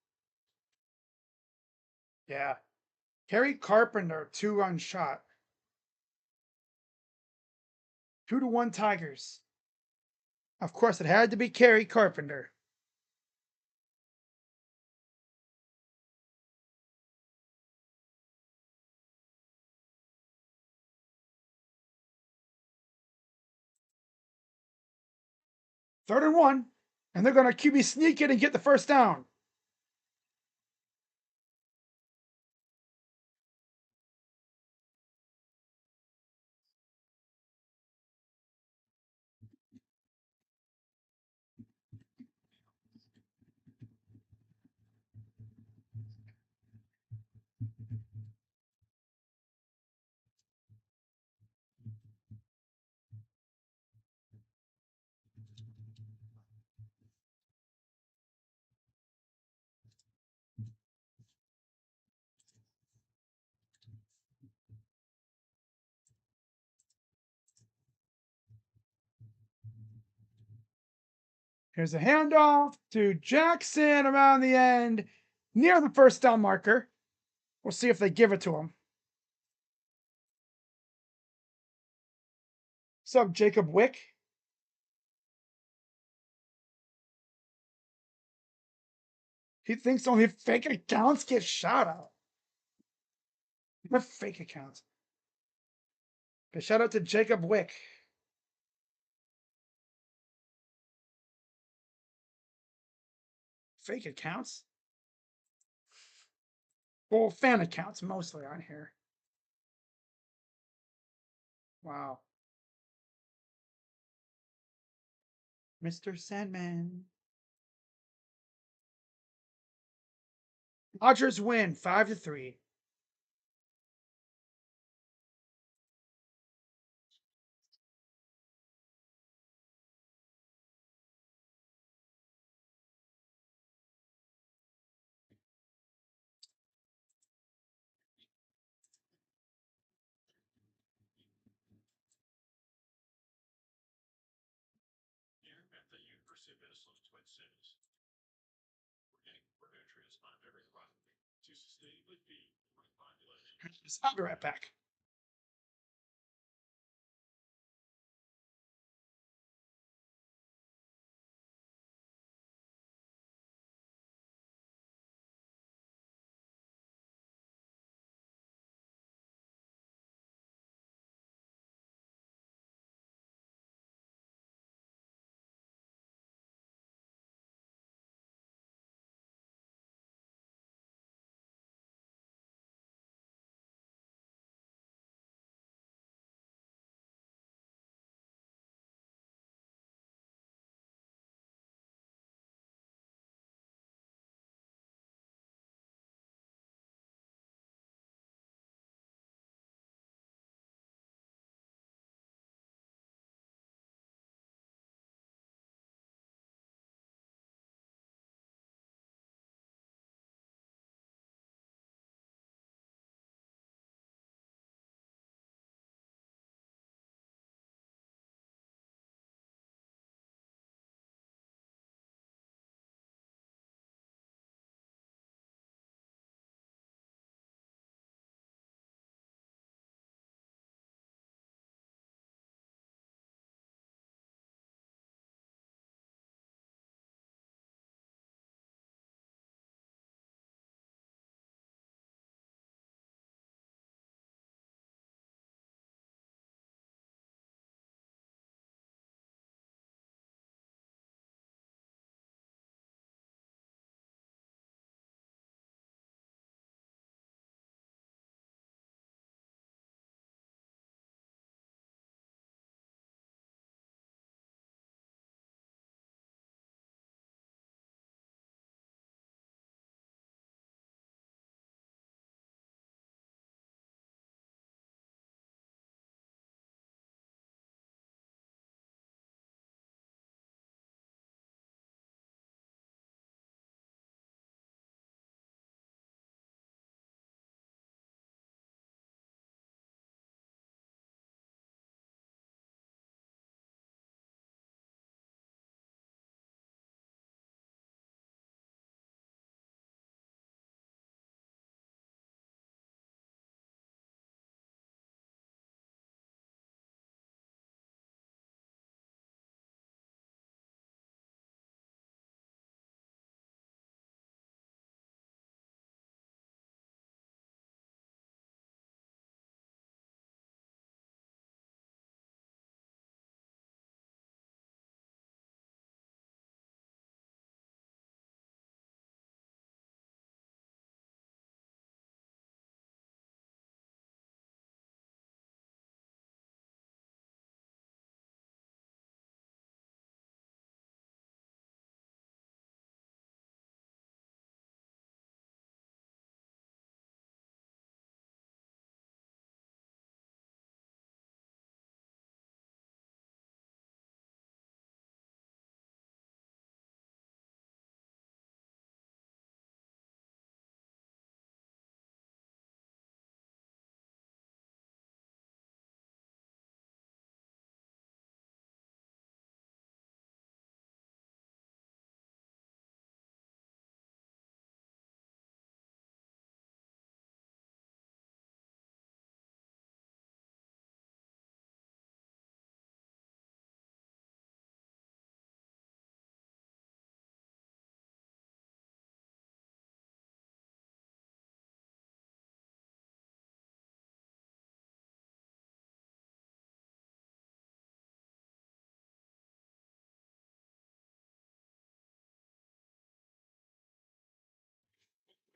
Yeah. Harry Carpenter, 2-run shot. 2-1 Tigers. Of course, it had to be Kerry Carpenter. Third and 1. And they're going to QB sneak it and get the first down. Here's a handoff to Jackson around the end, near the first down marker. We'll see if they give it to him. What's up, Jacob Wick? He thinks only fake accounts get shout out. What fake accounts? But shout out to Jacob Wick. Fake accounts? Well, fan accounts mostly on here. Wow. Mr. Sandman. Dodgers win 5-3. I'll be right back.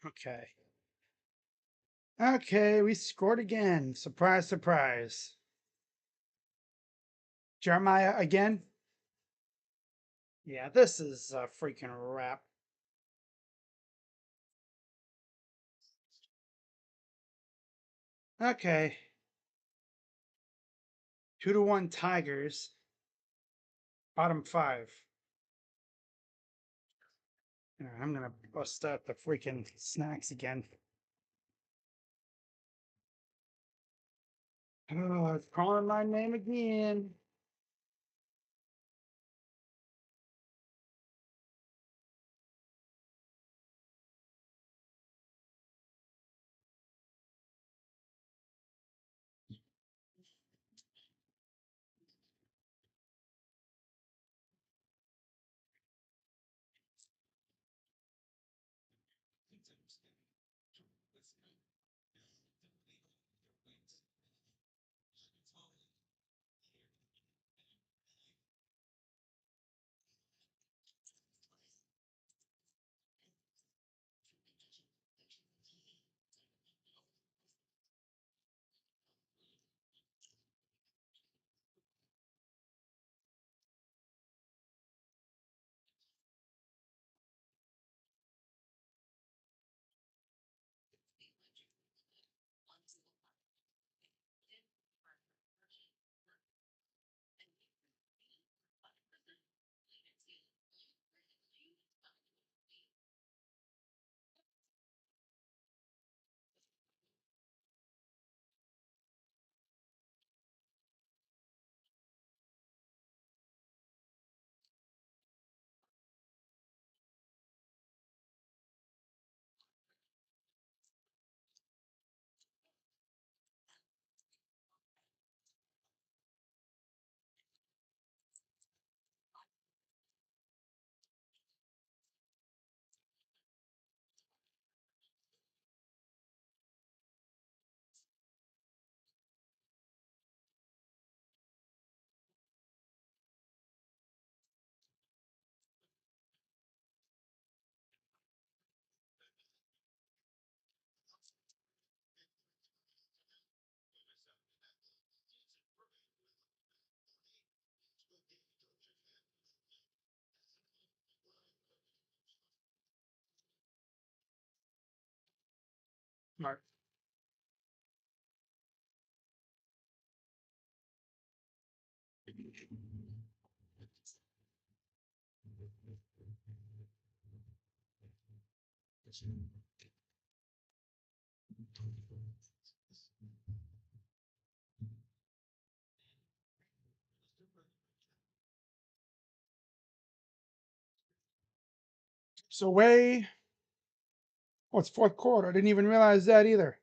Okay. Okay, we scored again. Surprise, surprise. Jeremiah again. Yeah, this is a freaking wrap. Okay. 2-1 Tigers. Bottom 5. I'm gonna bust out the freaking snacks again. Oh, it's calling my name again. Mark. So oh, it's fourth quarter. I didn't even realize that either.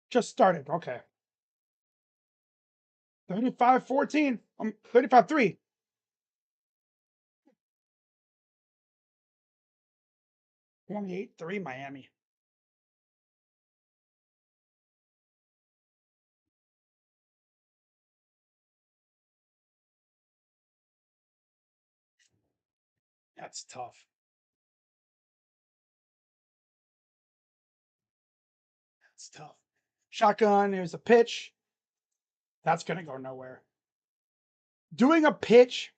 Just started. Okay. 35-14. 35-3. 28-3 Miami. That's tough. That's tough. Shotgun, there's a pitch. That's going to go nowhere. Doing a pitch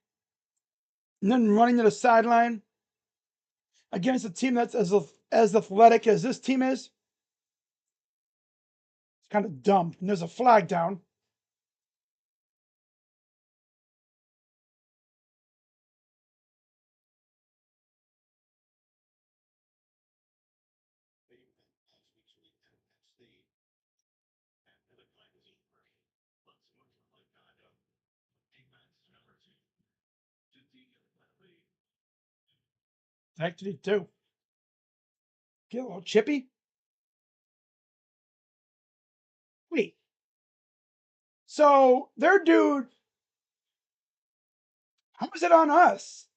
and then running to the sideline against a team that's as athletic as this team is, it's kind of dumb. And there's a flag down. Heck did he do? Get a little chippy? Wait. So their dude, how is it on us?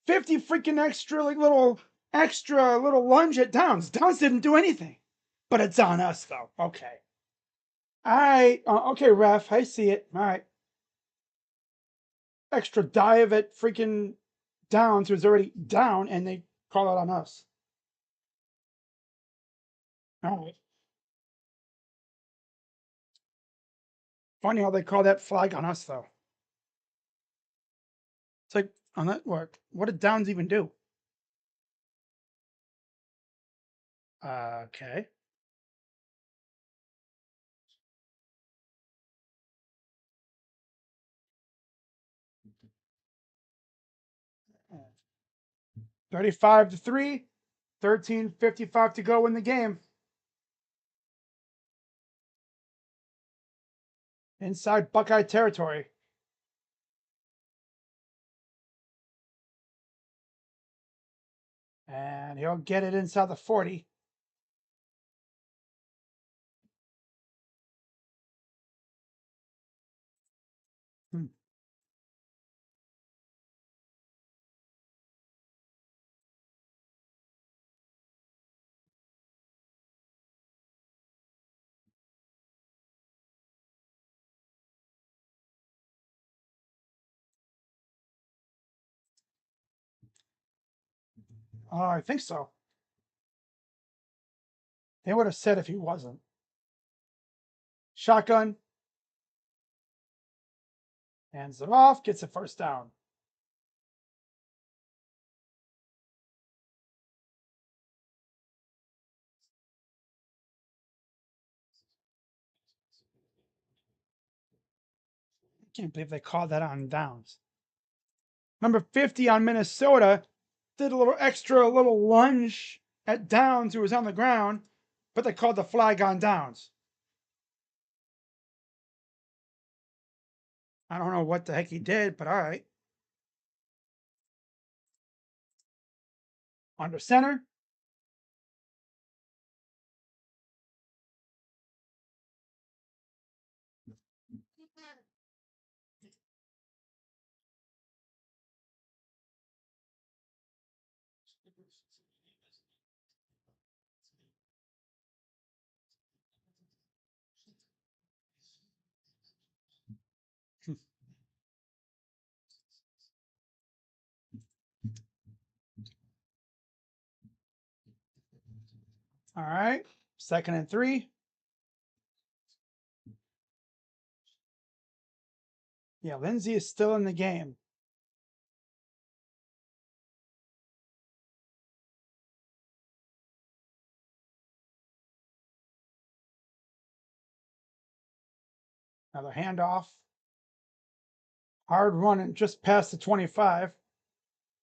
50 freaking extra little lunge at Downs. Downs didn't do anything. But it's on us though. Okay. Okay, ref, I see it. All right. Extra dive at freaking Downs, who's already down, and they call it on us. All right. Funny how they call that flag on us, though. It's like, on that, what did downs even do? Okay. Uh, 35-3, 13:55 to go in the game. Inside Buckeye territory. And he'll get it inside the 40. Hmm. Oh, I think so. They would have said if he wasn't. Shotgun. Hands it off. Gets a first down. I can't believe they called that on downs. Number 50 on Minnesota did a little lunge at downs who was on the ground, but they called the flag on downs. I don't know what the heck he did, but all right. Under center. All right. 2nd and 3. Yeah, Lindsay is still in the game. Another handoff. Hard running just past the 25.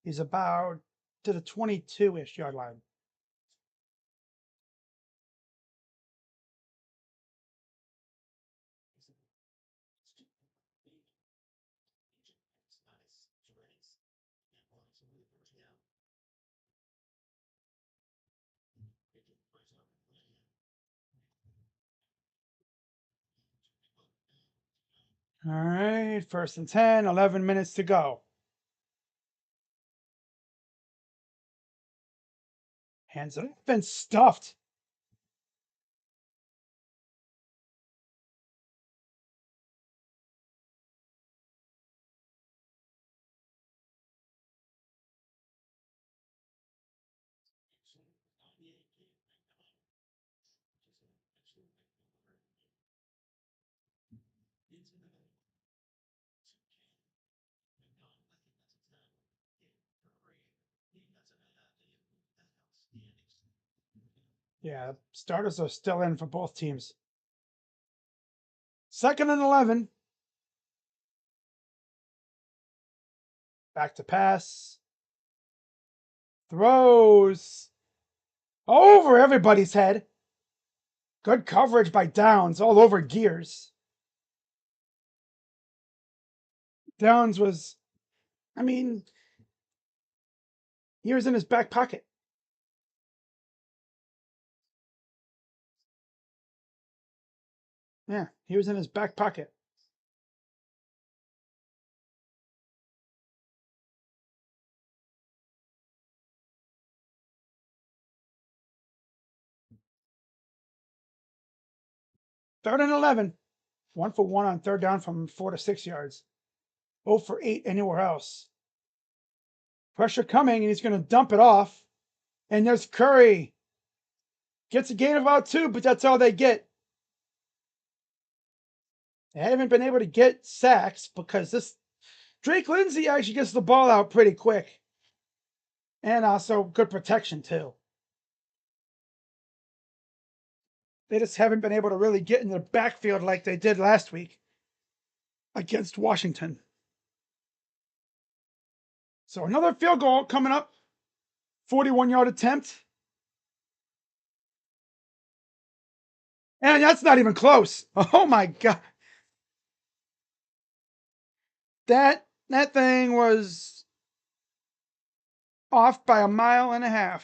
He's about to the 22-ish yard line. All right, 1st and 10, 11 minutes to go. Hands it up and stuffed. Yeah, starters are still in for both teams. 2nd and 11. Back to pass. Throws over everybody's head. Good coverage by Downs all over Gears. Downs was, I mean, he was in his back pocket. Yeah, he was in his back pocket. Third and 11. 1 for 1 on 3rd down from 4 to 6 yards. 0 for 8 anywhere else. Pressure coming, and he's going to dump it off. And there's Curry. Gets a gain of about 2, but that's all they get. They haven't been able to get sacks because this Drake Lindsay actually gets the ball out pretty quick. And also good protection, too. They just haven't been able to really get in the backfield like they did last week against Washington. So another field goal coming up. 41-yard attempt. And that's not even close. Oh my God. That thing was off by 1.5 miles.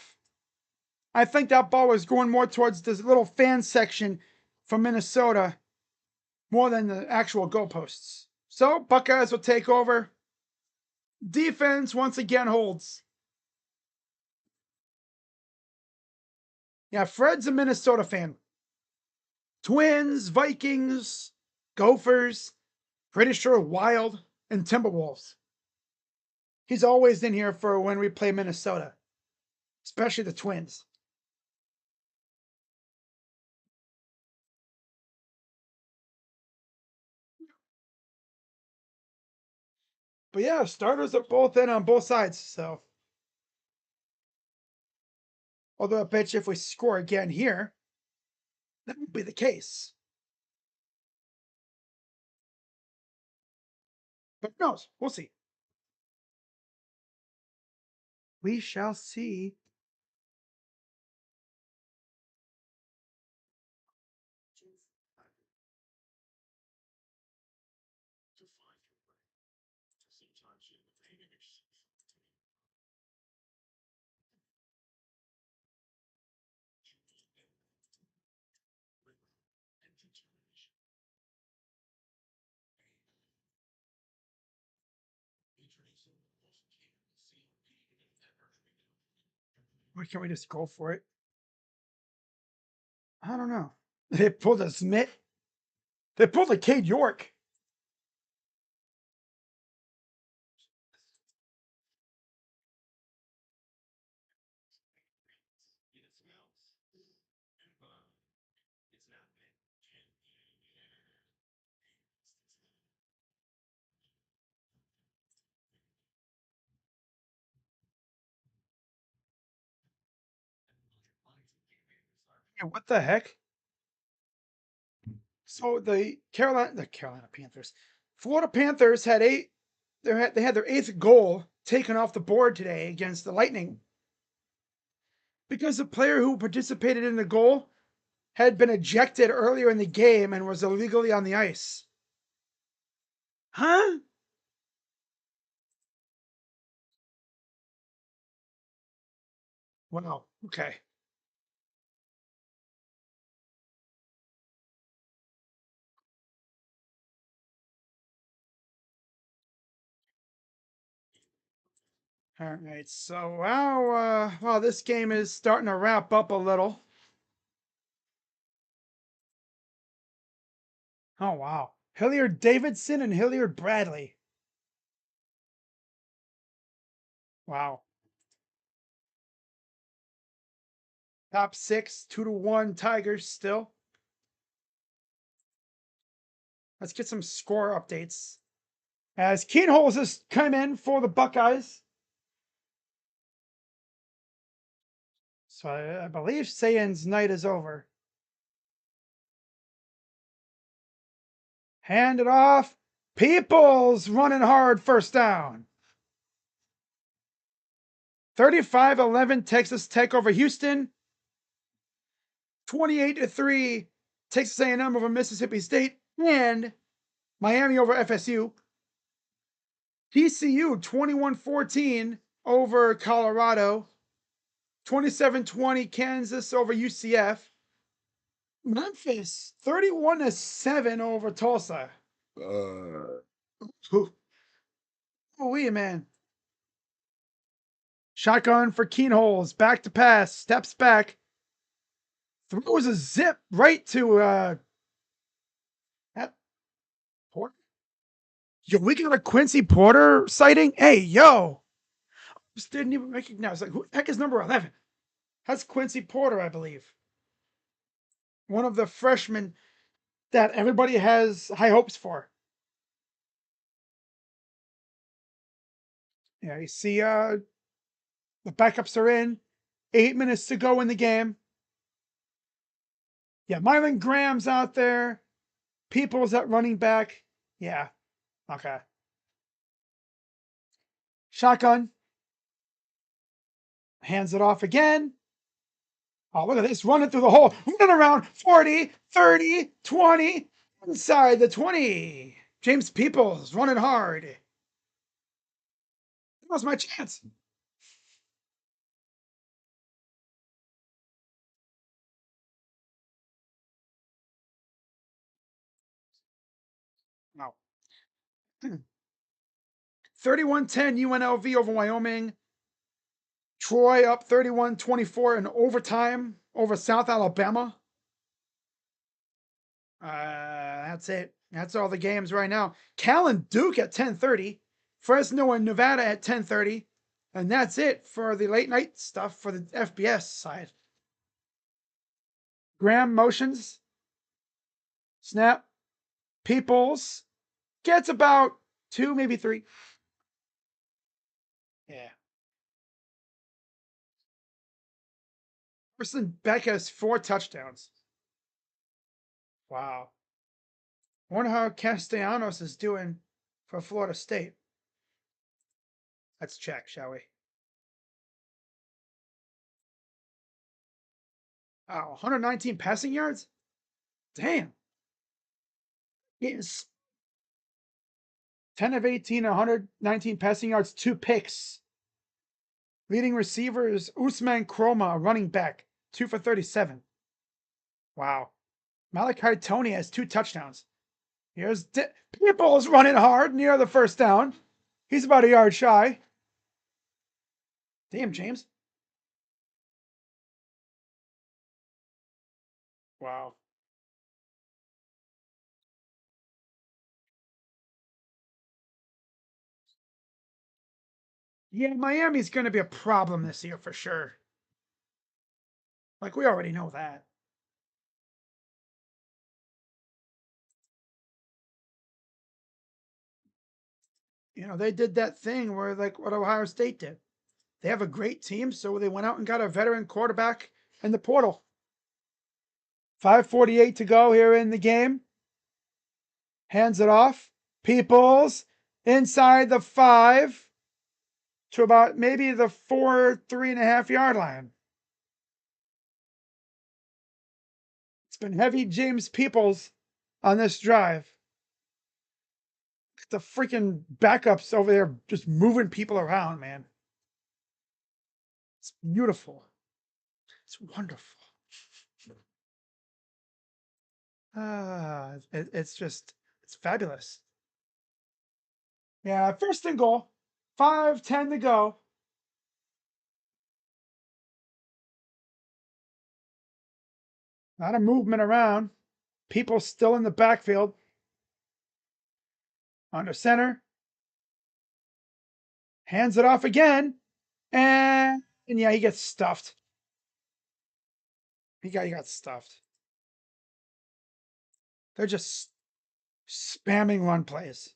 I think that ball was going more towards this little fan section from Minnesota more than the actual goalposts. So Buckeyes will take over. Defense once again holds. Yeah, Fred's a Minnesota fan. Twins, Vikings, Gophers, pretty sure Wild, and Timberwolves. He's always in here for when we play Minnesota, especially the Twins. But yeah, starters are both in on both sides. So, although I bet you if we score again here, that won't be the case. But who knows? We'll see. We shall see. Why can't we just go for it? I don't know. They pulled a Smith. They pulled a Cade York. Yeah, what the heck? So the Carolina Panthers, Florida Panthers had they had their 8th goal taken off the board today against the Lightning because the player who participated in the goal had been ejected earlier in the game and was illegally on the ice. Huh? Wow. Okay. All right. So wow, this game is starting to wrap up a little. Oh wow. Hilliard Davidson and Hilliard Bradley. Wow. Top 6, 2-1 Tigers still. Let's get some score updates. As Keenholz has come in for the Buckeyes. So I believe Sayan's night is over. Hand it off. Peoples running hard, first down. 35-11 Texas Tech over Houston. 28-3 Texas A&M over Mississippi State. And Miami over FSU. TCU 21-14 over Colorado. 27-20 Kansas over UCF. Memphis 31-7 over Tulsa. Oh, man. Shotgun for Keenholz. Back to pass. Steps back. Throws a zip right to that Porter. Yo, we got a Quincy Porter sighting. Hey, yo. Just didn't even recognize. Like, who the heck is number 11? That's Quincy Porter, I believe. One of the freshmen. that everybody has high hopes for. Yeah, you see the backups are in. 8 minutes to go in the game. Yeah, Mylan Graham's out there. People's at running back. Yeah. Okay. Shotgun. Hands it off again. Oh, look at this. Running through the hole. Running around 40, 30, 20. Inside the 20. James Peoples running hard. That was my chance. No. 31-10 UNLV over Wyoming. Troy up 31-24 in overtime over South Alabama. That's it. That's all the games right now. Cal and Duke at 10:30. Fresno and Nevada at 10:30. And that's it for the late night stuff for the FBS side. Graham motions. Snap. Peoples gets about 2, maybe 3. Yeah. Carson Beck has 4 touchdowns. Wow. I wonder how Castellanos is doing for Florida State. Let's check, shall we? Oh, 119 passing yards? Damn. Yes. 10 of 18, 119 passing yards, 2 picks. Leading receivers, Usman Kroma, running back, 2 for 37. Wow. Malachi Tony has 2 touchdowns. Here's Peoples running hard near the first down. He's about a yard shy. Damn, James. Wow. Yeah, Miami's going to be a problem this year for sure. Like, we already know that. You know, they did that thing where, like, what Ohio State did. They have a great team, so they went out and got a veteran quarterback in the portal. 5:48 to go here in the game. Hands it off. Peoples inside the 5 to about maybe the 4, 3.5 yard line. It's been heavy James Peoples on this drive. The freaking backups over there just moving people around, man. It's beautiful. It's wonderful. It's just, it's fabulous. Yeah, first and goal. 5:10 to go. A lot of movement around. People still in the backfield. Under center. Hands it off again. And yeah, he gets stuffed. He got stuffed. They're just spamming run plays.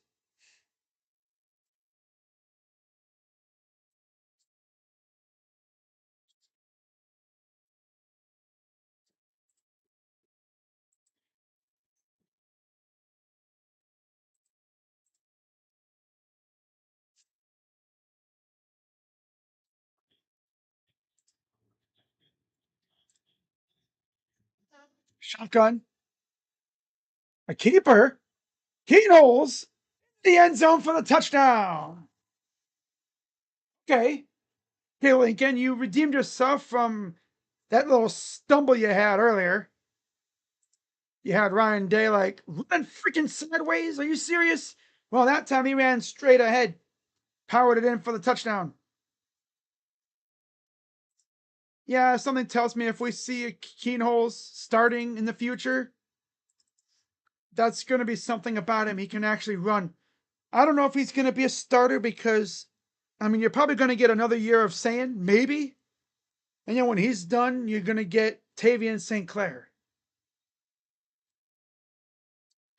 Shotgun. A keeper. Keen holes. The end zone for the touchdown. Okay. Okay, Lincoln, you redeemed yourself from that little stumble you had earlier. You had Ryan Day like run freaking sideways. Are you serious? Well, that time he ran straight ahead, powered it in for the touchdown. Yeah, something tells me if we see Keenholes starting in the future, that's going to be something about him. He can actually run. I don't know if he's going to be a starter because, I mean, you're probably going to get another year of saying maybe. And then when he's done, you're going to get Tavian St. Clair.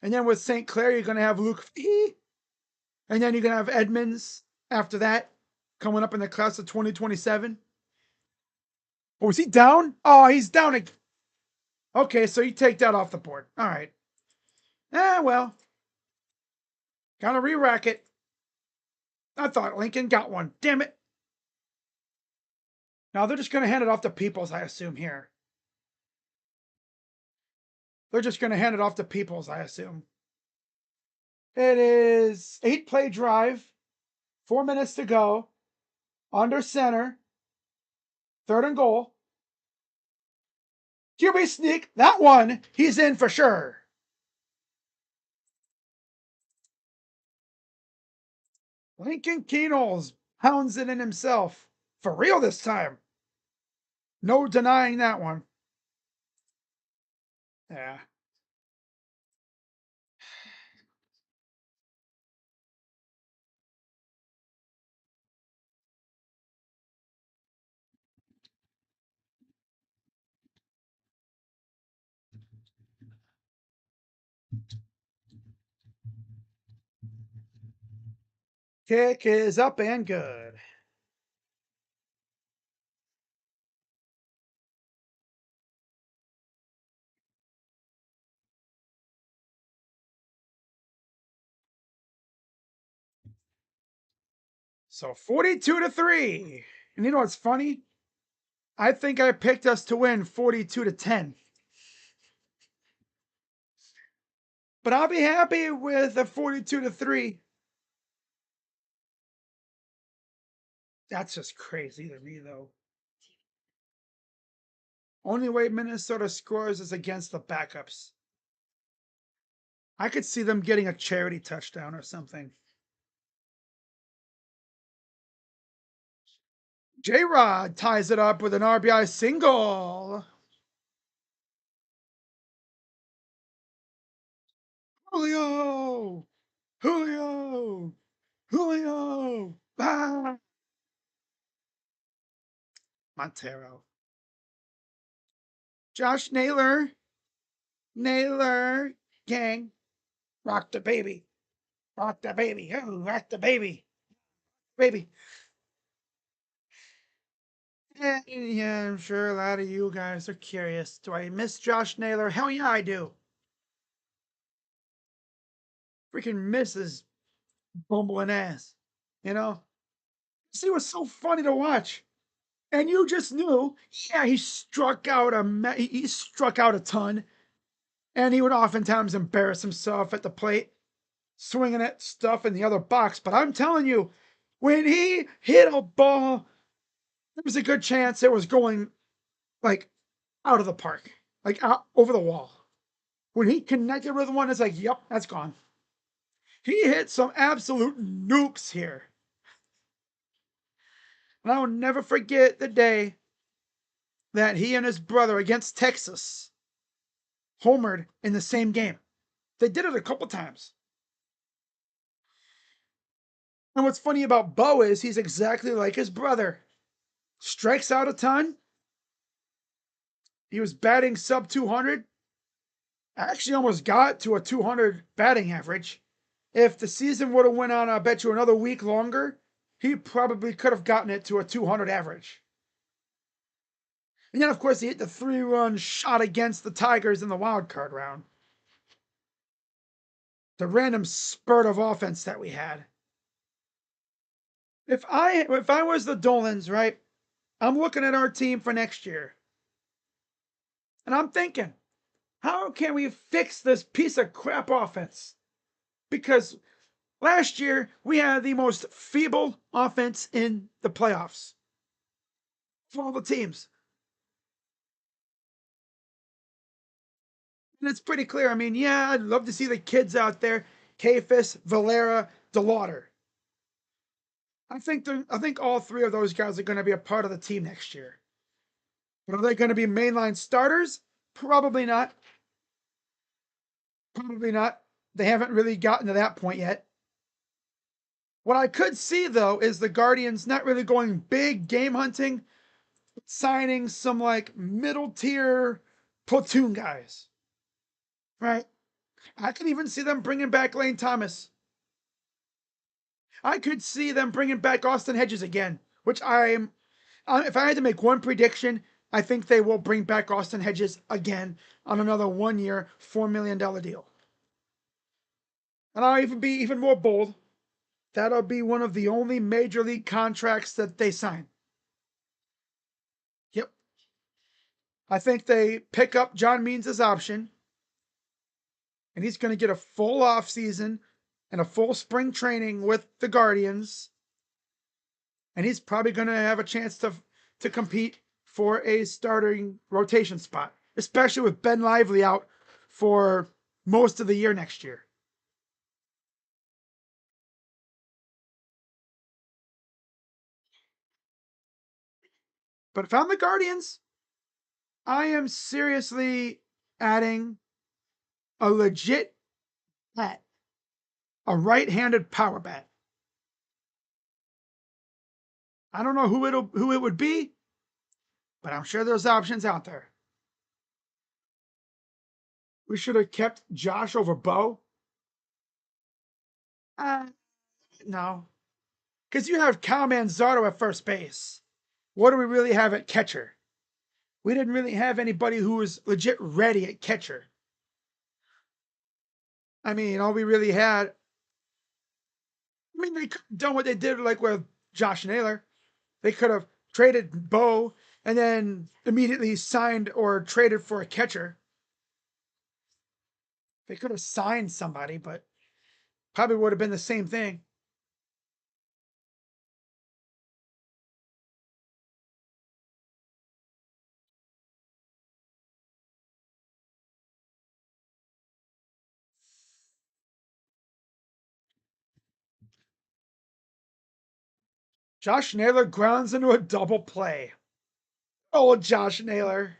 And then with St. Clair, you're going to have Luke Fee. And then you're going to have Edmonds after that coming up in the class of 2027. Oh, is he down? Oh, he's down again. Okay, so you take that off the board. All right. Well. Gotta re-rack it. I thought Lincoln got one. Damn it. Now they're just going to hand it off to Peoples, I assume, here. They're just going to hand it off to Peoples, I assume. It is 8-play drive. 4 minutes to go. Under center. 3rd and goal. QB sneak. That one, he's in for sure. Lincoln Keenels hounds it in himself. For real this time. No denying that one. Yeah. Kick is up and good. So 42-3. And you know what's funny? I think I picked us to win 42-10. But I'll be happy with a 42-3. That's just crazy to me, though. Only way Minnesota scores is against the backups. I could see them getting a charity touchdown or something. J-Rod ties it up with an RBI single. Julio! Julio! Julio! Ah! Montero. Josh Naylor. Naylor. Gang. Rock the baby. Rock the baby. Oh, rock the baby. Baby. Yeah, I'm sure a lot of you guys are curious. Do I miss Josh Naylor? Hell yeah, I do. Freaking miss his bumbling ass. You know? See, it was so funny to watch. And you just knew, yeah, he struck out a ton. And he would oftentimes embarrass himself at the plate, swinging at stuff in the other box. But I'm telling you, when he hit a ball, there was a good chance it was going like out of the park, like out over the wall. When he connected with one, it's like, yep, that's gone. He hit some absolute nukes here. And I will never forget the day that he and his brother against Texas homered in the same game. They did it a couple times. And what's funny about Bo is he's exactly like his brother. Strikes out a ton. He was batting sub 200. Actually almost got to a 200 batting average. If the season would have went on, I bet you another week longer, he probably could have gotten it to a 200 average. And then, of course, he hit the 3-run shot against the Tigers in the wild card round. The random spurt of offense that we had. If I was the Dolans, right, I'm looking at our team for next year. And I'm thinking, how can we fix this piece of crap offense? Because last year, we had the most feeble offense in the playoffs for all the teams. And it's pretty clear. I mean, yeah, I'd love to see the kids out there. Kafis, Valera, DeLauder. I think all 3 of those guys are going to be a part of the team next year. But are they going to be mainline starters? Probably not. Probably not. They haven't really gotten to that point yet. What I could see, though, is the Guardians not really going big game hunting, signing some like middle tier platoon guys. Right? I could even see them bringing back Lane Thomas. I could see them bringing back Austin Hedges again, which I'm. If I had to make one prediction, I think they will bring back Austin Hedges again on another 1 year, $4 million deal. And I'll even be even more bold. That'll be one of the only major league contracts that they sign. Yep. I think they pick up John Means' option, and he's going to get a full off season and a full spring training with the Guardians. And he's probably going to have a chance to compete for a starting rotation spot, especially with Ben Lively out for most of the year next year. But if I'm the Guardians, I am seriously adding a legit bat, a right-handed power bat. I don't know who it would be, but I'm sure there's options out there. We should have kept Josh over Bo. No, because you have Cal Manzardo at first base. What do we really have at catcher? We didn't really have anybody who was legit ready at catcher. I mean, all we really had. I mean, they could have done what they did like with Josh Naylor. They could have traded Bo and then immediately signed or traded for a catcher. They could have signed somebody, but probably would have been the same thing. Josh Naylor grounds into a double play. Oh, Josh Naylor.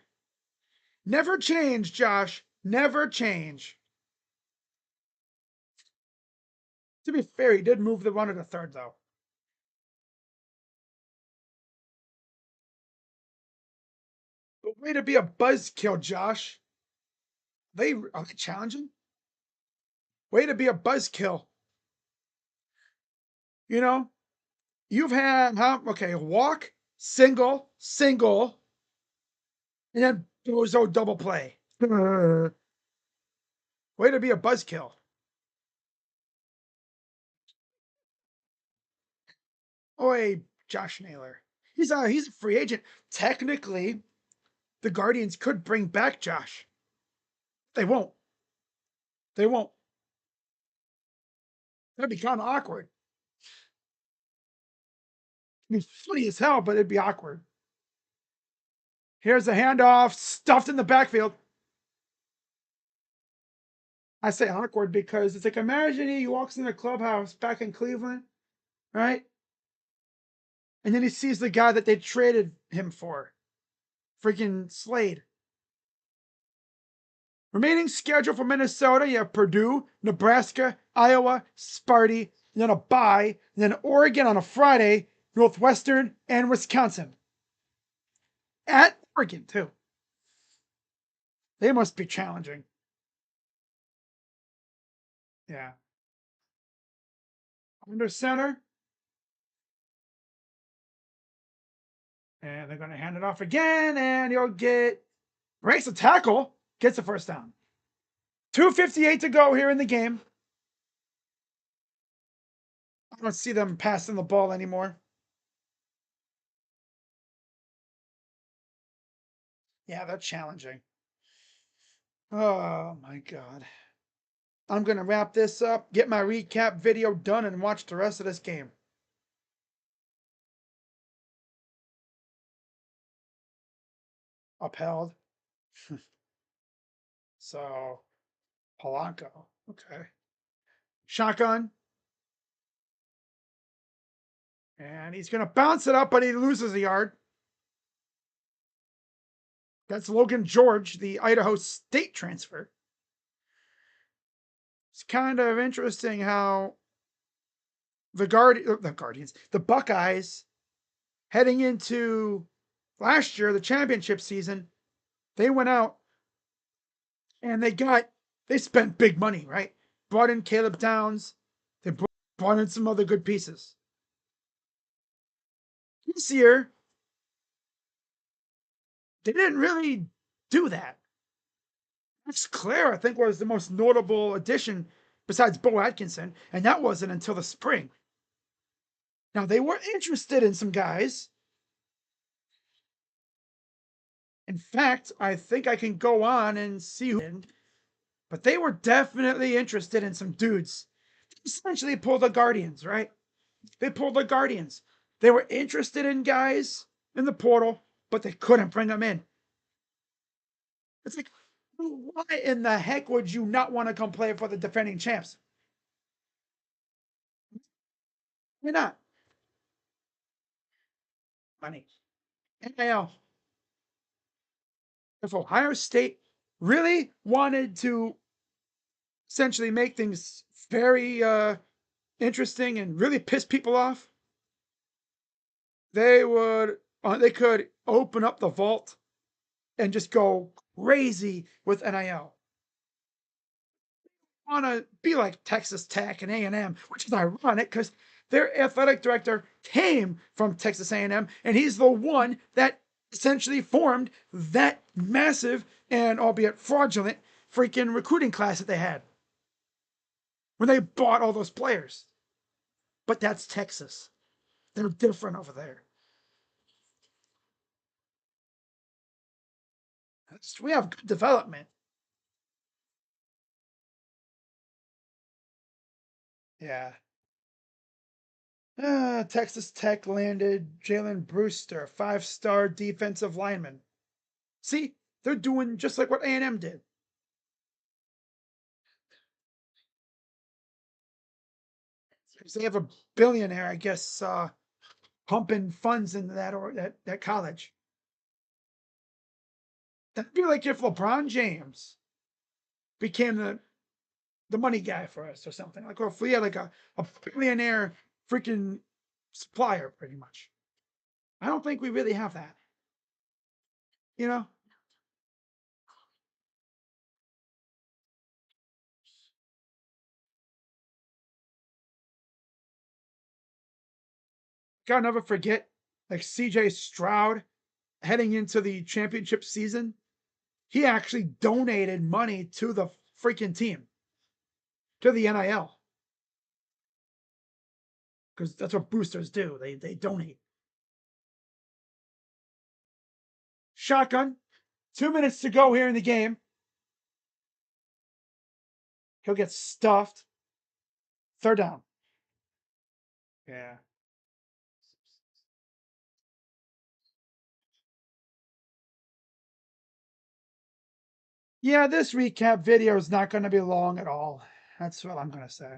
Never change, Josh. Never change. To be fair, he did move the runner to third, though. But way to be a buzzkill, Josh. Are they challenging? Way to be a buzzkill. You know, you've had walk, single, and then bozo double play. Way to be a buzzkill. Oi, Josh Naylor. He's a free agent. Technically, the Guardians could bring back Josh. They won't. They won't. That'd be kind of awkward. I mean, funny as hell, but it'd be awkward. Here's a handoff stuffed in the backfield. I say awkward because it's like, imagine he walks in the clubhouse back in Cleveland, right? And then he sees the guy that they traded him for, freaking Slade. Remaining schedule for Minnesota, you have Purdue, Nebraska, Iowa, Sparty, and then a bye, and then Oregon on a Friday, Northwestern, and Wisconsin. At Oregon, too. They must be challenging. Yeah. Under center. And they're going to hand it off again, and he'll breaks a tackle, gets a first down. 2:58 to go here in the game. I don't see them passing the ball anymore. Yeah, they're challenging. Oh my God. I'm going to wrap this up, get my recap video done, and watch the rest of this game. Upheld. So, Polanco. Okay. Shotgun. And he's going to bounce it up, but he loses a yard. That's Logan George, the Idaho State transfer. It's kind of interesting how the Guardians, the Buckeyes, heading into last year, the championship season, they went out and they got They spent big money, right? Brought in Caleb Downs. They brought in some other good pieces. This year, they didn't really do that. Max Clare, I think, was the most notable addition besides Bo Atkinson, and that wasn't until the spring. Now, they were interested in some guys. In fact, I think I can go on and see who, but they were definitely interested in some dudes. Essentially pulled the Guardians, right? They pulled the Guardians. They were interested in guys in the portal, but they couldn't bring them in. It's like, why in the heck would you not want to come play for the defending champs? Why not? Money. NIL. If Ohio State really wanted to essentially make things very interesting and really piss people off, they could open up the vault and just go crazy with NIL. Want to be like Texas Tech and A&M, which is ironic because their athletic director came from Texas A&M, and he's the one that essentially formed that massive and albeit fraudulent freaking recruiting class that they had when they bought all those players. But that's Texas. They're different over there. We have good development. Yeah. Texas Tech landed Jalen Brewster, 5-star defensive lineman. See, they're doing just like what A&M did. Because they have a billionaire, I guess, pumping funds into that college. That'd be like if LeBron James became the money guy for us or something. Like, or if we had like a billionaire freaking supplier, pretty much. I don't think we really have that. You know, gotta never forget, like CJ Stroud heading into the championship season, he actually donated money to the freaking team, to the NIL, because that's what boosters do. They donate. Shotgun. 2 minutes to go here in the game. He'll get stuffed. Third down. Yeah. Yeah, this recap video is not going to be long at all. That's what I'm going to say.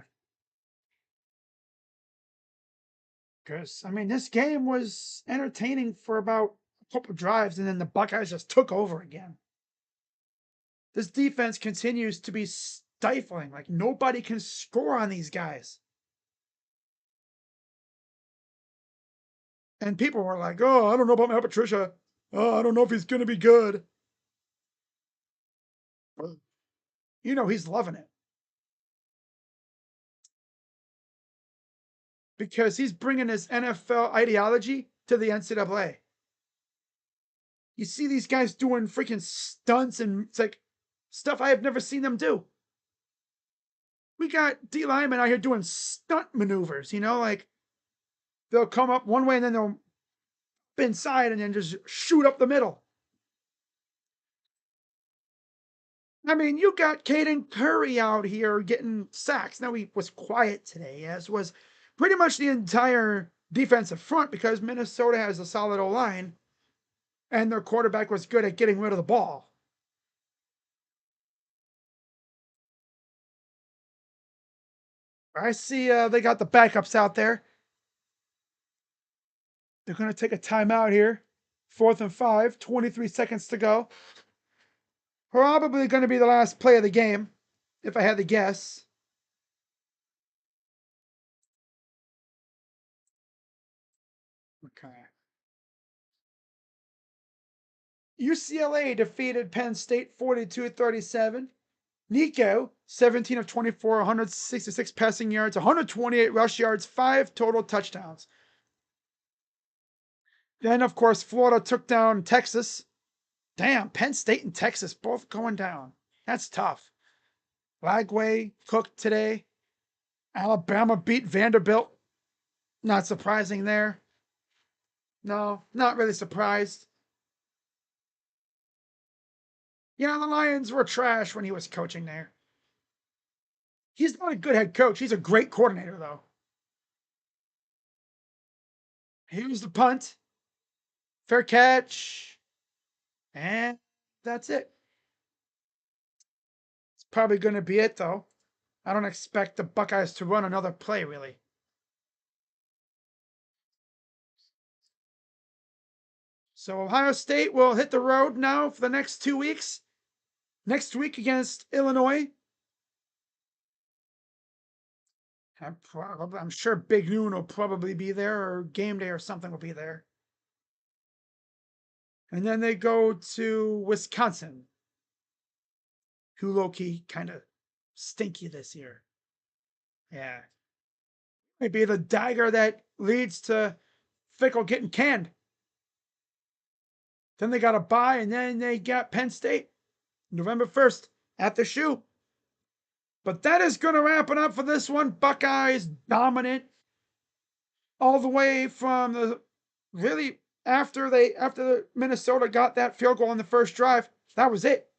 Because, I mean, this game was entertaining for about a couple drives, and then the Buckeyes just took over again. This defense continues to be stifling. Like, nobody can score on these guys. And people were like, oh, I don't know about Matt Patricia. Oh, I don't know if he's going to be good. You know, he's loving it. Because he's bringing his NFL ideology to the NCAA. You see these guys doing freaking stunts, and it's like stuff I have never seen them do. We got D linemen out here doing stunt maneuvers, like they'll come up one way and then they'll inside and then just shoot up the middle. I mean, you got Caden Curry out here getting sacks. Now, he was quiet today, as was pretty much the entire defensive front, because Minnesota has a solid O line and their quarterback was good at getting rid of the ball. I see they got the backups out there. They're going to take a timeout here. 4th and 5, 23 seconds to go. Probably going to be the last play of the game, if I had to guess. Okay. UCLA defeated Penn State 42-37. Nico, 17 of 24, 166 passing yards, 128 rush yards, 5 total touchdowns. Then, of course, Florida took down Texas. Damn, Penn State and Texas both going down. That's tough. Lagway cooked today. Alabama beat Vanderbilt. Not surprising there. No, not really surprised. You know, the Lions were trash when he was coaching there. He's not a good head coach. He's a great coordinator, though. Here's the punt. Fair catch. And that's it. It's probably going to be it, though. I don't expect the Buckeyes to run another play, really. So Ohio State will hit the road now for the next 2 weeks. Next week against Illinois. I'm sure Big Noon will probably be there, or Game Day or something will be there. And then they go to Wisconsin, who low-key kind of stinky this year. Yeah. Maybe the dagger that leads to Fickle getting canned. Then they got a bye, and then they got Penn State November 1st at the Shoe. But that is going to wrap it up for this one. Buckeyes dominant all the way from the really after Minnesota got that field goal on the first drive. That was it.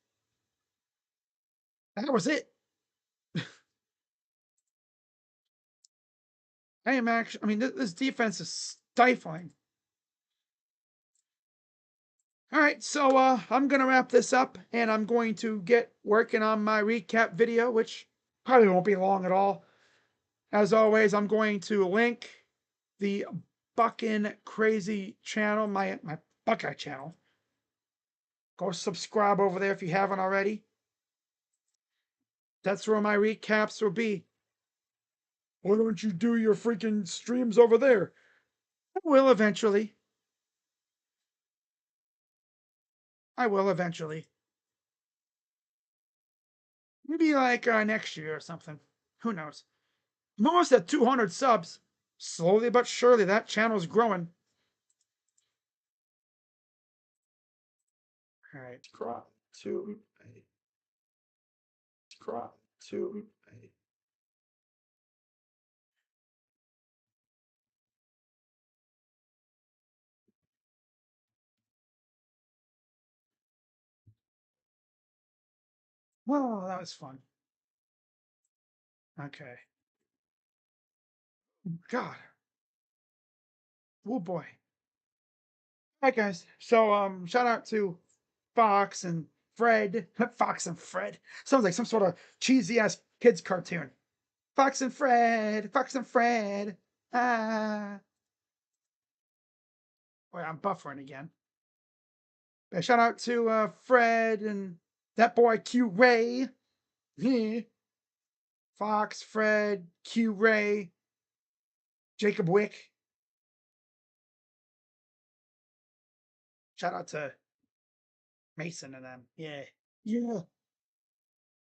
That was it. I am actually, I mean, this defense is stifling. All right, so I'm going to wrap this up, and I'm going to get working on my recap video, which probably won't be long at all. As always, I'm going to link the Buckin' Crazy channel, my Buckeye channel. Go subscribe over there if you haven't already. That's where my recaps will be. Why don't you do your freaking streams over there? I will eventually. I will eventually. Maybe like next year or something. Who knows? I'm almost at 200 subs. Slowly but surely, that channel's growing. All right, crop to a crop to a. Well, that was fun. Okay. God. Oh boy. All right, guys. So shout out to Fox and Fred. Fox and Fred. Sounds like some sort of cheesy ass kids cartoon. Fox and Fred. Fox and Fred. Ah. Boy, I'm buffering again. But shout out to Fred and that boy Q Ray. Fox, Fred, Q Ray, Jacob Wick. Shout out to Mason and them. Yeah. Yeah.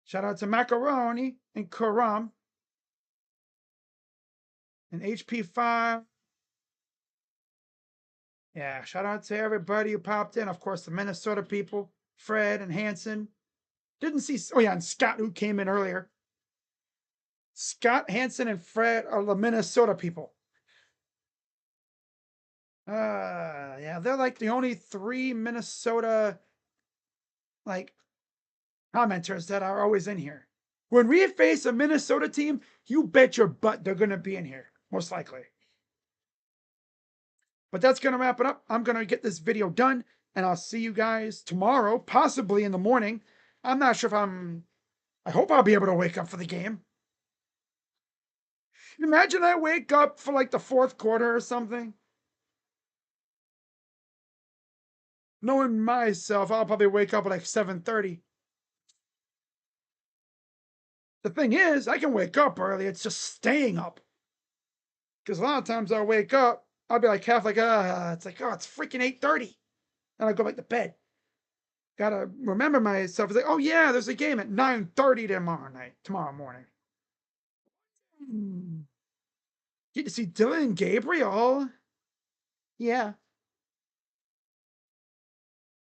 Shout out to Macaroni and Karam and HP5. Yeah, shout out to everybody who popped in. Of course, the Minnesota people, Fred and Hanson. Didn't see, oh yeah, and Scott who came in earlier. Scott, Hanson, and Fred are the Minnesota people. Yeah, they're like the only 3 Minnesota like commenters that are always in here. When we face a Minnesota team, you bet your butt they're going to be in here, most likely. But that's going to wrap it up. I'm going to get this video done, and I'll see you guys tomorrow, possibly in the morning. I'm not sure if I hope I'll be able to wake up for the game. Imagine I wake up for like the 4th quarter or something. Knowing myself, I'll probably wake up at like 7:30. The thing is, I can wake up early. It's just staying up. Because a lot of times I'll wake up, I'll be like half like, it's like, oh, it's freaking 8:30. And I go back to bed. Gotta remember myself. It's like, oh yeah, there's a game at 9:30 tomorrow morning. Get to see Dylan and Gabriel. Yeah.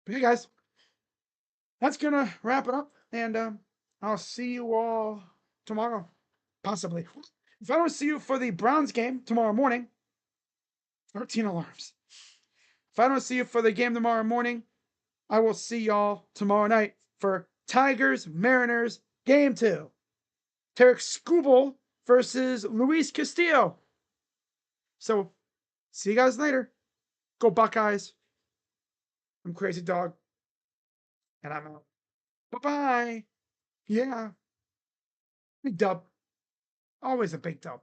But hey guys, that's gonna wrap it up. And I'll see you all tomorrow. Possibly. If I don't see you for the Browns game tomorrow morning, 13 alarms. If I don't see you for the game tomorrow morning, I will see y'all tomorrow night for Tigers Mariners Game 2. Tarek Skubal versus Luis Castillo. So, see you guys later. Go Buckeyes. I'm Crazy Dog. And I'm out. Bye-bye. Yeah. Big dub. Always a big dub.